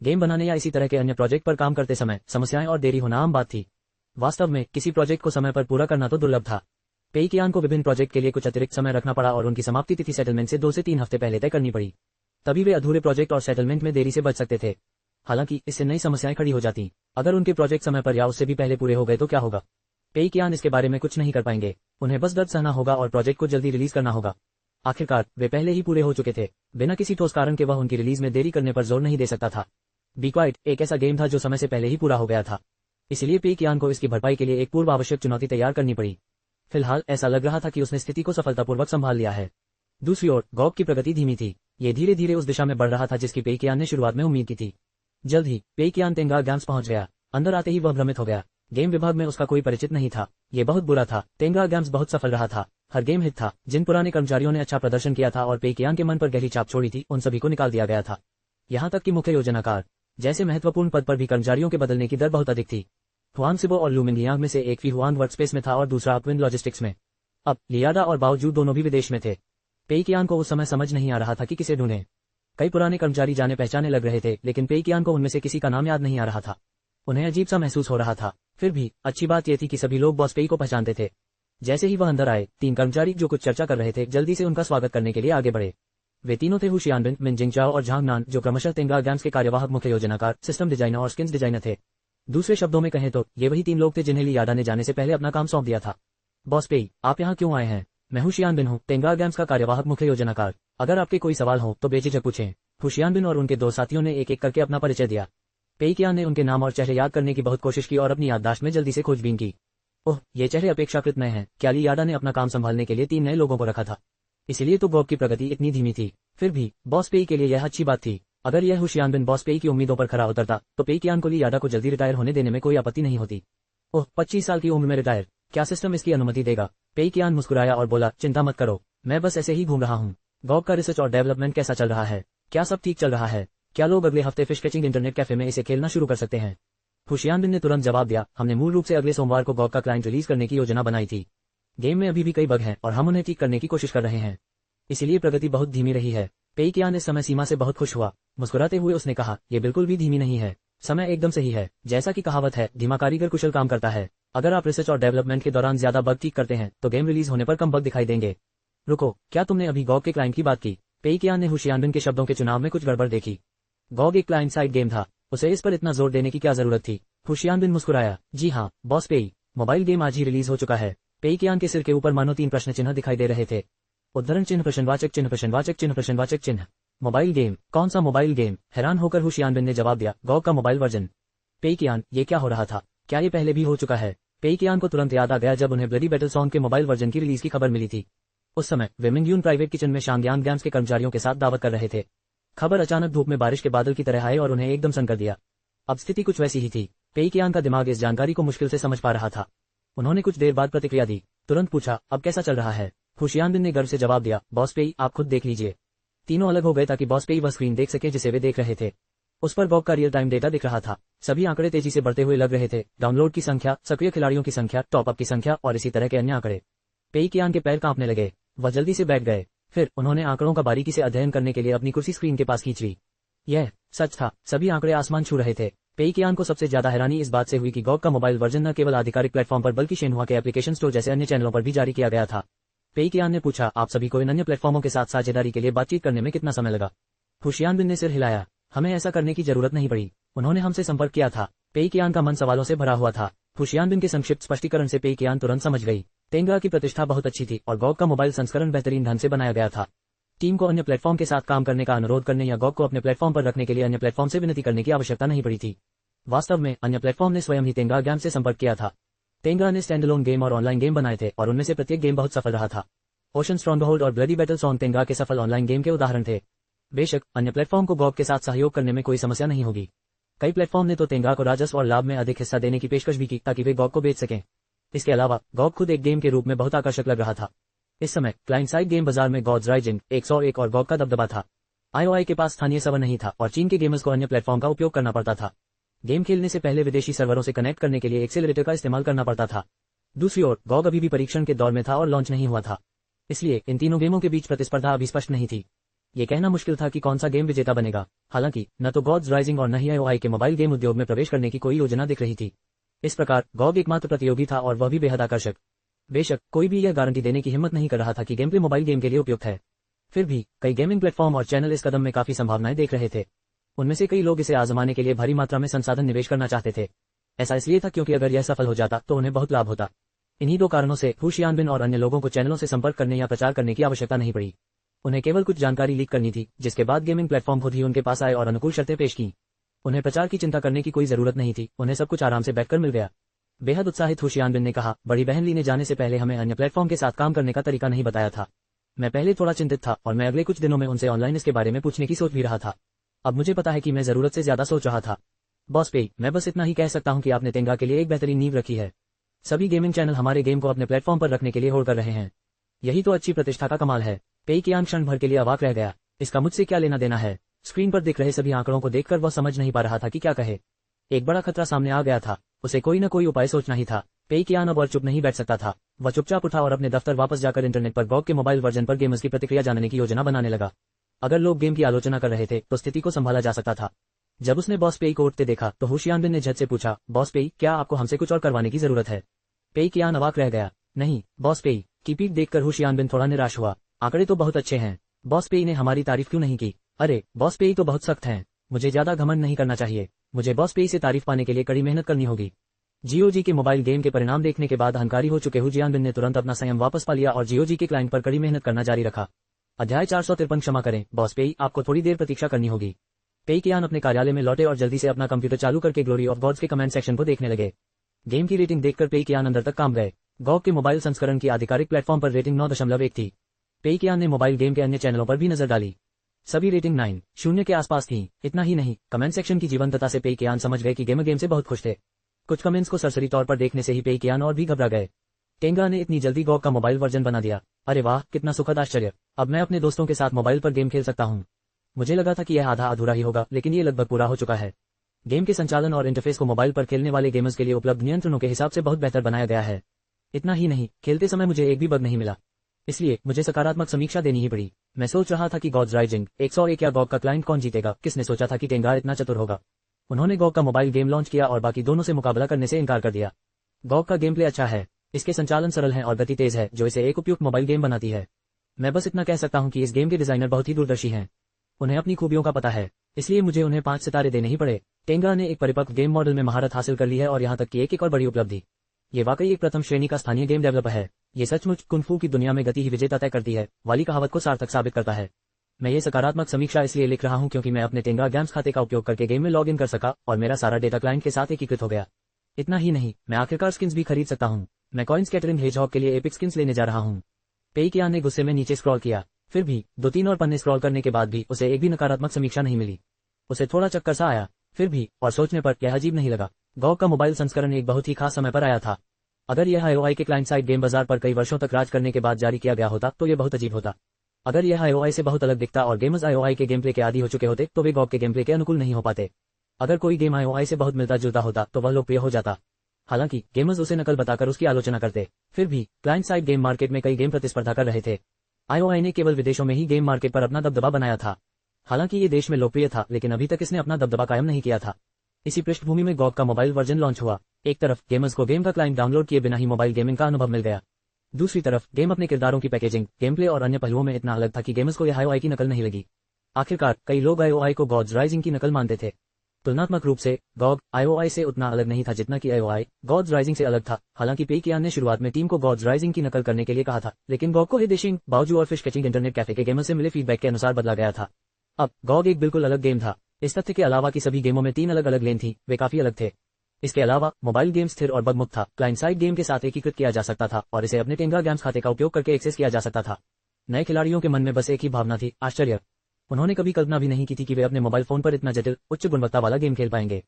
गेम बनाने या इसी तरह के अन्य प्रोजेक्ट पर काम करते समय समस्याएं और देरी होना आम बात थी। वास्तव में किसी प्रोजेक्ट को समय पर पूरा करना तो दुर्लभ था। पेई कियान को विभिन्न प्रोजेक्ट के लिए कुछ अतिरिक्त समय रखना पड़ा और उनकी समाप्ति तिथि सेटलमेंट से 2 से 3 हफ्ते पहले तय करनी पड़ी। तभी वे अधूरे प्रोजेक्ट और सेटलमेंट में देरी से बच सकते थे। हालांकि इससे नई समस्याएं खड़ी हो जाती। अगर उनके प्रोजेक्ट समय पर या उससे भी पहले पूरे हो गए तो क्या होगा? पेई कियान इसके बारे में कुछ नहीं कर पाएंगे। उन्हें बस दर्द सहना होगा और प्रोजेक्ट को जल्दी रिलीज करना होगा। आखिरकार वे पहले ही पूरे हो चुके थे। बिना किसी ठोस कारण के वह उनकी रिलीज में देरी करने पर जोर नहीं दे सकता था। बी क्वाइट एक ऐसा गेम था जो समय से पहले ही पूरा हो गया था। इसलिए पेई कियान को इसकी भरपाई के लिए एक पूर्व आवश्यक चुनौती तैयार करनी पड़ी। फिलहाल ऐसा लग रहा था कि उसने स्थिति को सफलतापूर्वक संभाल लिया है। दूसरी ओर गॉग की प्रगति धीमी थी। ये धीरे धीरे उस दिशा में बढ़ रहा था जिसकी पेई कियान ने शुरुआत में उम्मीद की थी। जल्द ही पेई कियान तेंगा गेम्स पहुंच गया। अंदर आते ही वह भ्रमित हो गया। गेम विभाग में उसका कोई परिचित नहीं था। ये बहुत बुरा था। तेंगा गेम्स बहुत सफल रहा था। हर गेम हिट था। जिन पुराने कर्मचारियों ने अच्छा प्रदर्शन किया था और पेई कियान के मन पर गहरी छाप छोड़ी थी, उन सभी को निकाल दिया गया था। यहाँ तक कि मुख्य योजनाकार जैसे महत्वपूर्ण पद पर भी कर्मचारियों के बदलने की दर बहुत अधिक थी। हुआंग सिबो और लू मिंगियांग में से एक फी हुआंग वर्कस्पेस में था और दूसरा अपविंड लॉजिस्टिक्स में। अब लियाडा और बावजू दोनों भी विदेश में थे। पेई कियान को उस समय समझ नहीं आ रहा था कि किसे ढूंढें। कई पुराने कर्मचारी जाने पहचाने लग रहे थे, लेकिन पेई कियान को उनमें से किसी का नाम याद नहीं आ रहा था। उन्हें अजीब सा महसूस हो रहा था। फिर भी अच्छी बात यह थी कि सभी लोग बॉस पेई को पहचानते थे। जैसे ही वह अंदर आए, 3 कर्मचारी जो कुछ चर्चा कर रहे थे जल्दी से उनका स्वागत करने के लिए आगे बढ़े। वे तीनों थे हुशियानबिन, मिन जिंगचाओ और झांग नान, जो क्रमशः तेंगा गेम्स के कार्यवाहक मुख्य योजनाकार, सिस्टम डिजाइनर और स्किन्स डिजाइनर थे। दूसरे शब्दों में कहें तो ये वही 3 लोग थे जिन्हें लियाडा ने जाने से पहले अपना काम सौंप दिया था। बॉस पेई, आप यहाँ क्यों आए हैं? मैं हुशियानबिन हूँ, तेंगा गेम्स का कार्यवाहक मुख्य योजनाकार। अगर आपके कोई सवाल हो तो बेझिझक पूछें। हुशियान और उनके दो साथियों ने एक एक करके अपना परिचय दिया। पेई कियान ने उनके नाम और चेहरे याद करने की बहुत कोशिश की और अपनी याददाश्त में जल्दी से खोजबीन की। ओह, ये चेहरे अपेक्षाकृत नए हैं। क्या ली याडा ने अपना काम संभालने के लिए 3 नए लोगों को रखा था, इसीलिए तो गॉग की प्रगति इतनी धीमी थी। फिर भी बॉस पेई के लिए यह अच्छी बात थी। अगर यह हुशियान बॉस पेई की उम्मीदों पर खरा उतरता तो पेई कियान को ली याडा को जल्दी रिटायर होने देने में कोई आपत्ति नहीं होती। ओह, 25 साल की उम्र में रिटायर, क्या सिस्टम इसकी अनुमति देगा? पेई कियान मुस्कुराया और बोला, चिंता मत करो, मैं बस ऐसे ही घूम रहा हूँ। गॉग का रिसर्च और डेवलपमेंट कैसा चल रहा है? क्या सब ठीक चल रहा है? क्या लोग अगले हफ्ते फिश कैचिंग इंटरनेट कैफे में इसे खेलना शुरू कर सकते हैं? हुशियान ने तुरंत जवाब दिया, हमने मूल रूप से अगले सोमवार को गॉग का क्लाइंट रिलीज करने की योजना बनाई थी। गेम में अभी भी कई बग हैं और हम उन्हें ठीक करने की कोशिश कर रहे हैं, इसीलिए प्रगति बहुत धीमी रही है। पेई कियान इस समय सीमा से बहुत खुश हुआ। मुस्कुराते हुए उसने कहा, यह बिल्कुल भी धीमी नहीं है, समय एकदम सही है। जैसा कि कहावत है, धीमा कारीगर कुशल काम करता है। अगर आप रिसर्च और डेवलपमेंट के दौरान ज्यादा बग ठीक करते हैं तो गेम रिलीज होने पर कम बग दिखाई देंगे। रुको, क्या तुमने अभी गॉग के क्लाइंट की बात की? पेई कियान ने हुशियान के शब्दों के चुनाव में कुछ गड़बड़ देखी। गॉग एक क्लाइंट साइड गेम था, उसे इस पर इतना जोर देने की क्या जरूरत थी? हुशियान मुस्कुराया, जी हाँ बॉस पेई, मोबाइल गेम आज ही रिलीज हो चुका है। पेई कियान के सिर के ऊपर मानो 3 प्रश्न चिन्ह दिखाई दे रहे थे। उद्धरण चिन्ह, प्रश्नवाचक चिन्ह, प्रश्नवाचक चिन्ह, प्रश्नवाचक चिन्ह। Mobile game? कौन सा मोबाइल गेम? हैरान होकर हुशियान ने जवाब दिया, गॉग का मोबाइल वर्जन। पेई कियान, ये क्या हो रहा था? क्या ये पहले भी हो चुका है? पेई कियान को तुरंत याद आ गया जब उन्हें ब्लडी बैटल सॉन्ग के मोबाइल वर्जन की रिलीज की खबर मिली थी। उस समय वे मिंगयून प्राइवेट किचन में शांगयांग गेम्स के कर्मचारियों के साथ दावत कर रहे थे। खबर अचानक धूप में बारिश के बादल की तरह आए और उन्हें एकदम सन कर दिया। अब स्थिति कुछ वैसी ही थी। पेई कियान का दिमाग इस जानकारी को मुश्किल से समझ पा रहा था। उन्होंने कुछ देर बाद प्रतिक्रिया दी, तुरंत पूछा, अब कैसा चल रहा है? हुशियान ने गर्व से जवाब दिया, बॉस पेई आप खुद देख लीजिए। तीनों अलग हो गए ताकि बॉस पेई वह स्क्रीन देख सके जिसे वे देख रहे थे। उस पर गॉग का रियल टाइम डेटा दिख रहा था। सभी आंकड़े तेजी से बढ़ते हुए लग रहे थे, डाउनलोड की संख्या, सक्रिय खिलाड़ियों की संख्या, टॉप अप की संख्या और इसी तरह के अन्य आंकड़े। पेई कियान के पैर कांपने लगे, वह जल्दी से बैठ गए। फिर उन्होंने आंकड़ों का बारीकी से अध्ययन करने के लिए अपनी कुर्सी स्क्रीन के पास खींच ली। यह सच था, सभी आंकड़े आसमान छू रहे थे। पेई कियान को सबसे ज्यादा हैरानी इस बात से हुई कि गॉग का मोबाइल वर्जन न केवल आधिकारिक प्लेटफॉर्म पर बल्कि शिनहुआ के एप्लीकेशन स्टोर जैसे अन्य चैनलों पर भी जारी किया गया था। पेई कियान ने पूछा, आप सभी को इन अन्य प्लेटफॉर्मों के साथ साझेदारी के लिए बातचीत करने में कितना समय लगा? हुशियान ने सिर हिलाया, हमें ऐसा करने की जरूरत नहीं पड़ी, उन्होंने हमसे संपर्क किया था। पेई कियान का मन सवालों से भरा हुआ था। हुशियान के संक्षिप्त स्पष्टीकरण से पेई कियान तुरंत समझ गई। तेंगा की प्रतिष्ठा बहुत अच्छी थी और गॉग का मोबाइल संस्करण बेहतरीन ढंग से बनाया गया था। टीम को अन्य प्लेटफॉर्म के साथ काम करने का अनुरोध करने या गॉग को अपने प्लेटफॉर्म पर रखने के लिए अन्य प्लेटफॉर्म से विनती करने की आवश्यकता नहीं पड़ी थी। वास्तव में अन्य प्लेटफॉर्म ने स्वयं ही तेंगा गेम से संपर्क किया था। तेंगा ने स्टैंडअलोन गेम और ऑनलाइन गेम बनाए थे और उनमें से प्रत्येक गेम बहुत सफल रहा था। ओशन स्ट्रॉन्गहोल्ड और ब्लडी बैटल सॉन्ग तेंगा के सफल ऑनलाइन गेम के उदाहरण थे। बेशक अन्य प्लेटफॉर्म को गॉग के साथ सहयोग करने में कोई समस्या नहीं होगी। कई प्लेटफॉर्म ने तो तेंगा को राजस्व और लाभ में अधिक हिस्सा देने की पेशकश भी की ताकि वे गॉग को बेच सकें। इसके अलावा गॉग खुद एक गेम के रूप में बहुत आकर्षक लग रहा था। इस समय क्लाइंट साइड गेम बाजार में गॉड्स राइजिंग 101 और गॉग का दबदबा था। आईओआई के पास स्थानीय सर्वर नहीं था और चीन के गेमर्स को अन्य प्लेटफॉर्म का उपयोग करना पड़ता था। गेम खेलने से पहले विदेशी सर्वरों से कनेक्ट करने के लिए एक्सेलरेटर का इस्तेमाल करना पड़ता था। दूसरी ओर गॉग अभी भी परीक्षण के दौर में था और लॉन्च नहीं हुआ था, इसलिए इन तीनों गेमों के बीच प्रतिस्पर्धा अभी स्पष्ट नहीं थी। ये कहना मुश्किल था कि कौन सा गेम विजेता बनेगा। हालांकि न तो गॉड्स राइजिंग और न ही आईओआई के मोबाइल गेम उद्योग में प्रवेश करने की कोई योजना दिख रही थी। इस प्रकार गॉग एकमात्र प्रतियोगी था और वह भी बेहद आकर्षक। बेशक कोई भी यह गारंटी देने की हिम्मत नहीं कर रहा था कि गेम प्ले मोबाइल गेम के लिए उपयुक्त है। फिर भी कई गेमिंग प्लेटफॉर्म और चैनल इस कदम में काफी संभावनाएं देख रहे थे। उनमें से कई लोग इसे आजमाने के लिए भारी मात्रा में संसाधन निवेश करना चाहते थे। ऐसा इसलिए था क्योंकि अगर यह सफल हो जाता तो उन्हें बहुत लाभ होता। इन्हीं दो कारणों से हुशियान और अन्य लोगों को चैनलों से संपर्क करने या प्रचार करने की आवश्यकता नहीं पड़ी। उन्हें केवल कुछ जानकारी लीक करनी थी, जिसके बाद गेमिंग प्लेटफॉर्म खुद ही उनके पास आए और अनुकूल शर्तें पेश की। उन्हें प्रचार की चिंता करने की कोई जरूरत नहीं थी, उन्हें सब कुछ आराम से बैठकर मिल गया। बेहद उत्साहित हुशियान ने कहा, बड़ी बहन ली ने जाने से पहले हमें अन्य प्लेटफॉर्म के साथ काम करने का तरीका नहीं बताया था। मैं पहले थोड़ा चिंतित था और मैं अगले कुछ दिनों में उनसे ऑनलाइन इसके बारे में पूछने की सोच भी रहा था। अब मुझे पता है कि मैं जरूरत से ज्यादा सोच रहा था। बॉस पेई, मैं बस इतना ही कह सकता हूं कि आपने तेंगा के लिए एक बेहतरीन नींव रखी है। सभी गेमिंग चैनल हमारे गेम को अपने प्लेटफॉर्म पर रखने के लिए होड़ कर रहे हैं। यही तो अच्छी प्रतिष्ठा का कमाल है। पेई कियान क्षण भर के लिए अवाक रह गया। इसका मुझसे क्या लेना देना है? स्क्रीन पर दिख रहे सभी आंकड़ों को देखकर वह समझ नहीं पा रहा था कि क्या कहे। एक बड़ा खतरा सामने आ गया था, उसे कोई न कोई उपाय सोचना ही था। पेई कियान अब और चुप नहीं बैठ सकता था। वह चुपचाप उठा और अपने दफ्तर वापस जाकर इंटरनेट पर गॉग के मोबाइल वर्जन पर गेमर्स की प्रतिक्रिया जानने की योजना बनाने लगा। अगर लोग गेम की आलोचना कर रहे थे तो स्थिति को संभाला जा सकता था। जब उसने बॉस पेई को उठते देखा तो हुशियान ने झट से पूछा, बॉस पेई, क्या आपको हमसे कुछ और करवाने की जरूरत है? पेई कियान अवाक रह गया। नहीं बॉस पेई। की पीठ देखकर हुशियान थोड़ा निराश हुआ। आंकड़े तो बहुत अच्छे हैं, बॉस पेई ने हमारी तारीफ क्यों नहीं की? अरे बॉस पेई तो बहुत सख्त हैं, मुझे ज्यादा घमंड नहीं करना चाहिए। मुझे बॉस पेई से तारीफ पाने के लिए कड़ी मेहनत करनी होगी। जीओजी के मोबाइल गेम के परिणाम देखने के बाद अहंकारी हो चुके हुजियान ने तुरंत अपना संयम वापस पा लिया और जीओजी के क्लाइंट पर कड़ी मेहनत करना जारी रखा। अध्याय 453 क्षमा करें बॉस पेई, आपको थोड़ी देर प्रतीक्षा करनी होगी। पेई कियान अपने कार्यालय में लौटे और जल्दी से अपना कंप्यूटर चालू करके ग्लोरी ऑफ गॉड्स के कमेंट सेक्शन को देखने लगे। गेम की रेटिंग देखकर पेई कियान अंदर तक काम गए। गॉग के मोबाइल संस्करण की आधिकारिक प्लेटफॉर्म पर रेटिंग 9.1 थी। पेई कियान ने मोबाइल गेम के अन्य चैनलों पर भी नजर डाली, सभी रेटिंग 9.0 के आसपास थी। इतना ही नहीं, कमेंट सेक्शन की जीवंतता से पेई कियान समझ गए कि गेम से बहुत खुश थे। कुछ कमेंट्स को सरसरी तौर पर देखने से ही पेई कियान और भी घबरा गए। टेंगा ने इतनी जल्दी गॉग का मोबाइल वर्जन बना दिया, अरे वाह कितना सुखद आश्चर्य, अब मैं अपने दोस्तों के साथ मोबाइल पर गेम खेल सकता हूँ। मुझे लगा था कि यह आधा अधूरा ही होगा, लेकिन ये लगभग पूरा हो चुका है। गेम के संचालन और इंटरफेस को मोबाइल पर खेलने वाले गेमर्स के लिए उपलब्ध नियंत्रणों के हिसाब से बहुत बेहतर बनाया गया है। इतना ही नहीं, खेलते समय मुझे एक भी बग नहीं मिला, इसलिए मुझे सकारात्मक समीक्षा देनी ही पड़ी। मैं सोच रहा था कि गॉड्स राइजिंग 101 या गॉग का क्लाइंट कौन जीतेगा। किसने सोचा था कि टेंगा इतना चतुर होगा। उन्होंने गॉग का मोबाइल गेम लॉन्च किया और बाकी दोनों से मुकाबला करने से इनकार कर दिया। गॉग का गेम प्ले अच्छा है, इसके संचालन सरल है और गति तेज है, जो इसे एक उपयुक्त मोबाइल गेम बनाती है। मैं बस इतना कह सकता हूं कि इस गेम के डिजाइनर बहुत ही दूरदर्शी हैं। उन्हें अपनी खूबियों का पता है, इसलिए मुझे उन्हें 5 सितारे देने ही पड़े। टेंगा ने एक परिपक्व गेम मॉडल में महारत हासिल कर ली है और यहाँ तक कि एक और बड़ी उपलब्धि। ये वाकई एक प्रथम श्रेणी का स्थानीय गेम डेवलपर है। ये सचमुच कुंफू की दुनिया में गति ही विजेता तय करती है वाली कहावत को सार्थक साबित करता है। मैं ये सकारात्मक समीक्षा इसलिए लिख रहा हूं क्योंकि मैं अपने टेंगा गेम्स खाते का उपयोग करके गेम में लॉग इन कर सका और मेरा सारा डेटा क्लाइंट के साथ एकीकृत हो गया। इतना ही नहीं, मैं आखिरकार स्किन्स भी खरीद सकता हूँ। मैं कॉइन स्कैटरिंग हेजहॉग के लिए एपिक स्किन्स लेने जा रहा हूँ। पेई कियान ने गुस्से में नीचे स्क्रॉल किया, फिर भी 2-3 और पन्ने स्क्रॉल करने के बाद भी उसे एक भी नकारात्मक समीक्षा नहीं मिली। उसे थोड़ा चक्कर सा आया, फिर भी और सोचने पर यह अजीब नहीं लगा। गॉग का मोबाइल संस्करण एक बहुत ही खास समय पर आया था। अगर यह आईओआई के क्लाइंट साइड गेम बाजार पर कई वर्षों तक राज करने के बाद जारी किया गया होता तो यह बहुत अजीब होता। अगर यह आईओआई से बहुत अलग दिखता और गेमर्स आईओआई के गेम प्ले के आदी हो चुके होते तो वे गॉग के गेम प्ले के अनुकूल नहीं हो पाते। अगर कोई गेम आईओआई से बहुत मिलता जुलता होता तो वह लोकप्रिय हो जाता। हालांकि गेमर्स उसे नकल बताकर उसकी आलोचना करते। फिर भी क्लाइंट साइड गेम मार्केट में कई गेम प्रतिस्पर्धा कर रहे थे। आईओआई ने केवल विदेशों में ही गेम मार्केट पर अपना दबदबा बनाया था। हालांकि ये देश में लोकप्रिय था, लेकिन अभी तक इसने अपना दबदबा कायम नहीं किया था। इसी पृष्ठभूमि में गॉग का मोबाइल वर्जन लॉन्च हुआ। एक तरफ गेमर्स को गेम का क्लाइंट डाउनलोड किए बिना ही मोबाइल गेमिंग का अनुभव मिल गया। दूसरी तरफ गेम अपने किरदारों की पैकेजिंग, गेम प्ले और अन्य पहलुओं में इतना अलग था कि गेमर्स को यह आईओआई की नकल नहीं लगी। आखिरकार कई लोग आईओआई को गॉड्स राइजिंग की नकल मानते थे। तुलनात्मक रूप से गॉग आईओआई से उतना अलग नहीं था जितना कि आईओआई गॉड्स राइजिंग से अलग था। हालांकि पेई कियान ने शुरुआत में टीम को गॉड्स राइजिंग की नकल करने के लिए कहा था, लेकिन गॉग को हेदेशिंग, बाओजू और फिश कैचिंग इंटरनेट कैफे के गेमर से मिले फीडबैक के अनुसार बदला गया था। अब गॉग एक बिल्कुल अलग गेम था। इस तथ्य के अलावा कि सभी गेमों में 3 अलग अलग लेन थी, वे काफी अलग थे। इसके अलावा मोबाइल गेम स्थिर और बग मुक्त था, क्लाइंट साइड गेम के साथ एकीकृत किया जा सकता था और इसे अपने टेंगा गेम्स खाते का उपयोग करके एक्सेस किया जा सकता था। नए खिलाड़ियों के मन में बस एक ही भावना थी, आश्चर्य। उन्होंने कभी कल्पना भी नहीं की थी कि वे अपने मोबाइल फोन पर इतना जटिल, उच्च गुणवत्ता वाला गेम खेल पाएंगे।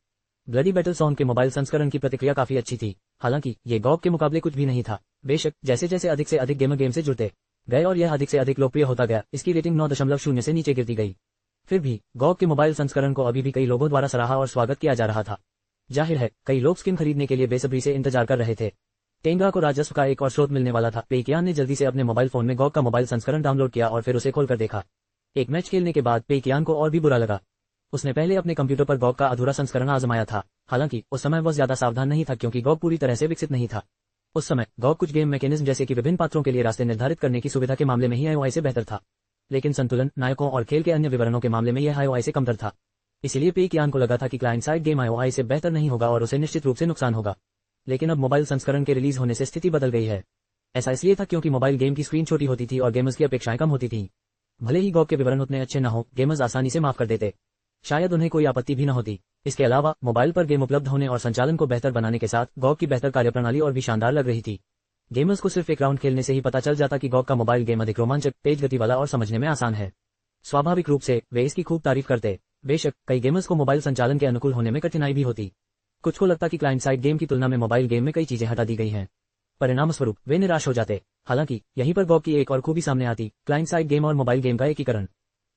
ब्लडी बैटलसॉन्ग के मोबाइल संस्करण की प्रतिक्रिया काफी अच्छी थी। हालांकि ये गॉग के मुकाबले कुछ भी नहीं था। बेशक जैसे जैसे अधिक से अधिक गेमर गेम से जुड़ते गए और यह अधिक से अधिक लोकप्रिय होता गया, इसकी रेटिंग 9.0 से नीचे गिरती गई। फिर भी गॉग के मोबाइल संस्करण को अभी भी कई लोगों द्वारा सराहा और स्वागत किया जा रहा था। जाहिर है कई लोग स्किन खरीदने के लिए बेसब्री से इंतजार कर रहे थे। टेंगा को राजस्व का एक और स्रोत मिलने वाला था। पेई कियान ने जल्दी से अपने मोबाइल फोन में गॉग का मोबाइल संस्करण डाउनलोड किया और फिर उसे खोलकर देखा। एक मैच खेलने के बाद पेई कियान को और भी बुरा लगा। उसने पहले अपने कंप्यूटर पर गॉग का अधूरा संस्करण आजमाया था। हालांकि उस समय वह ज्यादा सावधान नहीं था क्योंकि गॉग पूरी तरह से विकसित नहीं था। उस समय गॉग कुछ गेम मैकेनिज्म जैसे कि विभिन्न पात्रों के लिए रास्ते निर्धारित करने की सुविधा के मामले में ही आईओआई से बेहतर था, लेकिन संतुलन, नायकों और खेल के अन्य विवरणों के मामले में यह आईओआई से कमतर था। इसलिए पेई कियान को लगा था कि क्लाइंट साइड गेम आईओआई से बेहतर नहीं होगा और उसे निश्चित रूप से नुकसान होगा। लेकिन अब मोबाइल संस्करण के रिलीज होने से स्थिति बदल गई है। ऐसा इसलिए था क्योंकि मोबाइल गेम की स्क्रीन छोटी होती थी और गेमर्स की अपेक्षाएं कम होती थीं। भले ही गॉग के विवरण उतने अच्छे न हो, गेमर्स आसानी से माफ कर देते, शायद उन्हें कोई आपत्ति भी न होती। इसके अलावा मोबाइल पर गेम उपलब्ध होने और संचालन को बेहतर बनाने के साथ गॉग की बेहतर कार्यप्रणाली और भी शानदार लग रही थी। गेमर्स को सिर्फ एक राउंड खेलने से ही पता चल जाता कि गॉग का मोबाइल गेम अधिक रोमांचक, तेज गति वाला और समझने में आसान है। स्वाभाविक रूप से वे इसकी खूब तारीफ करते। बेशक कई गेमर्स को मोबाइल संचालन के अनुकूल होने में कठिनाई भी होती। कुछ को लगता कि क्लाइंट साइड गेम की तुलना में मोबाइल गेम में कई चीजें हटा दी गई हैं। परिणाम स्वरूप वे निराश हो जाते। हालांकि यहीं पर गॉग की एक और खूबी सामने आती, क्लाइंट साइड गेम और मोबाइल गेम का एकीकरण।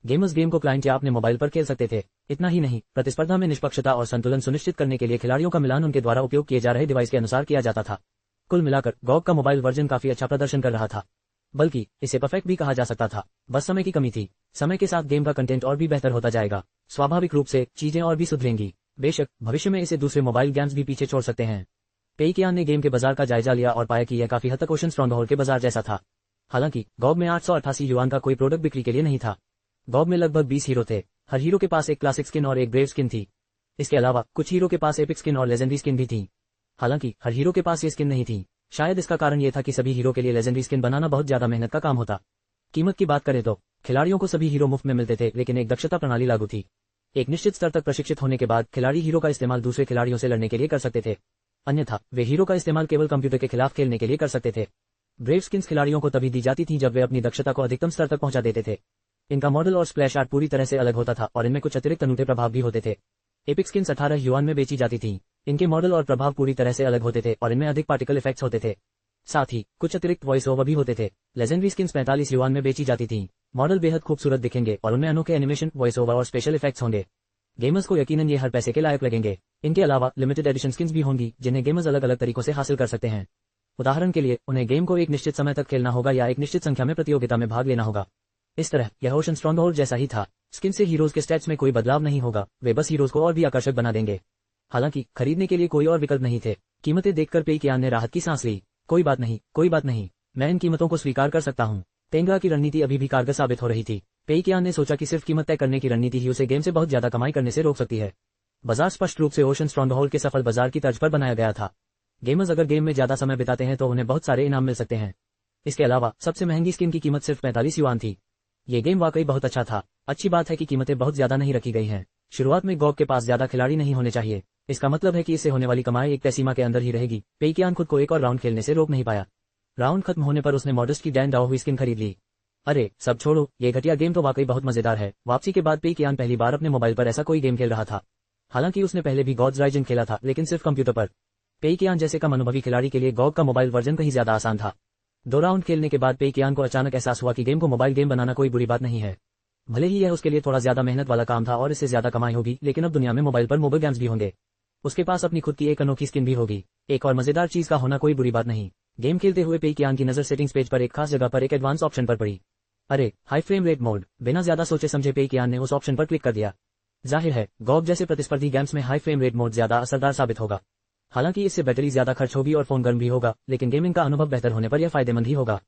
गेमर्स गेम को क्लाइंट या अपने मोबाइल पर खेल सकते थे। इतना ही नहीं, प्रतिस्पर्धा में निष्पक्षता और संतुलन सुनिश्चित करने के लिए खिलाड़ियों का मिलान उनके द्वारा उपयोग किए जा रहे डिवाइस के अनुसार किया जाता था। कुल मिलाकर गॉग का मोबाइल वर्जन काफी अच्छा प्रदर्शन कर रहा था, बल्कि इसे परफेक्ट भी कहा जा सकता था। बस समय की कमी थी। समय के साथ गेम का कंटेंट और भी बेहतर होता जाएगा। स्वाभाविक रूप से चीजें और भी सुधरेंगी। बेशक भविष्य में इसे दूसरे मोबाइल गेम्स भी पीछे छोड़ सकते हैं। पेई कियान ने गेम के बाजार का जायजा लिया और पाया कि यह काफी हद तक ओशन स्ट्रॉन्गहोल्ड के बाजार जैसा था। हालांकि गॉग में 888 युआन का कोई प्रोडक्ट बिक्री के लिए नहीं था। गॉग में लगभग 20 हीरो थे। हर हीरो के पास एक क्लासिक स्किन और एक ब्रेव स्किन थी। इसके अलावा कुछ हीरो के पास एपिक स्किन और लेजेंडरी स्किन भी थी। हालांकि हर हीरो के पास ये स्किन नहीं थी। शायद इसका कारण यह था कि सभी हीरो के लिए लेजेंडरी स्किन बनाना बहुत ज्यादा मेहनत का काम होता। कीमत की बात करें तो खिलाड़ियों को सभी हीरो मुफ्त में मिलते थे, लेकिन एक दक्षता प्रणाली लागू थी। एक निश्चित स्तर तक प्रशिक्षित होने के बाद खिलाड़ी हीरो का इस्तेमाल दूसरे खिलाड़ियों से लड़ने के लिए कर सकते थे, अन्यथा वे हीरो का इस्तेमाल केवल कंप्यूटर के खिलाफ खेलने के लिए कर सकते थे। ब्रेव स्किन्स खिलाड़ियों को तभी दी जाती थी जब वे अपनी दक्षता को अधिकतम स्तर तक पहुंचा देते थे। इनका मॉडल और स्प्लैश आर्ट पूरी तरह से अलग होता था और इनमें कुछ अतिरिक्त अनूठे प्रभाव भी होते थे। एपिक स्किन्स 18 युआन में बेची जाती थी। इनके मॉडल और प्रभाव पूरी तरह से अलग होते थे और इनमें अधिक पार्टिकल इफेक्ट्स होते थे। साथ ही कुछ अतिरिक्त वॉइस ओवर भी होते थे। लेजेंडरी स्किन्स 45 युआन में बेची जाती थी। मॉडल बेहद खूबसूरत दिखेंगे और उनमें अनोखे एनिमेशन, वॉइस ओवर और स्पेशल इफेक्ट्स होंगे। गेमर्स को यकीनन ये हर पैसे के लायक लगेंगे। इनके अलावा लिमिटेड एडिशन स्किन्स भी होंगी जिन्हें गेमर्स अलग अलग तरीकों से हासिल कर सकते हैं। उदाहरण के लिए उन्हें गेम को एक निश्चित समय तक खेलना होगा या एक निश्चित संख्या में प्रतियोगिता में भाग लेना होगा। इस तरह यह ओशन स्ट्रॉन्गहोल्ड जैसा ही था। स्किन से हीरोज के स्टैट्स में कोई बदलाव नहीं होगा, वे बस हीरोज को और भी आकर्षक बना देंगे। हालांकि खरीदने के लिए कोई और विकल्प नहीं थे। कीमतें देखकर पेइकियान ने राहत की सांस ली। कोई बात नहीं, मैं इन कीमतों को स्वीकार कर सकता हूँ। तेंगा की रणनीति अभी भी कारगर साबित हो रही थी। पेइकियान ने सोचा कि सिर्फ कीमत तय करने की रणनीति ही उसे गेम से बहुत ज्यादा कमाई करने से रोक सकती है। बाजार स्पष्ट रूप से ओशन स्ट्रॉन्गहोल्ड के सफल बाजार की तर्ज पर बनाया गया था। गेमर्स अगर गेम में ज्यादा समय बिताते हैं तो उन्हें बहुत सारे इनाम मिल सकते हैं। इसके अलावा सबसे महंगी स्किन की कीमत सिर्फ 45 युआन थी। ये गेम वाकई बहुत अच्छा था। अच्छी बात है कि कीमतें बहुत ज्यादा नहीं रखी गई हैं। शुरुआत में गॉग के पास ज्यादा खिलाड़ी नहीं होने चाहिए। इसका मतलब है कि इससे होने वाली कमाई एक तय सीमा के अंदर ही रहेगी। पेइकियान खुद को एक और राउंड खेलने से रोक नहीं पाया। राउंड खत्म होने पर उसने मॉडस्ट की डैन डाओ हुई स्किन खरीद ली। अरे सब छोड़ो, ये घटिया गेम तो वाकई बहुत मजेदार है। वापसी के बाद पेइकियान पहली बार अपने मोबाइल पर ऐसा कोई गेम खेल रहा था। हालांकि उसने पहले भी गॉड्स राइजिंग खेला था, लेकिन सिर्फ कंप्यूटर पर। पेइकियान जैसे कम अनुभवी खिलाड़ी के लिए गॉग का मोबाइल वर्जन कहीं ज्यादा आसान था। 2 राउंड खेलने के बाद पेइकियान को अचानक एहसास हुआ कि गेम को मोबाइल गेम बनाना कोई बुरी बात नहीं है। भले ही यह उसके लिए थोड़ा ज्यादा मेहनत वाला काम था और इससे ज्यादा कमाई होगी, लेकिन अब दुनिया में मोबाइल पर मोबाइल गेम्स भी होंगे। उसके पास अपनी खुद की एक अनोखी स्किन भी होगी। एक और मजेदार चीज का होना कोई बुरी बात नहीं। गेम खेलते हुए पेइकियान की नजर सेटिंग्स पेज पर एक खास जगह पर एक एडवांस ऑप्शन पर पड़ी। अरे हाई फ्रेम रेट मोड। बिना ज्यादा सोचे समझे पेइकियान ने उस ऑप्शन पर क्लिक कर दिया। जाहिर है गॉग जैसे प्रतिस्पर्धी गेम्स में हाई फ्रेम रेट मोड ज्यादा असरदार साबित होगा। हालांकि इससे बैटरी ज्यादा खर्च होगी और फोन गर्म भी होगा, लेकिन गेमिंग का अनुभव बेहतर होने पर यह फायदेमंद ही होगा।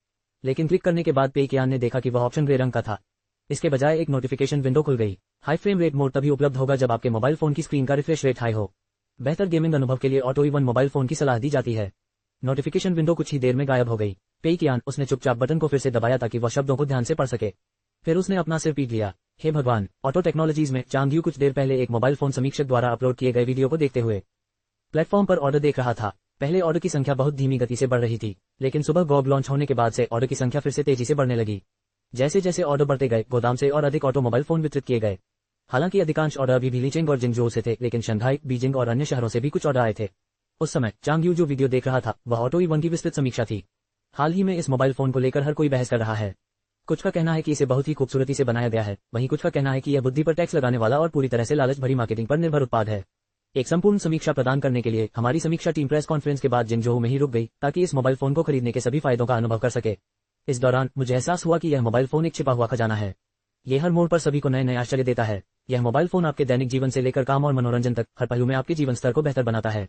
लेकिन क्लिक करने के बाद पेइकियान ने देखा कि वह ऑप्शन ग्रे रंग का था। इसके बजाय एक नोटिफिकेशन विंडो खुल गई। हाई फ्रेम रेट मोड तभी उपलब्ध होगा जब आपके मोबाइल फोन की स्क्रीन का रिफ्रेश रेट हाई हो। बेहतर गेमिंग अनुभव के लिए ऑटो इवन मोबाइल फोन की सलाह दी जाती है। नोटिफिकेशन विंडो कुछ ही देर में गायब हो गई। पेइकियान उसने चुपचाप बटन को फिर से दबाया ताकि वह शब्दों को ध्यान से पढ़ सके। फिर उसने अपना सिर पीट लिया। हे भगवान। ऑटो टेक्नोलॉजीज में चांग यू कुछ देर पहले एक मोबाइल फोन समीक्षक द्वारा अपलोड किए गए वीडियो को देखते हुए प्लेटफॉर्म पर ऑर्डर देख रहा था। पहले ऑर्डर की संख्या बहुत धीमी गति से बढ़ रही थी, लेकिन सुबह गॉग लॉन्च होने के बाद से ऑर्डर की संख्या फिर से तेजी से बढ़ने लगी। जैसे जैसे ऑर्डर बढ़ते गए, गोदाम से और अधिक ऑटोमोबाइल फोन वितरित किए गए। हालांकि अधिकांश ऑर्डर अभी भी लीचिंग और जिंगजोउ से थे, लेकिन शंघाई, बीजिंग और अन्य शहरों से भी कुछ ऑर्डर आए थे। उस समय चांग यू जो वीडियो देख रहा था वह ऑटो इवन की विस्तृत समीक्षा थी। हाल ही में इस मोबाइल फोन को लेकर हर कोई बहस कर रहा है। कुछ का कहना है कि इसे बहुत ही खूबसूरती से बनाया गया है, वहीं कुछ का कहना है कि यह बुद्धि पर टैक्स लगाने वाला और पूरी तरह से लालच भरी मार्केटिंग पर निर्भर उत्पाद है। एक संपूर्ण समीक्षा प्रदान करने के लिए हमारी समीक्षा टीम प्रेस कॉन्फ्रेंस के बाद जिंगजोउ में ही रुक गई ताकि इस मोबाइल फोन को खरीदने के सभी फायदों का अनुभव कर सके। इस दौरान मुझे एहसास हुआ कि यह मोबाइल फोन एक छिपा हुआ खजाना है। यह हर मोड़ पर सभी को नए नए आश्चर्य देता है। यह मोबाइल फोन आपके दैनिक जीवन से लेकर काम और मनोरंजन तक हर पहलू में आपके जीवन स्तर को बेहतर बनाता है।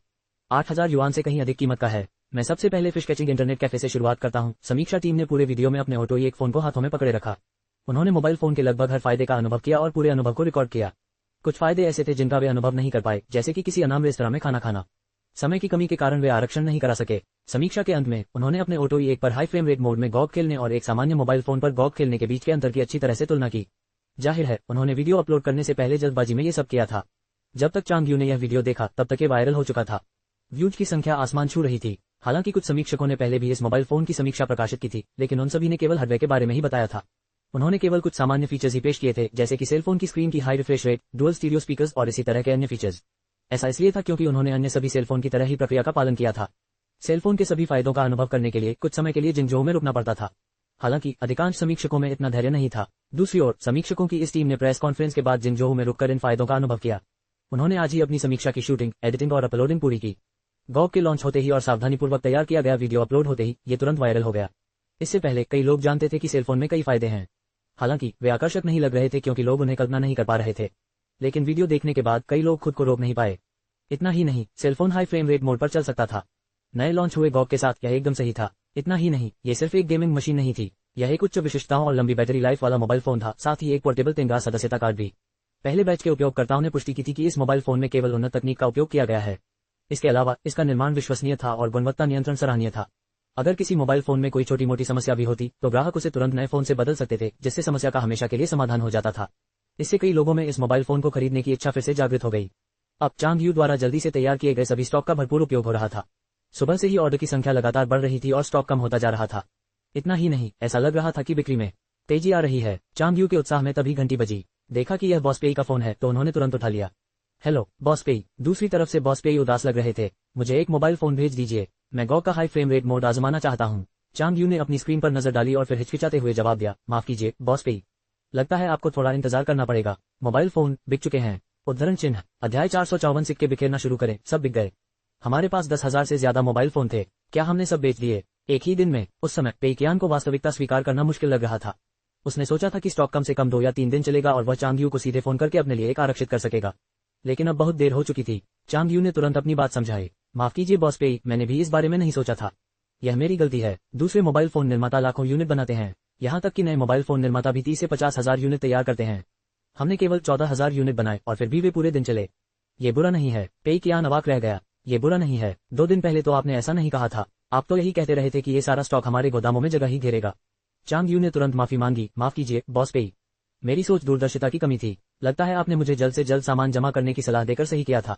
8000 युआन से कहीं अधिक कीमत का है। मैं सबसे पहले फिश कैचिंग इंटरनेट कैफे से शुरुआत करता हूं। समीक्षा टीम ने पूरे वीडियो में अपने ऑटो एक फोन को हाथों में पकड़े रखा। उन्होंने मोबाइल फोन के लगभग हर फायदे का अनुभव किया और पूरे अनुभव को रिकॉर्ड किया। कुछ फायदे ऐसे थे जिनका वे अनुभव नहीं कर पाए, जैसे कि किसी अनाम रेस्तरां में खाना खाना। समय की कमी के कारण वे आरक्षण नहीं करा सके। समीक्षा के अंत में उन्होंने अपने ऑटो एक पर हाई फ्रेम रेट मोड में गॉग खेलने और एक सामान्य मोबाइल फोन पर गॉग खेलने के बीच के अंतर की अच्छी तरह से तुलना की। जाहिर है उन्होंने वीडियो अपलोड करने से पहले जल्दबाजी में ये सब किया था। जब तक चांग यू ने यह वीडियो देखा तब तक ये वायरल हो चुका था। व्यूज की संख्या आसमान छू रही थी। हालांकि कुछ समीक्षकों ने पहले भी इस मोबाइल फोन की समीक्षा प्रकाशित की थी, लेकिन उन सभी ने केवल हार्डवेयर के बारे में ही बताया था। उन्होंने केवल कुछ सामान्य फीचर्स ही पेश किए थे, जैसे कि सेलफोन की स्क्रीन की high refresh rate, dual stereo speakers और इसी तरह के अन्य फीचर्स। ऐसा इसलिए था क्योंकि उन्होंने अन्य सभी सेलफोन की तरह ही प्रक्रिया का पालन किया था। सेलफोन के सभी फायदों का अनुभव करने के लिए कुछ समय के लिए जिंगजोउ में रुकना पड़ता था। हालांकि अधिकांश समीक्षकों में इतना धैर्य नहीं था। दूसरी ओर समीक्षकों की इस टीम ने प्रेस कॉन्फ्रेंस के बाद जिंगजोउ में रुककर इन फायदों का अनुभव किया। उन्होंने आज ही अपनी समीक्षा की शूटिंग, एडिटिंग और अपलोडिंग पूरी की। गॉग के लॉन्च होते ही और सावधानीपूर्वक तैयार किया गया वीडियो अपलोड होते ही ये तुरंत वायरल हो गया। इससे पहले कई लोग जानते थे कि सेलफोन में कई फायदे हैं। हालांकि वे आकर्षक नहीं लग रहे थे क्योंकि लोग उन्हें कल्पना नहीं कर पा रहे थे। लेकिन वीडियो देखने के बाद कई लोग खुद को रोक नहीं पाए। इतना ही नहीं, cellphone high frame rate mode पर चल सकता था। नए लॉन्च हुए गॉग के साथ यह एकदम सही था। इतना ही नहीं, ये सिर्फ एक गेमिंग मशीन नहीं थी, यह एक उच्च विशिष्टताओं और लंबी बैटरी लाइफ वाला मोबाइल फोन था, साथ ही एक पोर्टेबल तेंगा सदस्यता कार्ड भी। पहले बैच के उपयोगकर्ताओं ने पुष्टि की थी कि इस मोबाइल फोन में केवल उन्नत तकनीक का उपयोग किया गया है। इसके अलावा इसका निर्माण विश्वसनीय था और गुणवत्ता नियंत्रण सराहनीय था। अगर किसी मोबाइल फोन में कोई छोटी मोटी समस्या भी होती तो ग्राहक उसे तुरंत नए फोन से बदल सकते थे, जिससे समस्या का हमेशा के लिए समाधान हो जाता था। इससे कई लोगों में इस मोबाइल फोन को खरीदने की इच्छा फिर से जागृत हो गई। अब चांग यू द्वारा जल्दी से तैयार किए गए सभी स्टॉक का भरपूर उपयोग हो रहा था। सुबह से ही ऑर्डर की संख्या लगातार बढ़ रही थी और स्टॉक कम होता जा रहा था। इतना ही नहीं, ऐसा लग रहा था कि बिक्री में तेजी आ रही है। चांग यू के उत्साह में तभी घंटी बजी। देखा कि यह बॉस पेई का फोन है तो उन्होंने तुरंत उठा लिया। हेलो बॉस पेई। दूसरी तरफ से बॉस पेई उदास लग रहे थे। मुझे एक मोबाइल फोन भेज दीजिए, मैं गॉग का हाई फ्रेम रेट मोड आजमाना चाहता हूँ। चांग यू ने अपनी स्क्रीन पर नजर डाली और फिर हिचकिचाते हुए जवाब दिया, माफ कीजिए बॉस पेई, लगता है आपको थोड़ा इंतजार करना पड़ेगा। मोबाइल फोन बिक चुके हैं। उद्धरण चिन्ह। अध्याय 454 सिक्के बिखेरना शुरू करें। सब बिक गए। हमारे पास 10,000 से ज्यादा मोबाइल फोन थे। क्या हमने सब बेच दिए एक ही दिन में? उस समय पेई कियान को वास्तविकता स्वीकार करना मुश्किल लग रहा था। उसने सोचा था कि स्टॉक कम से कम 2 या 3 दिन चलेगा और वह चांग यू को सीधे फोन करके अपने लिए एक आरक्षित कर सकेगा। लेकिन अब बहुत देर हो चुकी थी। चांग यू ने तुरंत अपनी बात समझाई। माफ कीजिए बॉस पेई, मैंने भी इस बारे में नहीं सोचा था। यह मेरी गलती है। दूसरे मोबाइल फोन निर्माता लाखों यूनिट बनाते हैं। यहाँ तक कि नए मोबाइल फोन निर्माता भी 30 से 50,000 यूनिट तैयार करते हैं। हमने केवल 14,000 यूनिट बनाए और फिर भी वे पूरे दिन चले। ये बुरा नहीं है। पेई कियान अवाक रह गया। ये बुरा नहीं है। 2 दिन पहले तो आपने ऐसा नहीं कहा था। आप तो यही कहते रहे थे कि ये सारा स्टॉक हमारे गोदामों में जगह ही घेरेगा। चांग यू ने तुरंत माफी मांगी। माफ कीजिए बॉस पेई, मेरी सोच दूरदर्शिता की कमी थी। लगता है आपने मुझे जल्द से जल्द सामान जमा करने की सलाह देकर सही किया था।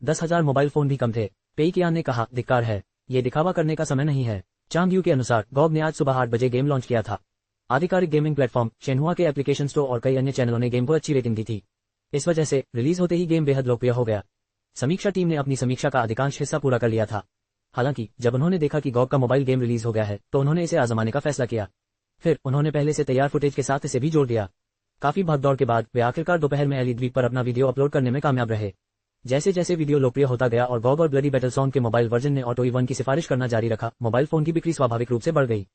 10,000 मोबाइल फोन भी कम थे। पेई कियान ने कहा, धिक्कार है, ये दिखावा करने का समय नहीं है। चांग यू के अनुसार गॉग ने आज सुबह 8 बजे गेम लॉन्च किया था। आधिकारिक गेमिंग प्लेटफॉर्म शेनहुआ के एप्लीकेशन स्टोर और कई अन्य चैनलों ने गेम को अच्छी रेटिंग दी थी। इस वजह से रिलीज होते ही गेम बेहद लोकप्रिय हो गया। समीक्षा टीम ने अपनी समीक्षा का अधिकांश हिस्सा पूरा कर लिया था। हालांकि जब उन्होंने देखा कि गॉग का मोबाइल गेम रिलीज हो गया है तो उन्होंने इसे आजमाने का फैसला किया। फिर उन्होंने पहले से तैयार फुटेज के साथ इसे भी जोड़ दिया। काफी भागदौड़ के बाद वे आखिरकार दोपहर में एली द्वीप पर अपना वीडियो अपलोड करने में कामयाब रहे। जैसे जैसे वीडियो लोकप्रिय होता गया और गॉग और ब्लडी बैटल सॉन्ग के मोबाइल वर्जन ने ऑटो E1 की सिफारिश करना जारी रखा, मोबाइल फोन की बिक्री स्वाभाविक रूप से बढ़ गई।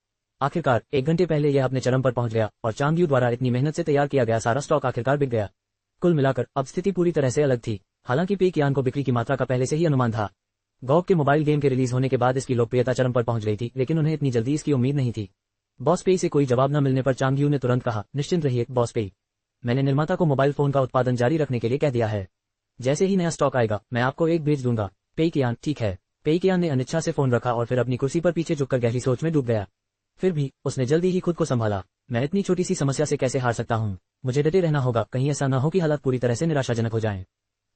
आखिरकार 1 घंटे पहले यह अपने चरम पर पहुंच गया और चांग यू द्वारा इतनी मेहनत से तैयार किया गया सारा स्टॉक आखिरकार बिक गया। कुल मिलाकर अब स्थिति पूरी तरह से अलग थी। हालांकि पेई कियान को बिक्री की मात्रा का पहले से ही अनुमान था। गॉग के मोबाइल गेम के रिलीज होने के बाद इसकी लोकप्रियता चरम पर पहुंच गई थी, लेकिन उन्हें इतनी जल्दी इसकी उम्मीद नहीं थी। बॉस पेई से कोई जवाब न मिलने पर चांग यू ने तुरंत कहा, निश्चिंत रहिए बॉस पेई, मैंने निर्माता को मोबाइल फोन का उत्पादन जारी रखने के लिए कह दिया है। जैसे ही नया स्टॉक आएगा मैं आपको एक भेज दूंगा। पेई कियान, ठीक है। पेई कियान ने अनिच्छा से फोन रखा और फिर अपनी कुर्सी पर पीछे झुककर गहरी सोच में डूब गया। फिर भी उसने जल्दी ही खुद को संभाला। मैं इतनी छोटी सी समस्या से कैसे हार सकता हूँ? मुझे डटे रहना होगा, कहीं ऐसा न हो कि हालात पूरी तरह से निराशाजनक हो जाएं।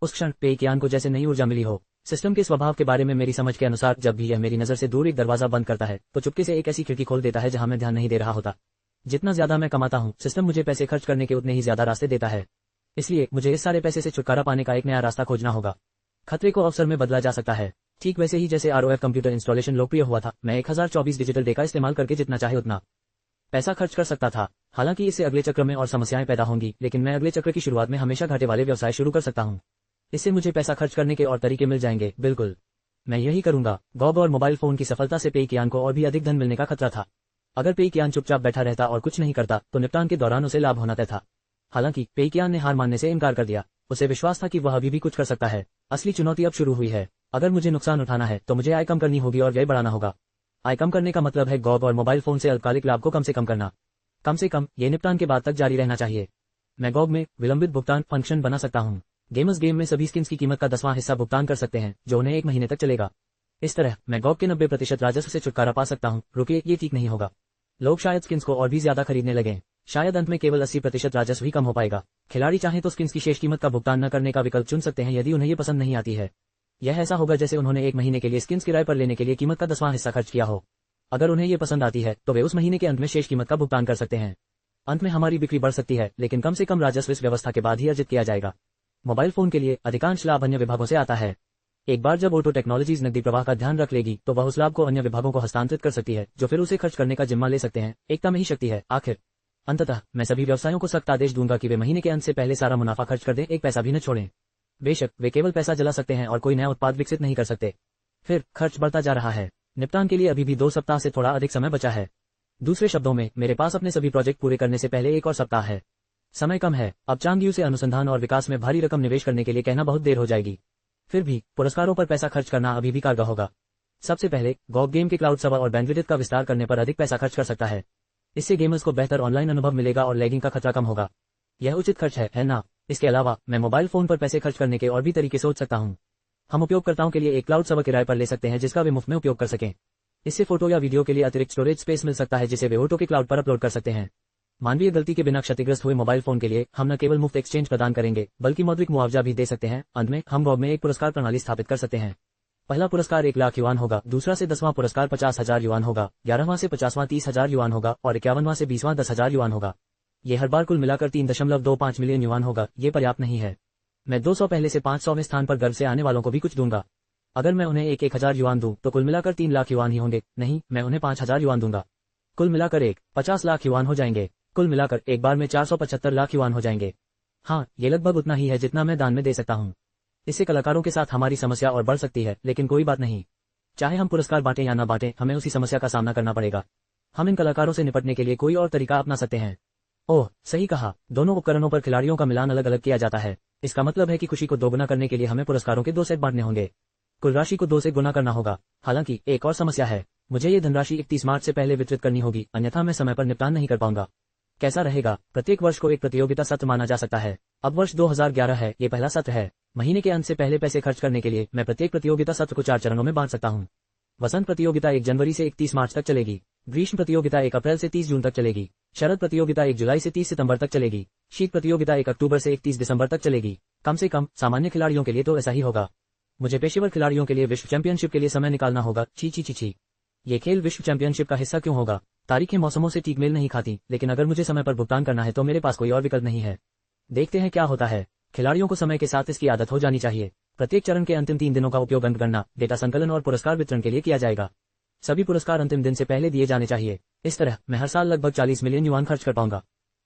उस क्षण पेई कियान को जैसे नई ऊर्जा मिली हो। सिस्टम के स्वभाव के बारे में मेरी समझ के अनुसार जब भी यह मेरी नजर से दूर एक दरवाजा बंद करता है तो चुपके से एक ऐसी खिड़की खोल देता है जहां मैं ध्यान नहीं दे रहा होता। जितना ज्यादा मैं कमाता हूँ, सिस्टम मुझे पैसे खर्च करने के उतने ही ज्यादा रास्ते देता है। इसलिए मुझे इस सारे पैसे से छुटकारा पाने का एक नया रास्ता खोजना होगा। खतरे को अवसर में बदला जा सकता है। ठीक वैसे ही जैसे ROF कंप्यूटर इंस्टॉलेशन लोकप्रिय हुआ था, मैं 1024 डिजिटल डे का इस्तेमाल करके जितना चाहे उतना पैसा खर्च कर सकता था। हालांकि इससे अगले चक्र में और समस्याएं पैदा होंगी, लेकिन मैं अगले चक्र की शुरुआत में हमेशा घाटे वाले व्यवसाय शुरू कर सकता हूँ। इससे मुझे पैसा खर्च करने के और तरीके मिल जाएंगे। बिल्कुल, मैं यही करूंगा। गॉग और मोबाइल फोन की सफलता से पेई कियान को और भी अधिक धन मिलने का खतरा था। अगर पेई कियान चुपचाप बैठा रहता और कुछ नहीं करता तो निपटान के दौरान उसे लाभ होना तय था। हालांकि पेई कियान ने हार मानने से इनकार कर दिया। उसे विश्वास था कि वह अभी भी कुछ कर सकता है। असली चुनौती अब शुरू हुई है। अगर मुझे नुकसान उठाना है तो मुझे आय कम करनी होगी और व्यय बढ़ाना होगा। आय कम करने का मतलब है गॉग और मोबाइल फोन से अल्पकालिक लाभ को कम से कम करना। कम से कम ये निपटान के बाद तक जारी रहना चाहिए। मैं गॉग में विलंबित भुगतान फंक्शन बना सकता हूँ। गेमर्स गेम में सभी स्किन्स की कीमत का 10वां हिस्सा भुगतान कर सकते हैं, जो उन्हें 1 महीने तक चलेगा। इस तरह मैं गॉग के 90% राजस्व से छुटकारा पा सकता हूँ। रुकिए, ये ठीक नहीं होगा। लोग शायद स्किन्स को और भी ज्यादा खरीदने लगें। शायद अंत में केवल 80% राजस्व ही कम हो पाएगा। खिलाड़ी चाहें तो स्किन्स की शेष कीमत का भुगतान न करने का विकल्प चुन सकते हैं यदि उन्हें ये पसंद नहीं आती है। यह ऐसा होगा जैसे उन्होंने 1 महीने के लिए स्किन्स किराए पर लेने के लिए कीमत का 10वां हिस्सा खर्च किया हो। अगर उन्हें ये पसंद आती है तो वे उस महीने के अंत में शेष कीमत का भुगतान कर सकते हैं। अंत में हमारी बिक्री बढ़ सकती है, लेकिन कम से कम राजस्व इस व्यवस्था के बाद ही अर्जित किया जाएगा। मोबाइल फोन के लिए अधिकांश लाभ अन्य विभागों से आता है। एक बार जब ऑटो टेक्नोलॉजीज नकदी प्रवाह का ध्यान रख लेगी तो वह उस लाभ को अन्य विभागों को हस्तांतरित कर सकती है, जो फिर उसे खर्च करने का जिम्मा ले सकते हैं। एकता में ही शक्ति है। आखिर अंततः मैं सभी व्यवसायों को सख्त आदेश दूंगा कि वे महीने के अंत से पहले सारा मुनाफा खर्च कर दें, एक पैसा भी न छोड़ें। बेशक वे केवल पैसा जला सकते हैं और कोई नया उत्पाद विकसित नहीं कर सकते। फिर खर्च बढ़ता जा रहा है। निपटान के लिए अभी भी 2 सप्ताह से थोड़ा अधिक समय बचा है। दूसरे शब्दों में, मेरे पास अपने सभी प्रोजेक्ट पूरे करने से पहले 1 और सप्ताह है। समय कम है। अब चांग यू से अनुसंधान और विकास में भारी रकम निवेश करने के लिए कहना बहुत देर हो जाएगी। फिर भी पुरस्कारों पर पैसा खर्च करना अभी भी कारगर होगा। सबसे पहले गॉग गेम के क्लाउड सर्वर और बैंडविड्थ का विस्तार करने पर अधिक पैसा खर्च कर सकता है। इससे गेमर्स को बेहतर ऑनलाइन अनुभव मिलेगा और लैगिंग का खतरा कम होगा। यह उचित खर्च है ना? इसके अलावा मैं मोबाइल फोन पर पैसे खर्च करने के और भी तरीके सोच सकता हूँ। हम उपयोगकर्ताओं के लिए एक क्लाउड सर्वर किराए पर ले सकते हैं जिसका वे मुफ्त में उपयोग कर सकें। इससे फोटो या वीडियो के लिए अतिरिक्त स्टोरेज स्पेस मिल सकता है जिसे वे ऑटो के क्लाउड पर अपलोड कर सकते हैं। मानवीय गलती के बिना क्षतिग्रस्त हुए मोबाइल फोन के लिए हम न केवल मुफ्त एक्सचेंज प्रदान करेंगे बल्कि मौद्रिक मुआवजा भी दे सकते हैं। अंत में हम GOG में एक पुरस्कार प्रणाली स्थापित कर सकते हैं। पहला पुरस्कार 1 लाख युआन होगा, दूसरा से 10वां पुरस्कार 50,000 युआन होगा, 11वां से 50वां 30,000 युआन होगा और 51वां से 20वां 10,000 युआन होगा। ये हर बार कुल मिलाकर 3.25 मिलियन युआन होगा। ये पर्याप्त नहीं है। मैं 200 पहले से 500वें स्थान पर गर्व से आने वालों को भी कुछ दूंगा। अगर मैं उन्हें 1,000 युआन दूं तो कुल मिलाकर 3 लाख युआन ही होंगे। नहीं, मैं उन्हें 5,000 युआन दूंगा। कुल मिलाकर 50 लाख युआन हो जाएंगे। कुल मिलाकर एक बार में 475 लाख युआन हो जाएंगे। हाँ, ये लगभग उतना ही है जितना मैं दान में दे सकता हूँ। इससे कलाकारों के साथ हमारी समस्या और बढ़ सकती है, लेकिन कोई बात नहीं। चाहे हम पुरस्कार बांटें या ना बांटें, हमें उसी समस्या का सामना करना पड़ेगा। हम इन कलाकारों से निपटने के लिए कोई और तरीका अपना सकते हैं। ओह, सही कहा। दोनों उपकरणों पर खिलाड़ियों का मिलान अलग अलग किया जाता है। इसका मतलब है कि खुशी को दोगुना करने के लिए हमें पुरस्कारों के 2 सेट बांटने होंगे। कुल राशि को 2 से गुना करना होगा। हालांकि एक और समस्या है, मुझे ये धनराशि 31 मार्च से पहले वितरित करनी होगी, अन्यथा मैं समय पर निपटान नहीं कर पाऊंगा। कैसा रहेगा? प्रत्येक वर्ष को एक प्रतियोगिता सत्र माना जा सकता है। अब वर्ष 2011 है, ये पहला सत्र है। महीने के अंत से पहले पैसे खर्च करने के लिए मैं प्रत्येक प्रतियोगिता सत्र को 4 चरणों में बांट सकता हूँ। वसंत प्रतियोगिता 1 जनवरी से 31 मार्च तक चलेगी। ग्रीष्म प्रतियोगिता 1 अप्रैल से 30 जून तक चलेगी। शरद प्रतियोगिता 1 जुलाई से 30 सितंबर तक चलेगी। शीत प्रतियोगिता 1 अक्टूबर से 31 दिसंबर तक चलेगी। कम से कम सामान्य खिलाड़ियों के लिए तो ऐसा ही होगा। मुझे पेशेवर खिलाड़ियों के लिए विश्व चैंपियनशिप के लिए समय निकालना होगा। छी। ये खेल विश्व चैंपियनशिप का हिस्सा क्यों होगा? तारीखें मौसमों से ठीक मेल नहीं खाती, लेकिन अगर मुझे समय पर भुगतान करना है तो मेरे पास कोई और विकल्प नहीं है। देखते हैं क्या होता है। खिलाड़ियों को समय के साथ इसकी आदत हो जानी चाहिए। प्रत्येक चरण के अंतिम 3 दिनों का उपयोग अंकगणना, डेटा संकलन और पुरस्कार वितरण के लिए किया जाएगा। सभी पुरस्कार अंतिम दिन से पहले दिए जाने चाहिए। इस तरह मैं हर साल लगभग 40 मिलियन युआन खर्च कर पाऊंगा।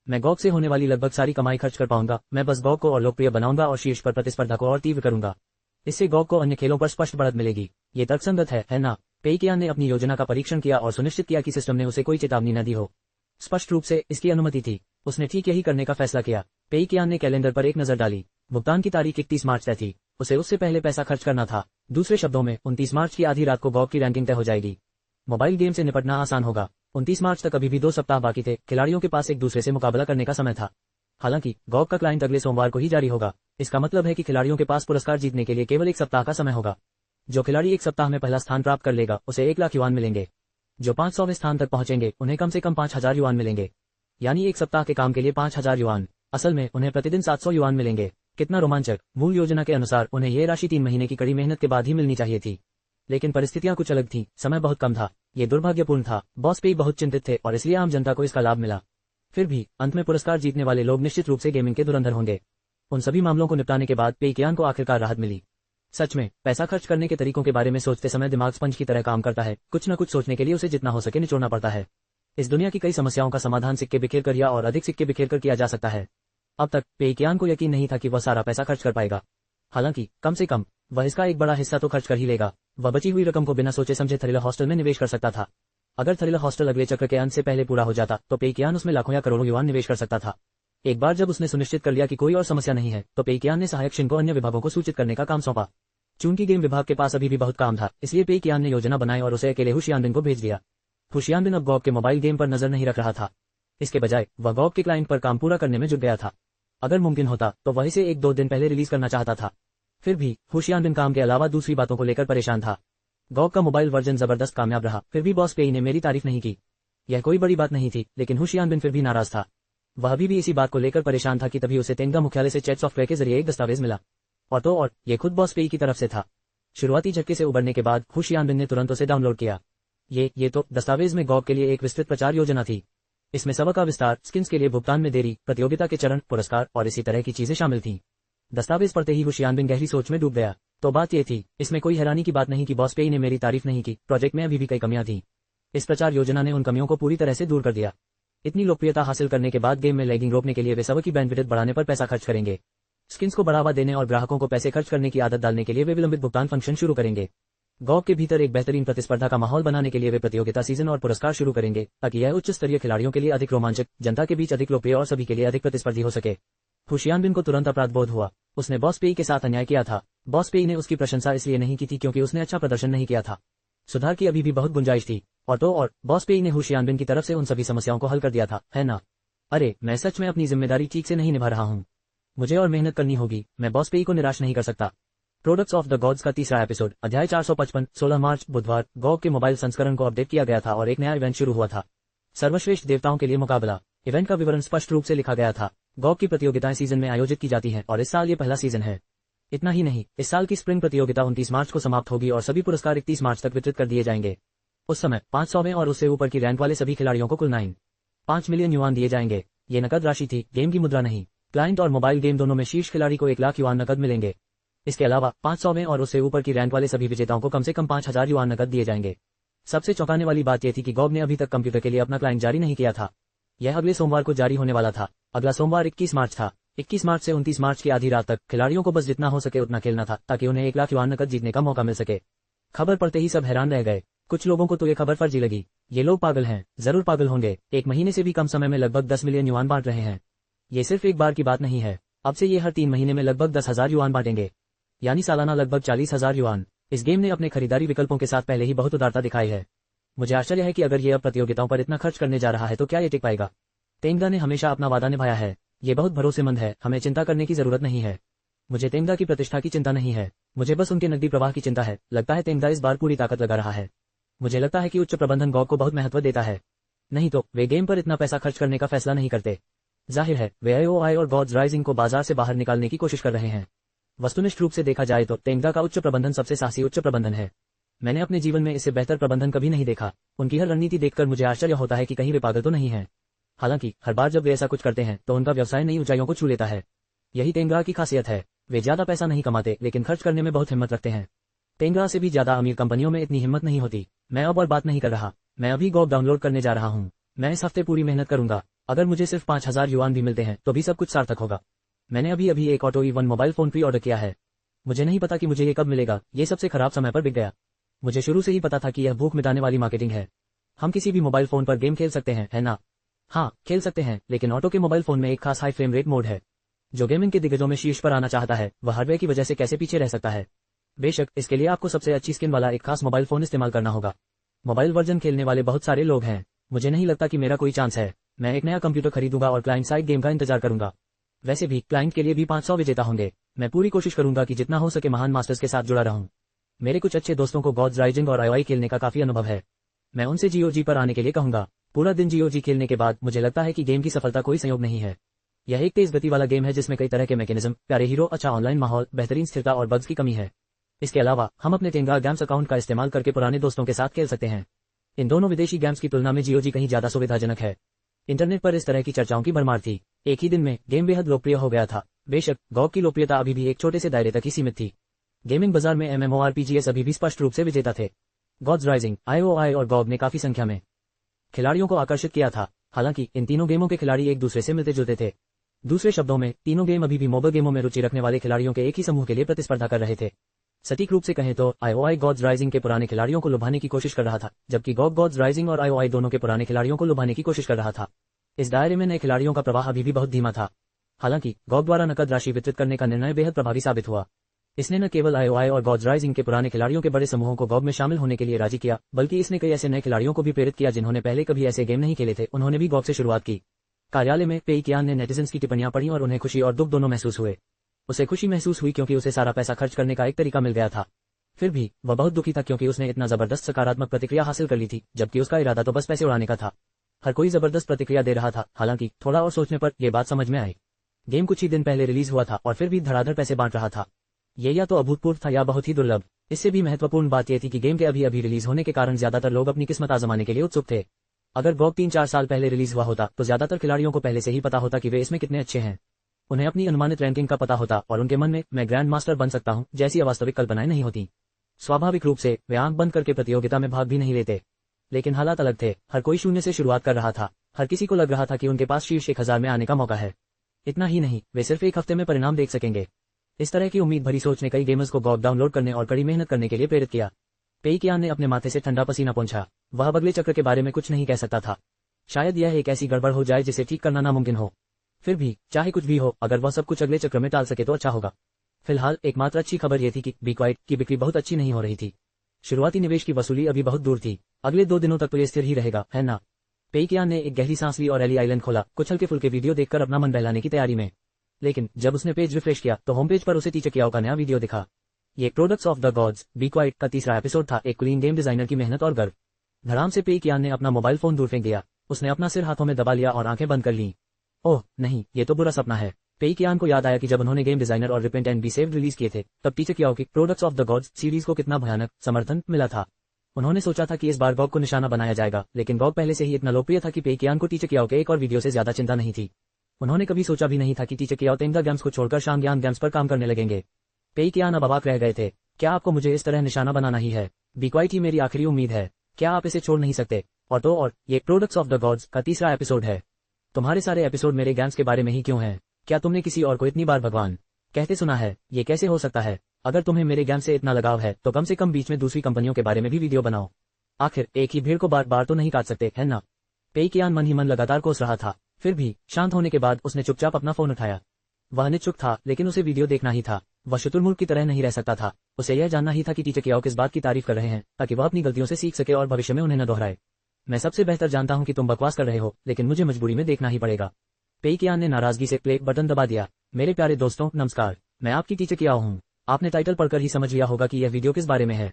मैं GOG से होने वाली लगभग सारी कमाई खर्च कर पाऊंगा। मैं बस GOG को और लोकप्रिय बनाऊंगा और शीर्ष पर प्रतिस्पर्धा को और तीव्र करूंगा। इससे GOG को अन्य खेलों पर स्पष्ट बढ़त मिलेगी। ये तर्कसंगत है ना? पेईकियान ने अपनी योजना का परीक्षण किया और सुनिश्चित किया कि सिस्टम ने उसे कोई चेतावनी न दी हो। स्पष्ट रूप से इसकी अनुमति थी। उसने ठीक यही करने का फैसला किया। पेईकियान ने कैलेंडर पर एक नजर डाली। भुगतान की तारीख 31 मार्च तय थी। उसे उससे पहले पैसा खर्च करना था। दूसरे शब्दों में 29 मार्च की आधी रात को GOG की रैंकिंग तय हो जाएगी। मोबाइल गेम से निपटना आसान होगा। 29 मार्च तक अभी भी 2 सप्ताह बाकी थे। खिलाड़ियों के पास एक दूसरे से मुकाबला करने का समय था। हालांकि GOG का क्लाइंट अगले सोमवार को ही जारी होगा। इसका मतलब है कि खिलाड़ियों के पास पुरस्कार जीतने के लिए केवल 1 सप्ताह का समय होगा। जो खिलाड़ी 1 सप्ताह में पहला स्थान प्राप्त कर लेगा उसे 1 लाख युआन मिलेंगे। जो 500वें स्थान तक पहुंचेंगे उन्हें कम से कम 5,000 युआन मिलेंगे। यानी 1 सप्ताह के काम के लिए 5,000 युआन। असल में उन्हें प्रतिदिन 700 युआन मिलेंगे। कितना रोमांचक। मूल योजना के अनुसार उन्हें ये राशि 3 महीने की कड़ी मेहनत के बाद ही मिलनी चाहिए थी, लेकिन परिस्थितियां कुछ अलग थीं। समय बहुत कम था। ये दुर्भाग्यपूर्ण था। बॉस पेई बहुत चिंतित थे और इसलिए आम जनता को इसका लाभ मिला। फिर भी अंत में पुरस्कार जीतने वाले लोग निश्चित रूप से गेमिंग के धुरंधर होंगे। उन सभी मामलों को निपटाने के बाद पेईकियान को आखिरकार राहत मिली। सच में पैसा खर्च करने के तरीकों के बारे में सोचते समय दिमाग स्पंज की तरह काम करता है। कुछ न कुछ सोचने के लिए उसे जितना हो सके निचोड़ना पड़ता है। इस दुनिया की कई समस्याओं का समाधान सिक्के बिखेर कर या और अधिक सिक्के बिखेर कर किया जा सकता है। अब तक पेईकियान को यकीन नहीं था कि वह सारा पैसा खर्च कर पाएगा। हालांकि कम से कम वह इसका एक बड़ा हिस्सा तो खर्च कर ही लेगा। वह बची हुई रकम को बिना सोचे समझे थ्रिलर हॉस्टल में निवेश कर सकता था। अगर थ्रिलर हॉस्टल अगले चक्र के अंत से पहले पूरा हो जाता तो पेईकियान उसमें लाखों या करोड़ों युआन निवेश कर सकता था। एक बार जब उसने सुनिश्चित कर लिया कि कोई और समस्या नहीं है तो पेईकियान ने सहायक शिन को अन्य विभागों को सूचित करने का काम सौंपा। चूंकि गेम विभाग के पास अभी भी बहुत काम था, इसलिए पेईकियान ने योजना बनाई और उसे अकेले हुशियानबिन को भेज दिया। हुशियानबिन अब GOG के मोबाइल गेम पर नजर नहीं रख रहा था। इसके बजाय वह GOG के क्लाइंट पर काम पूरा करने में जुट गया था। अगर मुमकिन होता तो वह इसे 1-2 दिन पहले रिलीज करना चाहता था। फिर भी हुशियानबिन काम के अलावा दूसरी बातों को लेकर परेशान था। GOG का मोबाइल वर्जन जबरदस्त कामयाब रहा, फिर भी बॉस पेई ने मेरी तारीफ नहीं की। यह कोई बड़ी बात नहीं थी, लेकिन हुशियानबिन फिर भी नाराज था। वह अभी भी इसी बात को लेकर परेशान था कि तभी उसे तेंगा मुख्यालय से चैट सॉफ्टवेयर के जरिए एक दस्तावेज मिला। और ये खुद बॉस पेई की तरफ से था। शुरुआती झटके से उबरने के बाद हुशियानबिन ने तुरंत उसे डाउनलोड किया। ये तो दस्तावेज में GOG के लिए एक विस्तृत प्रचार योजना थी। इसमें सबक का विस्तार, स्किन्स के लिए भुगतान में देरी, प्रतियोगिता के चरण, पुरस्कार और इसी तरह की चीजें शामिल थीं। दस्तावेज पढ़ते ही हुशियानबिन गहरी सोच में डूब गया। तो बात ये थी, इसमें कोई हैरानी की बात नहीं कि बॉस पेई ने मेरी तारीफ नहीं की। प्रोजेक्ट में अभी भी कई कमियां थीं। इस प्रचार योजना ने उन कमियों को पूरी तरह से दूर कर दिया। इतनी लोकप्रियता हासिल करने के बाद गेम में लैगिंग रोकने के लिए वे सर्वर की बैंडविड्थ बढ़ाने पर पैसा खर्च करेंगे। स्किन्स को बढ़ावा देने और ग्राहकों को पैसे खर्च करने की आदत डालने के लिए वे विलंबित भुगतान फंक्शन शुरू करेंगे। GOG के भीतर एक बेहतरीन प्रतिस्पर्धा का माहौल बनाने के लिए वे प्रतियोगिता सीजन और पुरस्कार शुरू करेंगे, ताकि यह उच्च स्तरीय खिलाड़ियों के लिए अधिक रोमांचक, जनता के बीच अधिक लोकप्रिय और सभी के लिए अधिक प्रतिस्पर्धी हो सके। हुशियानबिन को तुरंत अपराध बोध हुआ। उसने बॉस पेई के साथ अन्याय किया था। बॉस पेई ने उसकी प्रशंसा इसलिए नहीं की थी क्योंकि उसने अच्छा प्रदर्शन नहीं किया था। सुधार की अभी भी बहुत गुंजाइश थी। और बॉस पेई ने हुशियानबिन की तरफ से उन सभी समस्याओं को हल कर दिया था, है ना? अरे, मैं सच में अपनी जिम्मेदारी ठीक से नहीं निभा रहा हूँ। मुझे और मेहनत करनी होगी। मैं बॉस पेई को निराश नहीं कर सकता। प्रोडक्ट्स ऑफ द गॉड्स का तीसरा एपिसोड, अध्याय 455, 16 मार्च बुधवार। गॉग के मोबाइल संस्करण को अपडेट किया गया था और एक नया इवेंट शुरू हुआ था, सर्वश्रेष्ठ देवताओं के लिए मुकाबला। इवेंट का विवरण स्पष्ट रूप से लिखा गया था। गॉग की प्रतियोगिताएं सीजन में आयोजित की जाती हैं और इस साल ये पहला सीजन है। इतना ही नहीं, इस साल की स्प्रिंग प्रतियोगिता 29 मार्च को समाप्त होगी और सभी पुरस्कार 31 मार्च तक वितरित कर दिए जाएंगे। उस समय 500वें और उससे ऊपर की रैंक वाले सभी खिलाड़ियों को कुल 9.5 मिलियन युआन दिए जाएंगे। ये नकद राशि थी, गेम की मुद्रा नहीं। क्लाइंट और मोबाइल गेम दोनों में शीर्ष खिलाड़ी को 1 लाख युआन नकद मिलेंगे। इसके अलावा 500वें और उससे ऊपर की रैंक वाले सभी विजेताओं को कम से कम 5,000 युआन नकद दिए जाएंगे। सबसे चौंकाने वाली बात यह थी कि गॉग ने अभी तक कंप्यूटर के लिए अपना क्लाइंट जारी नहीं किया था। यह अगले सोमवार को जारी होने वाला था। अगला सोमवार 21 मार्च था। 21 मार्च से 29 मार्च की आधी रात तक खिलाड़ियों को बस जितना हो सके उतना खेलना था, ताकि उन्हें 1 लाख युआन नकद जीतने का मौका मिल सके। खबर पढ़ते ही सब हैरान रह गए। कुछ लोगों को तो ये खबर फर्जी लगी। ये लोग पागल हैं, जरूर पागल होंगे। 1 महीने से भी कम समय में लगभग 10 मिलियन युआन बांट रहे हैं। ये सिर्फ एक बार की बात नहीं है, अब से ये हर 3 महीने में लगभग 10,000 युआन बांटेंगे, यानी सालाना लगभग 40,000 युआन। इस गेम ने अपने खरीदारी विकल्पों के साथ पहले ही बहुत उदारता दिखाई है। मुझे आश्चर्य है कि अगर ये अब प्रतियोगिताओं पर इतना खर्च करने जा रहा है तो क्या ये टिक पाएगा। तेंगा ने हमेशा अपना वादा निभाया है। ये बहुत भरोसेमंद है, हमें चिंता करने की जरूरत नहीं है। मुझे तेंगा की प्रतिष्ठा की चिंता नहीं है, मुझे बस उनके नकदी प्रवाह की चिंता है। लगता है तेंगा इस बार पूरी ताकत लगा रहा है। मुझे लगता है कि उच्च प्रबंधन गॉग को बहुत महत्व देता है, नहीं तो वे गेम पर इतना पैसा खर्च करने का फैसला नहीं करते। जाहिर है वे आईओआई और गॉड्स राइजिंग को बाजार से बाहर निकालने की कोशिश कर रहे हैं। वस्तुनिष्ठ रूप से देखा जाए तो तेंगा का उच्च प्रबंधन सबसे साहसी उच्च प्रबंधन है। मैंने अपने जीवन में इससे बेहतर प्रबंधन कभी नहीं देखा। उनकी हर रणनीति देखकर मुझे आश्चर्य होता है कि कहीं वे पागल तो नहीं है। हालांकि हर बार जब वे ऐसा कुछ करते हैं तो उनका व्यवसाय नई ऊंचाइयों को छू लेता है। यही तेंगा की खासियत है। वे ज्यादा पैसा नहीं कमाते, लेकिन खर्च करने में बहुत हिम्मत रखते हैं। तेंगा से भी ज्यादा अमीर कंपनियों में इतनी हिम्मत नहीं होती। मैं अब और बात नहीं कर रहा, मैं अभी गॉग डाउनलोड करने जा रहा हूँ। मैं इस हफ्ते पूरी मेहनत करूंगा। अगर मुझे सिर्फ 5,000 युआन भी मिलते हैं तो भी सब कुछ सार्थक होगा। मैंने अभी एक auto E1 mobile phone pre order किया है। मुझे नहीं पता कि मुझे ये कब मिलेगा। ये सबसे खराब समय पर बिक गया। मुझे शुरू से ही पता था कि यह भूख मिटाने वाली मार्केटिंग है। हम किसी भी मोबाइल फोन पर गेम खेल सकते हैं, है ना? हाँ, खेल सकते हैं, लेकिन ऑटो के मोबाइल फोन में एक खास हाई फ्रेम रेट मोड है। जो गेमिंग के दिग्गजों में शीर्ष पर आना चाहता है वह हार्डवेयर की वजह से कैसे पीछे रह सकता है। बेशक इसके लिए आपको सबसे अच्छी स्किन वाला एक खास मोबाइल फोन इस्तेमाल करना होगा। मोबाइल वर्जन खेलने वाले बहुत सारे लोग हैं। मुझे नहीं लगता कि मेरा कोई चांस है। मैं एक नया कंप्यूटर खरीदूंगा और क्लाइंट साइड गेम का इंतजार करूंगा। वैसे भी क्लाइंट के लिए भी 500 विजेता होंगे। मैं पूरी कोशिश करूंगा कि जितना हो सके महान मास्टर्स के साथ जुड़ा रहूं। मेरे कुछ अच्छे दोस्तों को गॉड्स राइजिंग और आईओआई खेलने का काफी अनुभव है। मैं उनसे जीओजी पर आने के लिए कहूंगा। पूरा दिन जीओजी खेलने के बाद मुझे लगता है कि गेम की सफलता कोई संयोग नहीं है। यह एक तेज गति वाला गेम है जिसमें कई तरह के मैकेनिज्म, प्यारे हीरो, अच्छा ऑनलाइन माहौल, बेहतरीन स्थिरता और बग्स की कमी है। इसके अलावा हम अपने तेंगा गेम्स अकाउंट का इस्तेमाल करके पुराने दोस्तों के साथ खेल सकते हैं। इन दोनों विदेशी गेम्स की तुलना में जीओजी कहीं ज्यादा सुविधाजनक है। इंटरनेट पर इस तरह की चर्चाओं की भरमार थी। एक ही दिन में गेम बेहद लोकप्रिय हो गया था। बेशक गॉग की लोकप्रियता अभी भी एक छोटे से दायरे तक ही सीमित थी। गेमिंग बाजार में MMORPGs अभी भी स्पष्ट रूप से विजेता थे। गॉड्स राइजिंग, आईओआई और गॉग ने काफी संख्या में खिलाड़ियों को आकर्षित किया था। हालांकि इन तीनों गेमों के खिलाड़ी एक दूसरे से मिलते जुलते थे। दूसरे शब्दों में तीनों गेम अभी भी मोबाइल गेमों में रुचि रखने वाले खिलाड़ियों के एक ही समूह के लिए प्रतिस्पर्धा कर रहे थे। सटीक रूप से कहें तो आईओआई गॉड्स राइजिंग के पुराने खिलाड़ियों को लुभाने की कोशिश कर रहा था, जबकि गॉग गॉड्स राइजिंग और आईओआई दोनों के पुराने खिलाड़ियों को लुभाने की कोशिश कर रहा था। इस दायरे में नए खिलाड़ियों का प्रवाह अभी भी बहुत धीमा था। हालांकि गॉग द्वारा नकद राशि वितरित करने का निर्णय बेहद प्रभावी साबित हुआ। इसने न केवल आईओआई और गॉड्स राइजिंग के पुराने खिलाड़ियों के बड़े समूहों को गॉग में शामिल होने के लिए राजी किया, बल्कि इसने कई ऐसे नए खिलाड़ियों को भी प्रेरित किया जिन्होंने पहले कभी ऐसे गेम नहीं खेले थे। उन्होंने भी गॉग से शुरुआत की। कार्यालय में पेई कियान ने नेटिजन्स की टिप्पणियां पढ़ी और उन्हें खुशी और दुख दोनों महसूस हुए। उसे खुशी महसूस हुई क्योंकि उसे सारा पैसा खर्च करने का एक तरीका मिल गया था। फिर भी वह बहुत दुखी था क्योंकि उसने इतना जबरदस्त सकारात्मक प्रतिक्रिया हासिल कर ली थी, जबकि उसका इरादा तो बस पैसे उड़ाने का था। हर कोई जबरदस्त प्रतिक्रिया दे रहा था। हालांकि थोड़ा और सोचने पर यह बात समझ में आई। गेम कुछ ही दिन पहले रिलीज हुआ था और फिर भी धड़ाधड़ पैसे बांट रहा था। ये या तो अभूतपूर्व था या बहुत ही दुर्लभ। इससे भी महत्वपूर्ण बात यह थी कि गेम के अभी रिलीज होने के कारण ज्यादातर लोग अपनी किस्मत आजमाने के लिए उत्सुक थे। अगर गॉग 3-4 साल पहले रिलीज हुआ होता तो ज्यादातर खिलाड़ियों को पहले से ही पता होता कि वे इसमें कितने अच्छे हैं। उन्हें अपनी अनुमानित रैंकिंग का पता होता और उनके मन में मैं ग्रैंड मास्टर बन सकता हूं जैसी अवास्तविक कल्पनाएं नहीं होती। स्वाभाविक रूप से वे आंख बंद करके प्रतियोगिता में भाग भी नहीं लेते। लेकिन हालात अलग थे। हर कोई शून्य से शुरुआत कर रहा था। हर किसी को लग रहा था कि उनके पास शीर्ष 1000 में आने का मौका है। इतना ही नहीं, वे सिर्फ एक हफ्ते में परिणाम देख सकेंगे। इस तरह की उम्मीद भरी सोच ने कई गेमर्स को गॉग डाउनलोड करने और कड़ी मेहनत करने के लिए प्रेरित किया। पेई कियान ने अपने माथे से ठंडा पसीना पोंछा। वह अब अगले चक्र के बारे में कुछ नहीं कह सकता था। शायद यह एक ऐसी गड़बड़ हो जाए जिसे ठीक करना नामुमकिन हो। फिर भी चाहे कुछ भी हो, अगर वह सब कुछ अगले चक्र में टाल सके तो अच्छा होगा। फिलहाल एकमात्र अच्छी खबर यह थी कि बी क्वाइट की बिक्री बहुत अच्छी नहीं हो रही थी। शुरुआती निवेश की वसूली अभी बहुत दूर थी। अगले 2 दिनों तक तो ये स्थिर ही रहेगा, है ना? पेई कियान ने एक गहरी सांस ली और एली आइलैंड खोला, कुछ हल्के फुल्के वीडियो देखकर अपना मन बहलाने की तैयारी में। लेकिन जब उसने पेज रिफ्रेश किया तो होम पेज पर उसे तीचकियाओं का नया वीडियो दिखा। ये products of the gods be quite का तीसरा एपिसोड था। एक कुलीन गेम डिजाइनर की मेहनत और गर्व। धड़ाम से पेई कियान ने अपना मोबाइल फोन दूर फेंक दिया। उसने अपना सिर हाथों में दबा लिया और आंखें बंद कर लीं। ओह नहीं, ये तो बुरा सपना है। पेई कियान को याद आया कि जब उन्होंने गेम डिजाइनर और repent and be saved release किए थे, तब टीचर कियाओ की products of the God's series को कितना भयानक समर्थन मिला था। उन्होंने सोचा था कि इस बार गॉग को निशाना बनाया जाएगा, लेकिन गॉग पहले से ही इतना लोकप्रिय था कि पेई कियान को टीचर कियाओ के एक और वीडियो से ज्यादा चिंता नहीं थी। उन्होंने कभी सोचा भी नहीं था कि टीचर कियाओ तेंगा गेम्स को छोड़कर शांगयान गेम्स पर काम करने लगेंगे। पेई कियान अब अवाक रह गए थे। क्या आपको मुझे इस तरह निशाना बनाना ही है? बी क्वाइट ही मेरी आखिरी उम्मीद है। क्या आप इसे छोड़ नहीं सकते? और ये प्रोडक्ट्स ऑफ द गॉड्स का तीसरा एपिसोड है। तुम्हारे सारे एपिसोड मेरे गेम्स के बारे में ही क्यों हैं? क्या तुमने किसी और को इतनी बार भगवान कहते सुना है? ये कैसे हो सकता है? अगर तुम्हें मेरे गेम से इतना लगाव है तो कम से कम बीच में दूसरी कंपनियों के बारे में भी वीडियो बनाओ। आखिर एक ही भीड़ को बार बार तो नहीं काट सकते, है ना? पेई कियान मन ही मन लगातार कोस रहा था। फिर भी शांत होने के बाद उसने चुपचाप अपना फोन उठाया। वह निश्चुप था, लेकिन उसे वीडियो देखना ही था। वह शुतुरमुर्ग की तरह नहीं रह सकता था। उसे यह जानना ही था कि टीचर कियाओ किस बात की तारीफ कर रहे हैं, ताकि वह अपनी गलतियों से सीख सके और भविष्य में उन्हें न दोहराए। मैं सबसे बेहतर जानता हूं कि तुम बकवास कर रहे हो, लेकिन मुझे मजबूरी में देखना ही पड़ेगा। पेई कियान ने नाराजगी से प्ले बटन दबा दिया। मेरे प्यारे दोस्तों, नमस्कार। मैं आपकी टीचर कियाओ हूं। आपने टाइटल पढ़कर ही समझ लिया होगा कि यह वीडियो किस बारे में है।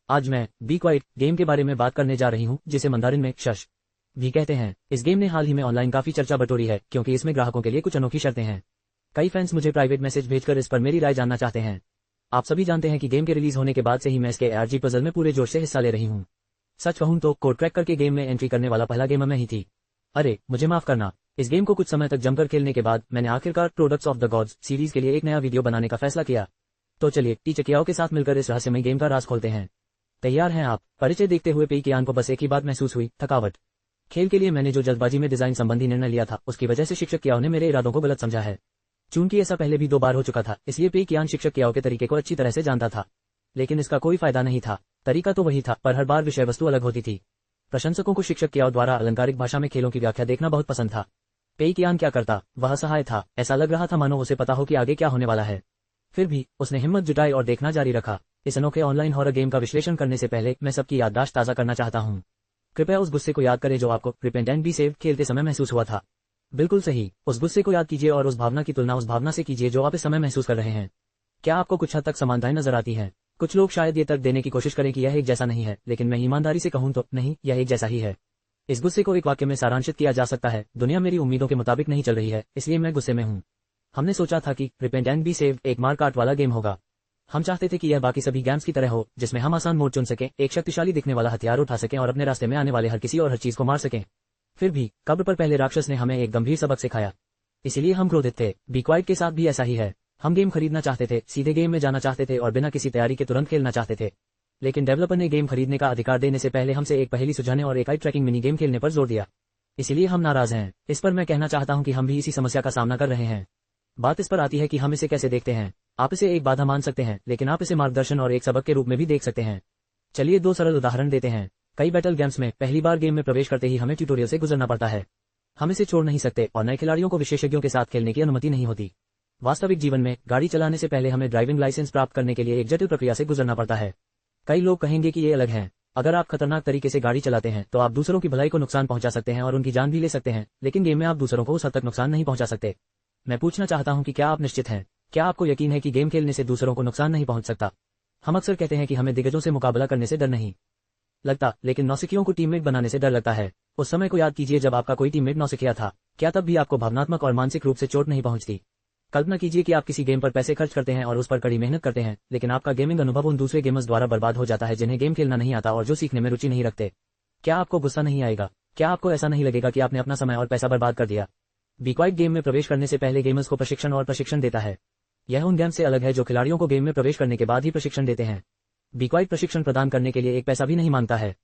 आज मैं बी क्वाइट गेम के बारे में बात करने जा रही हूं, जिसे मंदारिन में शश भी कहते हैं। इस गेम ने हाल ही में ऑनलाइन काफी चर्चा बटोरी है, क्योंकि इसमें ग्राहकों के लिए कुछ अनोखी शर्तें हैं। कई फैंस मुझे प्राइवेट मैसेज भेजकर इस पर मेरी राय जानना चाहते हैं। आप सभी जानते हैं कि गेम के रिलीज होने के बाद से ही मैं इसके ARG पजल में पूरे जोश से हिस्सा ले रही हूँ। सच कहूं तो कोड क्रैक करके गेम में एंट्री करने वाला पहला गेमर मैं ही थी। अरे मुझे माफ करना। इस गेम को कुछ समय तक जमकर खेलने के बाद मैंने आखिरकार products of the God's series के लिए एक नया वीडियो बनाने का फैसला किया। तो चलिए टीचर कियाओ के साथ मिलकर इस रहस्यमय गेम का राज खोलते हैं। तैयार हैं आप? परिचय देखते हुए पेई कियान को बस एक ही बात महसूस हुई, थकावट। खेल के लिए मैंने जो जल्दबाजी में डिजाइन संबंधी निर्णय लिया था, उसकी वजह से शिक्षक कियाओ ने मेरे इरादों को गलत समझा है। चूंकि ऐसा पहले भी 2 बार हो चुका था, इसलिए पेई कियान शिक्षक कियाओ के तरीके को अच्छी तरह से जानता था। लेकिन इसका कोई फायदा नहीं था। तरीका तो वही था, पर हर बार विषय वस्तु अलग होती थी। प्रशंसकों को शिक्षक कियाओ द्वारा अलंकारिक भाषा में खेलों की व्याख्या देखना बहुत पसंद था। पेई कियान क्या करता? वह असहाय था। ऐसा लग रहा था मानो उसे पता हो कि आगे क्या होने वाला है। फिर भी उसने हिम्मत जुटाई और देखना जारी रखा। इस अनोखे ऑनलाइन हॉरर गेम का विश्लेषण करने से पहले मैं सबकी याददाश्त ताजा करना चाहता हूँ। कृपया उस गुस्से को याद करें जो आपको रिपेंट एंड बी सेव्ड खेलते समय महसूस हुआ था। बिल्कुल सही, उस गुस्से को याद कीजिए और उस भावना की तुलना उस भावना से कीजिए जो आप इस समय महसूस कर रहे हैं। क्या आपको कुछ हद तक समानताएं नजर आती हैं? कुछ लोग शायद ये तर्क देने की कोशिश करें कि यह एक जैसा नहीं है, लेकिन मैं ईमानदारी से कहूं तो नहीं, यह एक जैसा ही है। इस गुस्से को एक वाक्य में सारांशित किया जा सकता है: दुनिया मेरी उम्मीदों के मुताबिक नहीं चल रही है, इसलिए मैं गुस्से में हूं। हमने सोचा था कि रिपेंट एंड बी सेव्ड एक मार काट वाला गेम होगा। हम चाहते थे कि यह बाकी सभी गेम्स की तरह हो, जिसमें हम आसान मोड चुन सकें, एक शक्तिशाली दिखने वाला हथियार उठा सकें और अपने रास्ते में आने वाले हर किसी और हर चीज को मार सकें। फिर भी कब्र पर पहले राक्षस ने हमें एक गंभीर सबक सिखाया, इसीलिए हम क्रोधित थे। बी क्वाइट के साथ भी ऐसा ही है। हम गेम खरीदना चाहते थे, सीधे गेम में जाना चाहते थे और बिना किसी तैयारी के तुरंत खेलना चाहते थे। लेकिन डेवलपर ने गेम खरीदने का अधिकार देने से पहले हमसे एक पहेली सुझाने और एक आई ट्रैकिंग मिनी गेम खेलने पर जोर दिया। इसीलिए हम नाराज हैं। इस पर मैं कहना चाहता हूं कि हम भी इसी समस्या का सामना कर रहे हैं। बात इस पर आती है कि हम इसे कैसे देखते हैं। आप इसे एक बाधा मान सकते हैं, लेकिन आप इसे मार्गदर्शन और एक सबक के रूप में भी देख सकते हैं। चलिए 2 सरल उदाहरण देते हैं। कई बैटल गेम्स में पहली बार गेम में प्रवेश करते ही हमें ट्यूटोरियल से गुजरना पड़ता है। हम इसे छोड़ नहीं सकते और नए खिलाड़ियों को विशेषज्ञों के साथ खेलने की अनुमति नहीं होती। वास्तविक जीवन में गाड़ी चलाने से पहले हमें ड्राइविंग लाइसेंस प्राप्त करने के लिए एक जटिल प्रक्रिया से गुजरना पड़ता है। कई लोग कहेंगे कि ये अलग है। अगर आप खतरनाक तरीके से गाड़ी चलाते हैं तो आप दूसरों की भलाई को नुकसान पहुंचा सकते हैं और उनकी जान भी ले सकते हैं, लेकिन गेम में आप दूसरों को उस हद तक नुकसान नहीं पहुंचा सकते। मैं पूछना चाहता हूं कि क्या आप निश्चित हैं? क्या आपको यकीन है कि गेम खेलने से दूसरों को नुकसान नहीं पहुंच सकता? हम अक्सर कहते हैं कि हमें दिग्गजों से मुकाबला करने से डर नहीं लगता, लेकिन नौसिखियों को टीममेट बनाने से डर लगता है। उस समय को याद कीजिए जब आपका कोई टीममेट नौसिखिया था। क्या तब भी आपको भावनात्मक और मानसिक रूप से चोट नहीं पहुंचती? कल्पना कीजिए कि आप किसी गेम पर पैसे खर्च करते हैं और उस पर कड़ी मेहनत करते हैं, लेकिन आपका गेमिंग अनुभव उन दूसरे गेमर्स द्वारा बर्बाद हो जाता है जिन्हें गेम खेलना नहीं आता और जो सीखने में रुचि नहीं रखते। क्या आपको गुस्सा नहीं आएगा? क्या आपको ऐसा नहीं लगेगा कि आपने अपना समय और पैसा बर्बाद कर दिया? बी क्वाइट गेम में प्रवेश करने से पहले गेमर्स को प्रशिक्षण देता है। यह उन गेम से अलग है जो खिलाड़ियों को गेम में प्रवेश करने के बाद ही प्रशिक्षण देते हैं। बी क्वाइट प्रशिक्षण प्रदान करने के लिए एक पैसा भी नहीं मांगता है।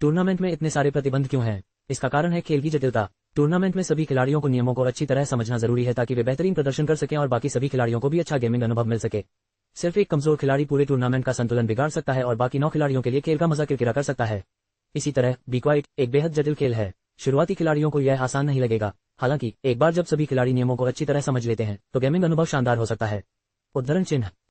टूर्नामेंट में इतने सारे प्रतिबंध क्यों हैं? इसका कारण है खेल की जटिलता। टूर्नामेंट में सभी खिलाड़ियों को नियमों को अच्छी तरह समझना जरूरी है ताकि वे बेहतरीन प्रदर्शन कर सकें और बाकी सभी खिलाड़ियों को भी अच्छा गेमिंग अनुभव मिल सके। सिर्फ एक कमजोर खिलाड़ी पूरे टूर्नामेंट का संतुलन बिगाड़ सकता है और बाकी 9 खिलाड़ियों के लिए खेल का मजा किरकिरा कर सकता है। इसी तरह बी क्वाइट एक बेहद जटिल खेल है। शुरुआती खिलाड़ियों को यह आसान नहीं लगेगा। हालांकि एक बार जब सभी खिलाड़ी नियमों को अच्छी तरह समझ लेते हैं तो गेमिंग अनुभव शानदार हो सकता है। उद्धरण चिन्ह